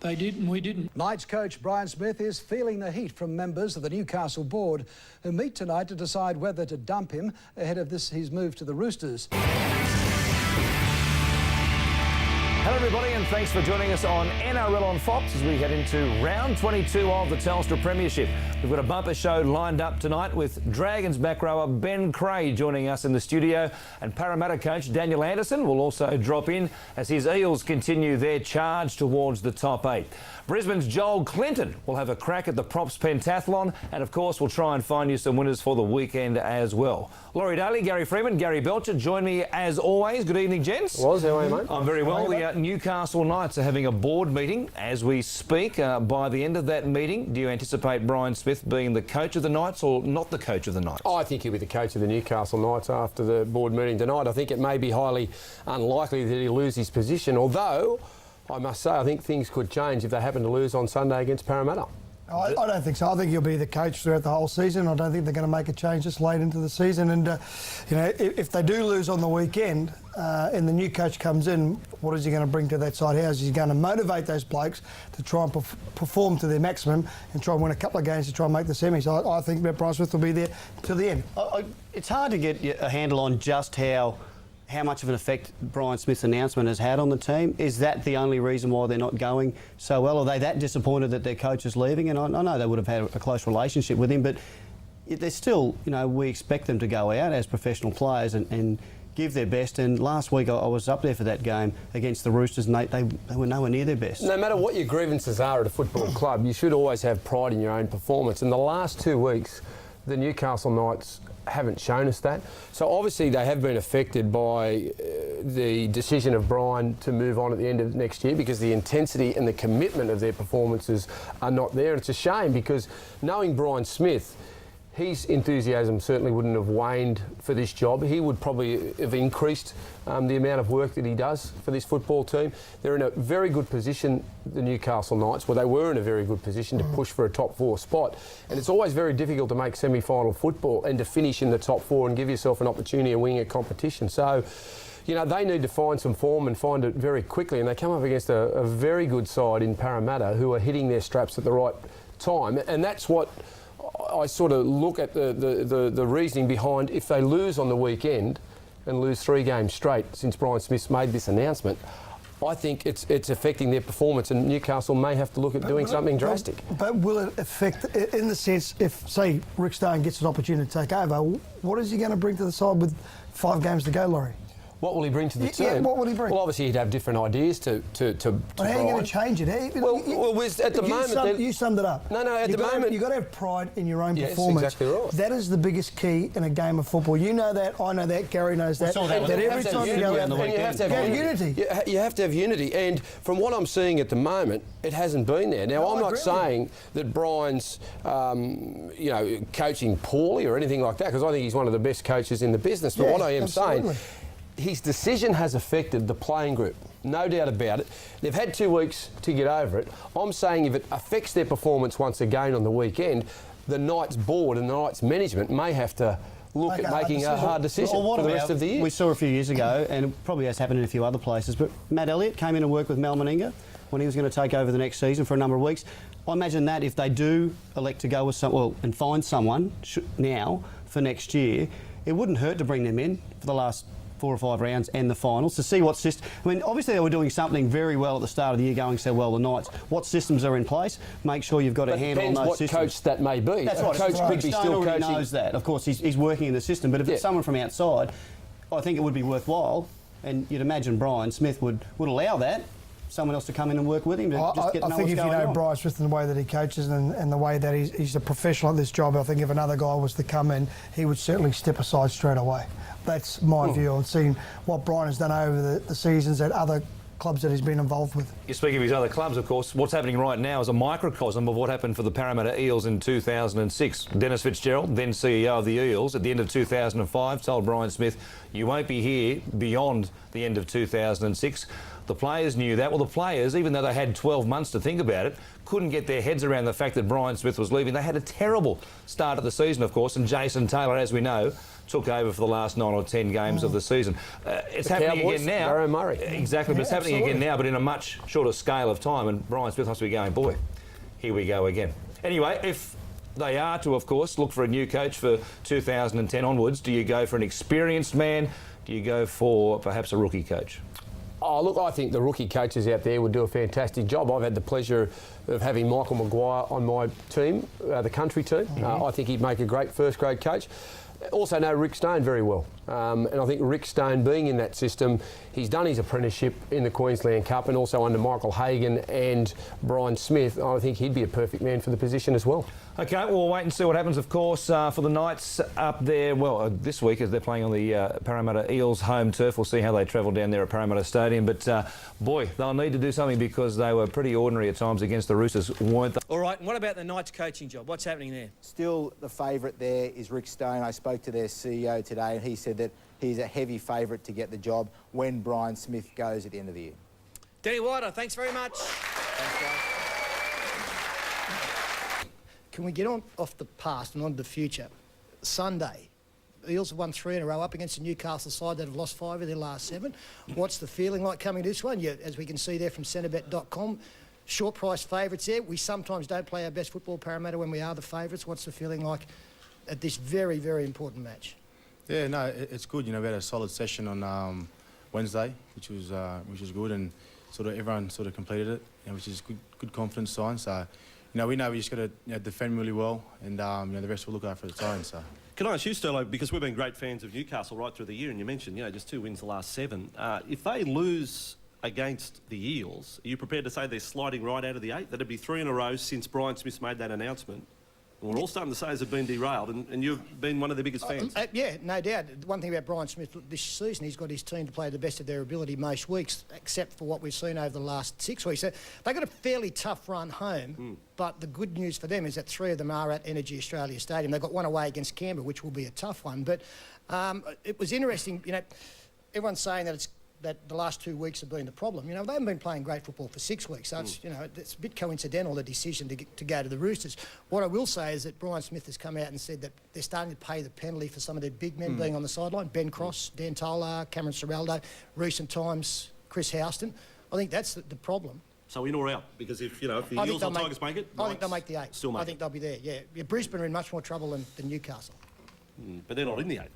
Speaker 1: They did and we didn't.
Speaker 4: Knights coach Brian Smith is feeling the heat from members of the Newcastle board who meet tonight to decide whether to dump him ahead of his move to the Roosters.
Speaker 19: Hello everybody and thanks for joining us on NRL on Fox as we head into round 22 of the Telstra Premiership. We've got a bumper show lined up tonight with Dragons back rower Ben Creagh joining us in the studio, and Parramatta coach Daniel Anderson will also drop in as his Eels continue their charge towards the top 8. Brisbane's Joel Clinton will have a crack at the props pentathlon, and of course we'll try and find you some winners for the weekend as well. Laurie Daly, Gary Freeman, Gary Belcher join me as always. Good evening, gents.
Speaker 20: How are you, mate?
Speaker 19: I'm very well. The Newcastle Knights are having a board meeting as we speak. By the end of that meeting, do you anticipate Brian Smith being the coach of the Knights or not the coach of the Knights?
Speaker 20: I think he'll be the coach of the Newcastle Knights after the board meeting tonight. I think it may be highly unlikely that he'll lose his position, although I must say I think things could change if they happen to lose on Sunday against Parramatta.
Speaker 25: I don't think so. I think he'll be the coach throughout the whole season. I don't think they're going to make a change this late into the season. And, you know, if they do lose on the weekend and the new coach comes in, what is he going to bring to that side? How is he going to motivate those blokes to try and perform to their maximum and try and win a couple of games to try and make the semis? I think that Brian Smith will be there till the end.
Speaker 26: It's hard to get a handle on just how much of an effect Brian Smith's announcement has had on the team. Is that the only reason why they're not going so well? Are they that disappointed that their coach is leaving? And I know they would have had a close relationship with him, but they're still, you know, we expect them to go out as professional players and give their best. And last week I was up there for that game against the Roosters and they were nowhere near their best.
Speaker 20: No matter what your grievances are at a football club, you should always have pride in your own performance. In the last 2 weeks, the Newcastle Knights haven't shown us that. So obviously they have been affected by the decision of Brian to move on at the end of next year, because the intensity and the commitment of their performances are not there. And it's a shame, because knowing Brian Smith, his enthusiasm certainly wouldn't have waned for this job. He would probably have increased the amount of work that he does for this football team. They're in a very good position, the Newcastle Knights, where they were in a very good position to push for a top 4 spot. And it's always very difficult to make semi-final football and to finish in the top 4 and give yourself an opportunity to win a competition. So, you know, they need to find some form and find it very quickly. And they come up against a very good side in Parramatta who are hitting their straps at the right time. And that's what I sort of look at the reasoning behind, if they lose on the weekend and lose 3 games straight since Brian Smith's made this announcement, I think it's affecting their performance, and Newcastle may have to look at doing something drastic.
Speaker 25: But will it affect, in the sense, if, say, Rick Stone gets an opportunity to take over, what is he going to bring to the side with 5 games to go, Laurie?
Speaker 20: What will he bring to the team?
Speaker 25: Yeah, what will he bring?
Speaker 20: Well, obviously he'd have different ideas to
Speaker 25: But how are you going to change it?
Speaker 20: At the moment...
Speaker 25: You summed it up.
Speaker 20: No, at the moment...
Speaker 25: You've got to have pride in your own
Speaker 20: yes,
Speaker 25: performance.
Speaker 20: Exactly right.
Speaker 25: That is the biggest key in a game of football. You know that, I know that, Gary knows that.
Speaker 20: That
Speaker 25: every time you go out there,
Speaker 20: you have to have unity. You have to have unity. And from what I'm seeing at the moment, it hasn't been there. Now, I'm not saying that Brian's, coaching poorly or anything like that, because I think he's one of the best coaches in the business. But what I am saying... His decision has affected the playing group, no doubt about it. They've had 2 weeks to get over it. I'm saying if it affects their performance once again on the weekend, the Knights board and the Knights management may have to look at making a hard decision for the rest of the year.
Speaker 26: We saw a few years ago, and it probably has happened in a few other places, but Matt Elliott came in and worked with Mal Meninga when he was going to take over the next season for a number of weeks. I imagine that if they do elect to go with and find someone now for next year, it wouldn't hurt to bring them in for the last 4 or 5 rounds and the finals to see what system. I mean, obviously they were doing something very well at the start of the year, going so well, the Knights. What systems are in place? Make sure you've got a handle on those systems.
Speaker 20: What coach that may be.
Speaker 26: That's right.
Speaker 20: Coach could be still coaching.
Speaker 26: Knows that. Of course, he's working in the system. But if it's someone from outside, I think it would be worthwhile. And you'd imagine Brian Smith would allow that. Someone else to come in and work with him to just get to know what's going on. I think if you know
Speaker 25: Brian Smith and the way that he coaches and the way that he's a professional at this job, I think if another guy was to come in, he would certainly step aside straight away. That's my view on seeing what Brian has done over the seasons at other clubs that he's been involved with.
Speaker 19: You speak of his other clubs, of course. What's happening right now is a microcosm of what happened for the Parramatta Eels in 2006. Dennis Fitzgerald, then CEO of the Eels, at the end of 2005, told Brian Smith, you won't be here beyond the end of 2006. The players knew that. Well, the players, even though they had 12 months to think about it, couldn't get their heads around the fact that Brian Smith was leaving. They had a terrible start of the season, of course, and Jason Taylor, as we know, took over for the last 9 or 10 games of the season. It's happening again now.
Speaker 20: Darren Murray.
Speaker 19: Exactly, but it's happening again now, but in a much shorter scale of time, and Brian Smith must be going, boy, here we go again. Anyway, if they are to, of course, look for a new coach for 2010 onwards, do you go for an experienced man? Do you go for perhaps a rookie coach?
Speaker 20: Oh, look, I think the rookie coaches out there would do a fantastic job. I've had the pleasure of having Michael Maguire on my team, the country team. I think he'd make a great first-grade coach. Also know Rick Stone very well. And I think Rick Stone, being in that system, he's done his apprenticeship in the Queensland Cup and also under Michael Hagan and Brian Smith. I think he'd be a perfect man for the position as well.
Speaker 19: OK, well, we'll wait and see what happens, of course, for the Knights up there. Well, this week as they're playing on the Parramatta Eels home turf. We'll see how they travel down there at Parramatta Stadium. But, boy, they'll need to do something because they were pretty ordinary at times against the Roosters, weren't they?
Speaker 2: All right, and what about the Knights coaching job? What's happening there?
Speaker 3: Still the favourite there is Rick Stone. I spoke to their CEO today and he said that he's a heavy favourite to get the job when Brian Smith goes at the end of the year.
Speaker 2: Danny Weidler, thanks very much. Thanks, guys.
Speaker 18: Can we get on off the past and on to the future? Sunday, the Eels have won 3 in a row up against the Newcastle side that have lost 5 of their last 7. What's the feeling like coming to this one? As we can see there from centrebet.com, short price favourites there. We sometimes don't play our best football, Parramatta, when we are the favourites. What's the feeling like at this very, very important match?
Speaker 7: Yeah, no, it's good. You know, we had a solid session on Wednesday, which was good, and sort of everyone sort of completed it, which is good confidence sign. So, we know we just got to defend really well, and the rest will look after its own. So.
Speaker 11: Can I ask you, Sterlo, because we've been great fans of Newcastle right through the year, and you mentioned just 2 wins the last 7. If they lose against the Eels, are you prepared to say they're sliding right out of the 8? That'd be 3 in a row since Brian Smith's made that announcement. We're all starting to say has been derailed, and you've been one of the biggest fans.
Speaker 18: Yeah, no doubt. One thing about Brian Smith this season, he's got his team to play the best of their ability most weeks, except for what we've seen over the last 6 weeks. They got a fairly tough run home, but the good news for them is that 3 of them are at Energy Australia Stadium. They've got one away against Canberra, which will be a tough one. But it was interesting, you know, everyone's saying that the last 2 weeks have been the problem. You know, they haven't been playing great football for 6 weeks, so it's, you know, it's a bit coincidental, the decision to go to the Roosters. What I will say is that Brian Smith has come out and said that they're starting to pay the penalty for some of their big men being on the sideline. Ben Cross, Dan Tolar, Cameron Ciraldo, recent times, Chris Houston. I think that's the problem.
Speaker 11: So in or out? Because if the Eels or Tigers make it,
Speaker 18: I think they'll make the 8.
Speaker 11: Still make
Speaker 18: I think they'll be there, yeah. Brisbane are in much more trouble than Newcastle.
Speaker 11: But they're not in the 8.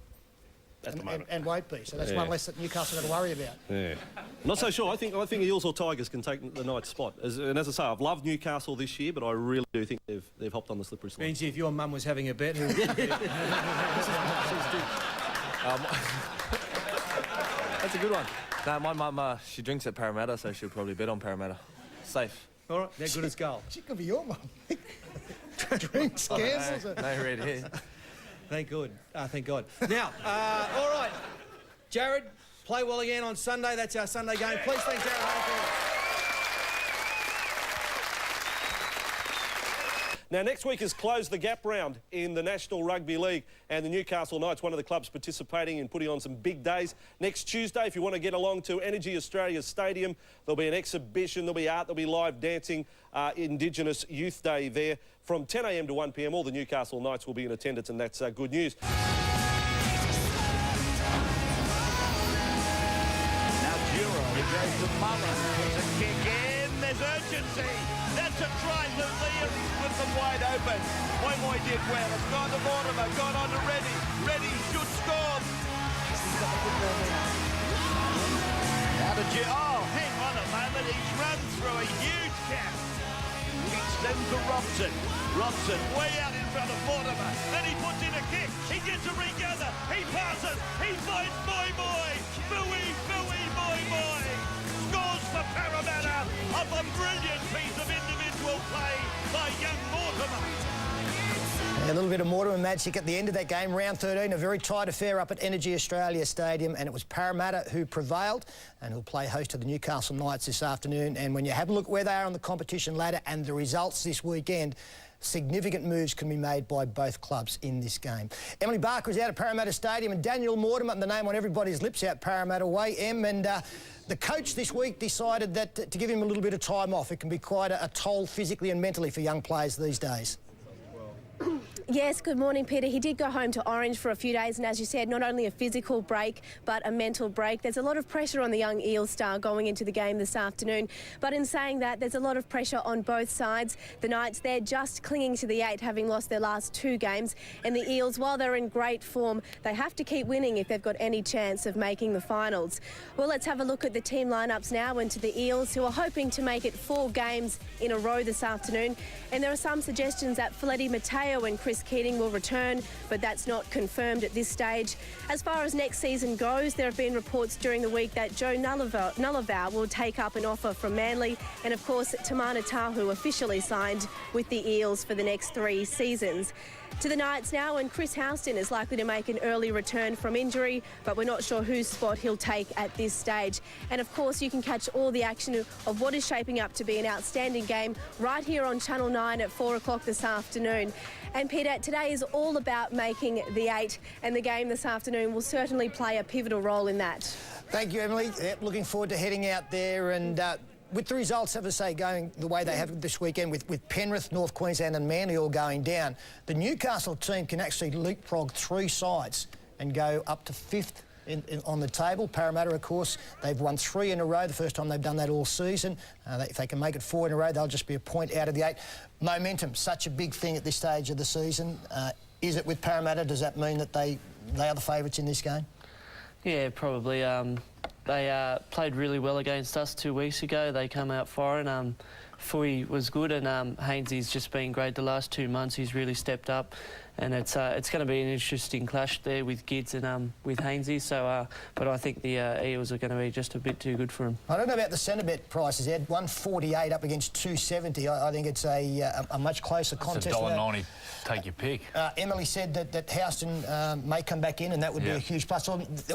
Speaker 18: And won't be, so that's one less that Newcastle got to worry about.
Speaker 11: Yeah, not so sure. I think Eels or Tigers can take the Knights' spot. And as I say, I've loved Newcastle this year, but I really do think they've hopped on the slippery slope.
Speaker 2: Benji, if your mum was having a bet, who would
Speaker 8: That's a good one. No, my mum, she drinks at Parramatta, so she'll probably bet on Parramatta. Safe.
Speaker 2: All right, they're good as gold.
Speaker 18: She could be your mum. Drinks, gambles.
Speaker 8: No red here.
Speaker 2: Thank God. Thank God. Now, all right, Jarrod, play well again on Sunday. That's our Sunday game. Please thank Jarrod.
Speaker 11: Now, next week is Close the Gap round in the National Rugby League, and the Newcastle Knights, one of the clubs participating in putting on some big days. Next Tuesday, if you want to get along to Energy Australia Stadium, there'll be an exhibition, there'll be art, there'll be live dancing, Indigenous Youth Day there. From 10 a.m. to 1 p.m, all the Newcastle Knights will be in attendance, and that's good news.
Speaker 21: Now Dureau, he goes to Mullen, there's a kick in, there's urgency. That's a try, Lulia, he's put them wide open. Moy did well, it's gone to Mortimer, gone on to Reddy. Reddy should score. Out of hang on a moment, he's run through a huge gap. Beats them to Robson. Robson way out in front of Mortimer. Then he puts in a kick. He gets a regather. He passes. He finds Boy. Scores for Parramatta off a brilliant piece of individual play by young Mortimer.
Speaker 18: A little bit of Mortimer magic at the end of that game, round 13, a very tight affair up at Energy Australia Stadium, and it was Parramatta who prevailed and who'll play host to the Newcastle Knights this afternoon. And when you have a look where they are on the competition ladder and the results this weekend, significant moves can be made by both clubs in this game. Emily Barker is out at Parramatta Stadium, and Daniel Mortimer, the name on everybody's lips out Parramatta way, and the coach this week decided that to give him a little bit of time off. It can be quite a toll physically and mentally for young players these days.
Speaker 13: Yes, good morning, Peter. He did go home to Orange for a few days, and as you said, not only a physical break, but a mental break. There's a lot of pressure on the young Eels star going into the game this afternoon, but in saying that, there's a lot of pressure on both sides. The Knights, they're just clinging to the 8, having lost their last 2 games, and the Eels, while they're in great form, they have to keep winning if they've got any chance of making the finals. Well, let's have a look at the team lineups now, and to the Eels, who are hoping to make it 4 games in a row this afternoon, and there are some suggestions that Freddie Mateo and Chris Keating will return, but that's not confirmed at this stage. As far as next season goes, there have been reports during the week that Joe Nullavow will take up an offer from Manly, and of course Tamana Tahu officially signed with the Eels for the next 3 seasons. To the Knights now, and Chris Houston is likely to make an early return from injury, but we're not sure whose spot he'll take at this stage. And of course, you can catch all the action of what is shaping up to be an outstanding game right here on Channel 9 at 4 o'clock this afternoon. And Peter, today is all about making the 8, and the game this afternoon will certainly play a pivotal role in that.
Speaker 18: Thank you, Emily. Yep, looking forward to heading out there, and with the results, have to say, going the way they have this weekend, with Penrith, North Queensland and Manly all going down, the Newcastle team can actually leapfrog 3 sides and go up to 5th on the table. Parramatta, of course, they've won 3 in a row, the first time they've done that all season. If they can make it 4 in a row, they'll just be a point out of the 8. Momentum, such a big thing at this stage of the season. Is it with Parramatta? Does that mean that they are the favourites in this game?
Speaker 16: Yeah, probably. They played really well against us 2 weeks ago. They come out firing.
Speaker 9: Footy was good, and Hayne's just been great the last 2 months. He's really stepped up, and it's going to be an interesting clash there with Gids and with Haynesy. So, but I think the Eels are going to be just a bit too good for him.
Speaker 18: I don't know about the centre bet prices, Ed. 148 up against 270. I think it's a much closer contest.
Speaker 10: It's $1.90. Take your pick.
Speaker 18: Emily said that Houston may come back in, and that would be a huge plus.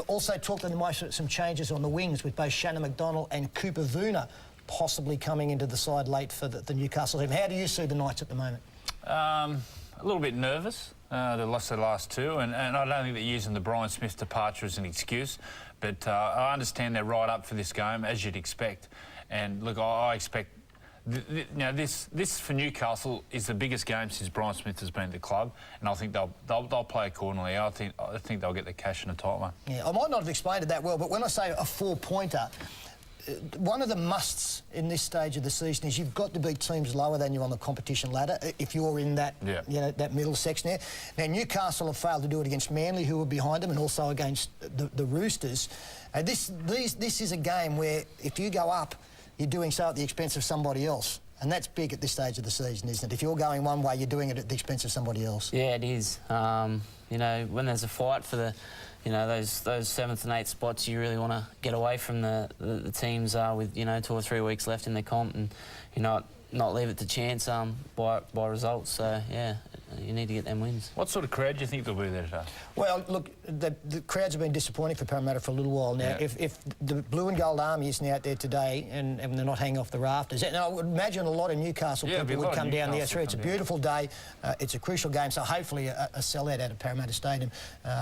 Speaker 18: Also talked about some changes on the wings with both Shannon McDonald and Cooper Vuna possibly coming into the side late for the Newcastle team. How do you see the Knights at the moment?
Speaker 10: A little bit nervous. They lost their last two, and I don't think they're using the Brian Smith departure as an excuse. But I understand they're right up for this game, as you'd expect. And look, I expect. This for Newcastle is the biggest game since Brian Smith has been at the club, and I think they'll play accordingly. I think they'll get the cash in a tight one. Yeah,
Speaker 18: I might not have explained it that well, but when I say a 4-pointer, one of the musts in this stage of the season is you've got to beat teams lower than you on the competition ladder if you're in that that middle section there. Now Newcastle have failed to do it against Manly, who were behind them, and also against the Roosters. This is a game where if you go up, you're doing so at the expense of somebody else. And that's big at this stage of the season, isn't it? If you're going one way, you're doing it at the expense of somebody else.
Speaker 9: Yeah, it is. You know, when there's a fight for the, those 7th and 8th spots, you really want to get away from the teams with, 2 or 3 weeks left in their comp, and, not leave it to chance by results. So, yeah, you need to get them wins.
Speaker 10: What sort of crowd do you think there'll be there today?
Speaker 18: Well, look, the crowds have been disappointing for Parramatta for a little while now. Yeah. If the blue and gold army isn't out there today and they're not hanging off the rafters, and I would imagine a lot of Newcastle people would come down there. It's a beautiful day. It's a crucial game, so hopefully a sellout out of Parramatta Stadium.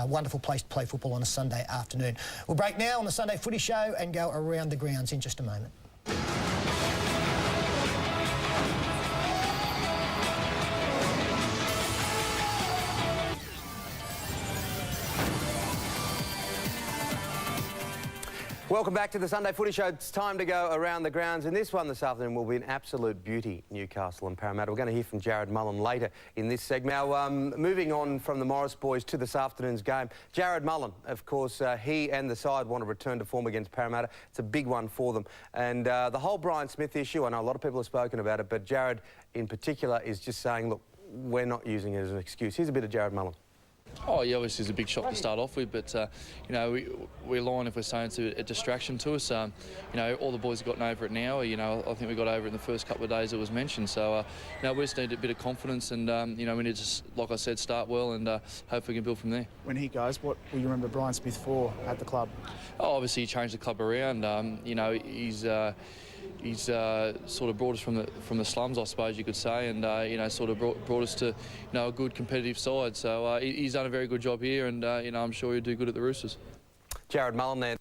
Speaker 18: Wonderful place to play football on a Sunday afternoon. We'll break now on the Sunday Footy Show and go around the grounds in just a moment.
Speaker 16: Welcome back to the Sunday Footy Show. It's time to go around the grounds, and this one this afternoon will be an absolute beauty, Newcastle and Parramatta. We're going to hear from Jarrod Mullen later in this segment. Now, moving on from the Morris boys to this afternoon's game, Jarrod Mullen, of course, he and the side want to return to form against Parramatta. It's a big one for them. And the whole Brian Smith issue, I know a lot of people have spoken about it, but Jarrod in particular is just saying, look, we're not using it as an excuse. Here's a bit of Jarrod Mullen.
Speaker 22: Oh, yeah, obviously it's a big shock to start off with, but, we're lying if we're saying it's a distraction to us. All the boys have gotten over it now. I think we got over it in the first couple of days it was mentioned. So, we just need a bit of confidence and, we need to, like I said, start well and hope we can build from there.
Speaker 23: When he goes, what will you remember Brian Smith for at the club?
Speaker 22: Oh, obviously he changed the club around. He's sort of brought us from the slums, I suppose you could say, and sort of brought us to a good competitive side. So he's done a very good job here, and I'm sure he'll do good at the Roosters.
Speaker 16: Jarrod Mullen there.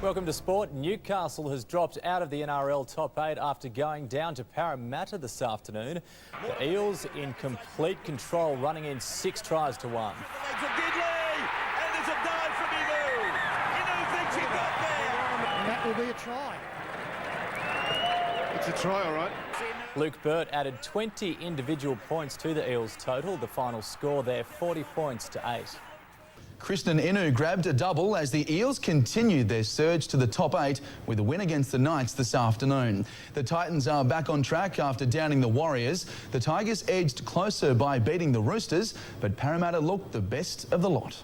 Speaker 24: Welcome to sport. Newcastle has dropped out of the NRL top 8 after going down to Parramatta this afternoon. The Eels in complete control, running in 6 tries to 1.
Speaker 18: That will be a try.
Speaker 12: It's a try, all right.
Speaker 24: Luke Burt added 20 individual points to the Eels total. The final score there, 40 points to 8.
Speaker 27: Kristen Inu grabbed a double as the Eels continued their surge to the top 8 with a win against the Knights this afternoon. The Titans are back on track after downing the Warriors. The Tigers edged closer by beating the Roosters, but Parramatta looked the best of the lot.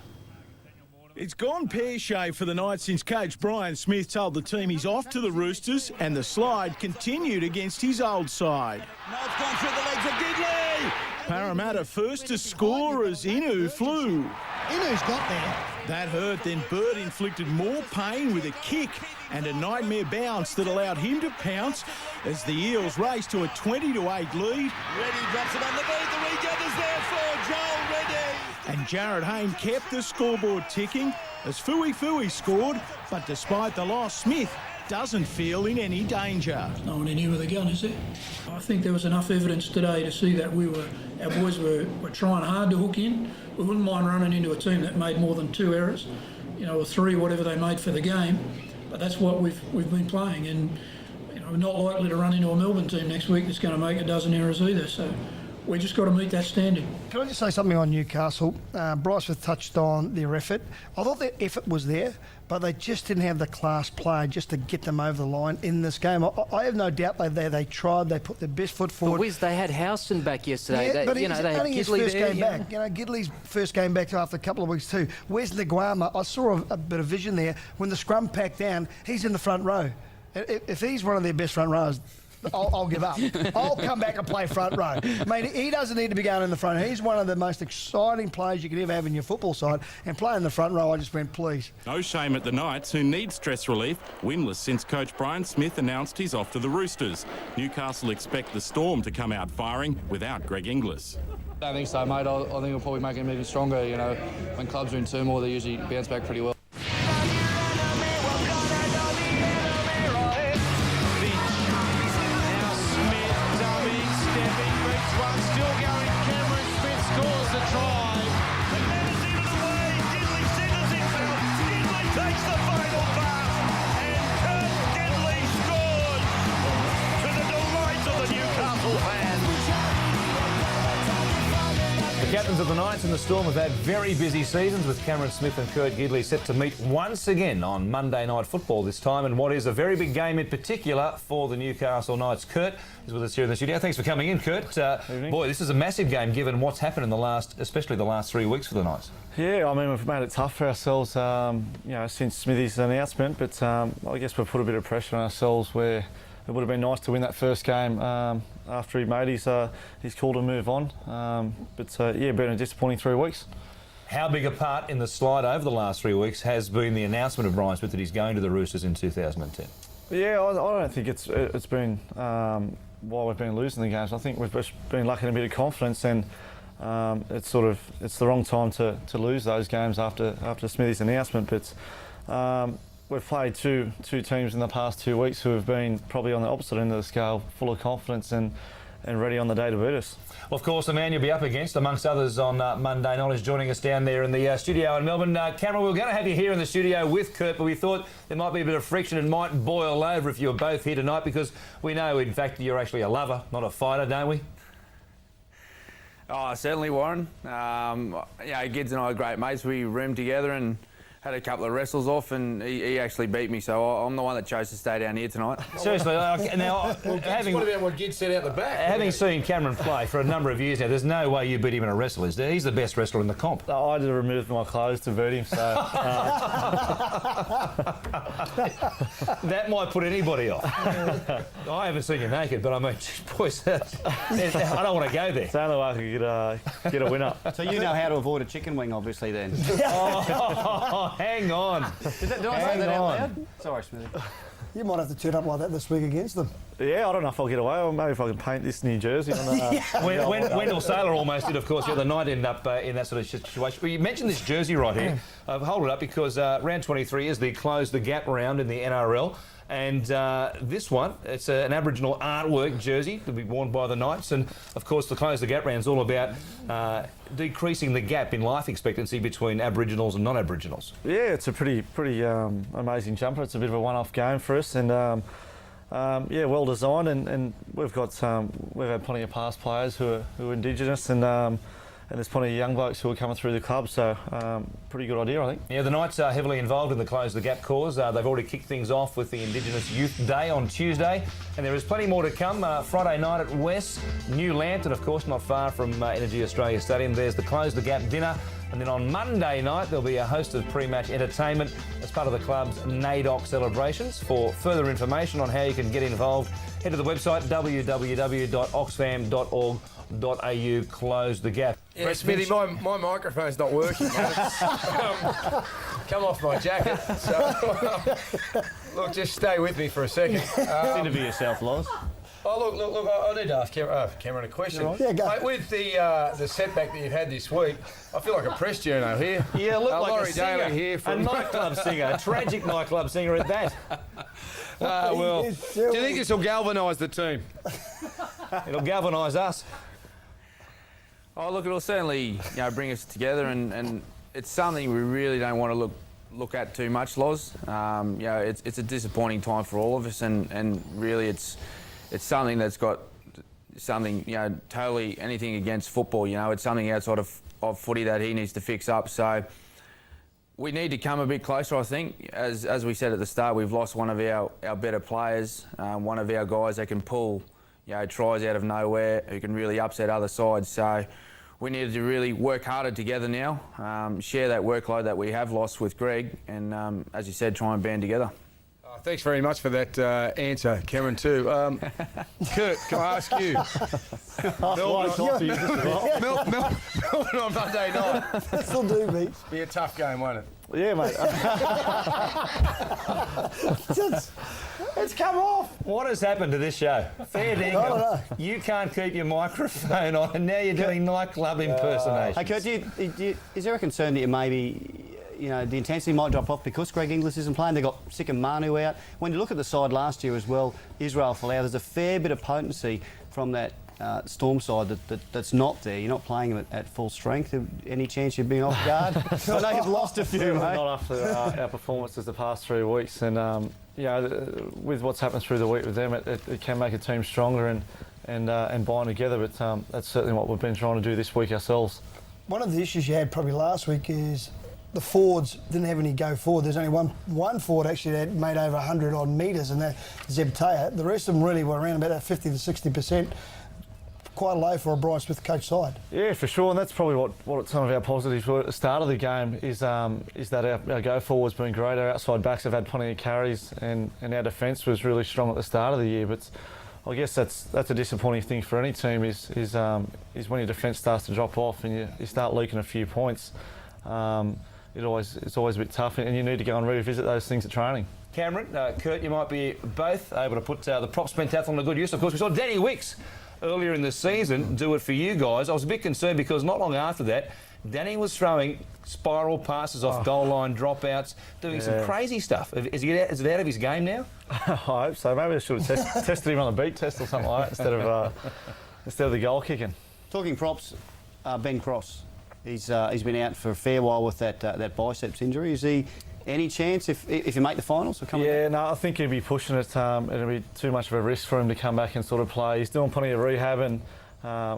Speaker 28: It's gone pear-shaped for the Knights since coach Brian Smith told the team he's off to the Roosters, and the slide continued against his old side.
Speaker 29: Now it's gone through the legs of Gidley.
Speaker 28: Parramatta first to score as Inu flew.
Speaker 18: Inu's got there.
Speaker 28: That hurt, then Bird inflicted more pain with a kick and a nightmare bounce that allowed him to pounce as the Eels raced to a 20-8 lead.
Speaker 29: Reddy drops it on the beat. The regen is there for Joel Reddy.
Speaker 28: And Jarrod Hayne kept the scoreboard ticking as Fooey scored, but despite the loss, Smith doesn't feel in any danger.
Speaker 1: No one in here with a gun, is there? I think there was enough evidence today to see that our boys were trying hard to hook in. We wouldn't mind running into a team that made more than 2 errors, or 3, whatever they made for the game. But that's what we've been playing, and we're not likely to run into a Melbourne team next week that's going to make a dozen errors either. So we just got to meet that standard.
Speaker 18: Can I just say something on Newcastle? Bryce has touched on their effort. I thought their effort was there, but they just didn't have the class play just to get them over the line in this game. I have no doubt they tried, they put their best foot forward.
Speaker 4: But Wiz, they had Houston back yesterday.
Speaker 18: Yeah,
Speaker 4: they,
Speaker 18: but
Speaker 4: they had
Speaker 18: only his
Speaker 4: Gidley
Speaker 18: first
Speaker 4: there,
Speaker 18: game
Speaker 4: yeah.
Speaker 18: back. Gidley's first game back after a couple of weeks too. Where's Nguama? I saw a bit of vision there. When the scrum packed down, he's in the front row. If he's one of their best front rowers, I'll give up. I'll come back and play front row. Mate, he doesn't need to be going in the front. He's one of the most exciting players you could ever have in your football side. And playing in the front row, I just went, please.
Speaker 5: No shame at the Knights, who need stress relief. Winless since coach Brian Smith announced he's off to the Roosters. Newcastle expect the Storm to come out firing without Greg Inglis.
Speaker 22: I don't think so, mate. I think we'll probably make them even stronger. You know, when clubs are in turmoil, they usually bounce back pretty well.
Speaker 19: The captains of the Knights and the Storm have had very busy seasons, with Cameron Smith and Kurt Gidley set to meet once again on Monday Night Football, this time in what is a very big game in particular for the Newcastle Knights. Kurt is with us here in the studio. Thanks for coming in, Kurt. Boy, this is a massive game given what's happened in the especially the last 3 weeks for the Knights.
Speaker 22: Yeah, I mean, we've made it tough for ourselves, since Smithy's announcement, but I guess we've put a bit of pressure on ourselves where it would have been nice to win that first game after he made his call to move on. Been a disappointing 3 weeks.
Speaker 19: How big a part in the slide over the last 3 weeks has been the announcement of Brian Smith that he's going to the Roosters in 2010?
Speaker 22: Yeah, I don't think it's been while we've been losing the games. I think we've just been lacking a bit of confidence, and it's the wrong time to lose those games after Smithy's announcement. But we've played two teams in the past 2 weeks who have been probably on the opposite end of the scale, full of confidence and ready on the day to beat us.
Speaker 19: Well, of course, the man you'll be up against, amongst others, on Monday night is joining us down there in the studio in Melbourne. Cameron, we were going to have you here in the studio with Kurt, but we thought there might be a bit of friction and might boil over if you were both here tonight, because we know, in fact, you're actually a lover, not a fighter, don't we?
Speaker 6: Oh, certainly, Warren. Gids and I are great mates. We roomed together and had a couple of wrestles off, and he actually beat me, so I'm the one that chose to stay down here tonight.
Speaker 19: Seriously, now,
Speaker 6: What about what Gid said out the back?
Speaker 19: Having seen Cameron play for a number of years now, there's no way you beat him in a wrestle, is there? He's the best wrestler in the comp.
Speaker 22: I had to remove my clothes to beat him, so...
Speaker 19: That might put anybody off. I haven't seen you naked, but I mean, boys, I don't want to go there.
Speaker 22: It's the only way I could get a win up.
Speaker 14: So you know how to avoid a chicken wing, obviously, then.
Speaker 19: Hang on.
Speaker 14: Did I say that out loud? Sorry, Smithy.
Speaker 18: You might have to turn up like that this week against them.
Speaker 22: Yeah, I don't know if I'll get away, or maybe if I can paint this new jersey on
Speaker 19: Wendell Saylor almost did, of course, the other night end up in that sort of situation. Well, you mentioned this jersey right here. Hold it up, because round 23 is the Close the Gap round in the NRL. And this one, it's an Aboriginal artwork jersey to be worn by the Knights. And, of course, the Close the Gap round is all about decreasing the gap in life expectancy between Aboriginals and non-Aboriginals.
Speaker 22: Yeah, it's a pretty amazing jumper. It's a bit of a one-off game for us, and well designed. And we've had plenty of past players who are Indigenous, and there's plenty of young blokes who are coming through the club, so pretty good idea, I think.
Speaker 19: Yeah, the Knights are heavily involved in the Close the Gap cause. They've already kicked things off with the Indigenous Youth Day on Tuesday, and there is plenty more to come. Friday night at West, New Lambton, of course, not far from Energy Australia Stadium. There's the Close the Gap dinner, and then on Monday night there'll be a host of pre-match entertainment as part of the club's NAIDOC celebrations. For further information on how you can get involved, head to the website www.oxfam.org.au. Close the Gap.
Speaker 6: Yeah, Smithy, my microphone's not working, mate. Come off my jacket. So, look, just stay with me for a second.
Speaker 14: Interview yourself, Loz.
Speaker 6: Oh, look, I need to ask Cameron a question.
Speaker 18: Right. Yeah, go.
Speaker 6: Mate, with the setback that you've had this week, I feel like a press journo here.
Speaker 19: Yeah, look like
Speaker 6: Laurie
Speaker 19: a singer,
Speaker 6: Daly here from...
Speaker 19: a nightclub singer, a tragic nightclub singer at that.
Speaker 6: Do you think this will galvanise the team?
Speaker 19: It'll galvanise us.
Speaker 6: Oh, look, it'll certainly bring us together, and it's something we really don't want to look at too much, Loz. It's a disappointing time for all of us, and really it's something that's got something, you know, totally anything against football. You know, it's something outside of footy that he needs to fix up. So we need to come a bit closer, I think. As we said at the start, we've lost one of our better players, one of our guys that can pull, you know, tries out of nowhere, who can really upset other sides. So we need to really work harder together now, share that workload that we have lost with Greg, and as you said, try and band together.
Speaker 2: Thanks very much for that answer, Cameron, too. Kurt, can I ask you? Melbourne on Monday night.
Speaker 3: This'll do, mate.
Speaker 2: Be a tough game, won't it?
Speaker 3: Yeah, mate. It's come off.
Speaker 19: What has happened to this show? Fair dinkum. You can't keep your microphone on, and now you're doing nightclub impersonations.
Speaker 14: Hey, Kurt, is there a concern that you maybe, you know, the intensity might drop off because Greg Inglis isn't playing? They got Sick and Manu out. When you look at the side last year as well, Israel Folau, there's a fair bit of potency from that Storm side that's not there. You're not playing them at full strength. Any chance you're being off guard? I know you've lost a few, mate.
Speaker 7: Not after our performances the past 3 weeks, and you know, with what's happened through the week with them, it can make a team stronger and bind together. But that's certainly what we've been trying to do this week ourselves.
Speaker 3: One of the issues you had probably last week is the forwards didn't have any go forward. There's only one forward actually that made over 100 odd metres, and that's Zeb Taylor. The rest of them really were around about that 50 to 60%. Quite low for a Brian Smith coach side.
Speaker 7: Yeah, for sure, and that's probably what some of our positives were at the start of the game is that our go forward's been great. Our outside backs have had plenty of carries, and our defence was really strong at the start of the year. But I guess that's a disappointing thing for any team is when your defence starts to drop off and you start leaking a few points. It's always a bit tough, and you need to go and revisit those things at training.
Speaker 19: Cameron, Kurt, you might be both able to put the props pentathlon to good use. Of course, we saw Danny Wicks earlier in the season do it for you guys. I was a bit concerned because not long after that, Danny was throwing spiral passes off goal line dropouts, doing some crazy stuff. Is it out of his game now?
Speaker 7: I hope so. Maybe I should have tested him on the beat test or something like that instead of the goal kicking.
Speaker 14: Talking props, Ben Cross. He's been out for a fair while with that biceps injury. Is he any chance if you make the finals?
Speaker 7: No, I think he'd be pushing it. It'd be too much of a risk for him to come back and sort of play. He's doing plenty of rehab, and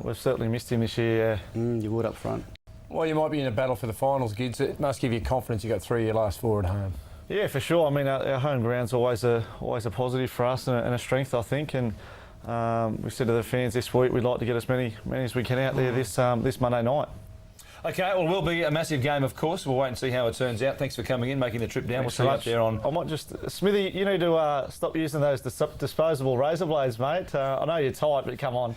Speaker 7: we've certainly missed him this year.
Speaker 14: You would up front.
Speaker 2: Well, you might be in a battle for the finals, Gids. It must give you confidence. You got 3 of your last 4 at home.
Speaker 7: Yeah, for sure. I mean, our home ground's always a positive for us and a strength, I think. And we said to the fans this week we'd like to get as many as we can out there this Monday night.
Speaker 19: Okay, well, it will be a massive game, of course. We'll wait and see how it turns out. Thanks for coming in, making the trip down.
Speaker 7: Thanks
Speaker 19: we'll see you
Speaker 7: so
Speaker 19: up there on...
Speaker 7: I might just... Smithy, you need to stop using those disposable razor blades, mate. I know you're tight, but come on.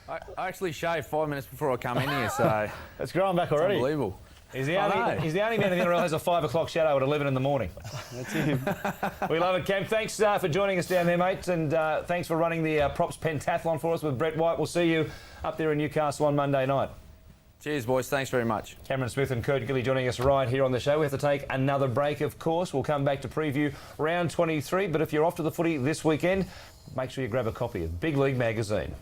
Speaker 6: I actually shaved 5 minutes before I come in here, so...
Speaker 7: It's growing back already.
Speaker 6: Unbelievable.
Speaker 19: He's the only man in the NRL who has a 5 o'clock shadow at 11 in the morning.
Speaker 14: That's him.
Speaker 19: We love it, Cam. Thanks for joining us down there, mate, and thanks for running the props pentathlon for us with Brett White. We'll see you up there in Newcastle on Monday night.
Speaker 6: Cheers, boys. Thanks very much.
Speaker 19: Cameron Smith and Kurt Gidley joining us right here on the show. We have to take another break, of course. We'll come back to preview round 23, but if you're off to the footy this weekend, make sure you grab a copy of Big League magazine.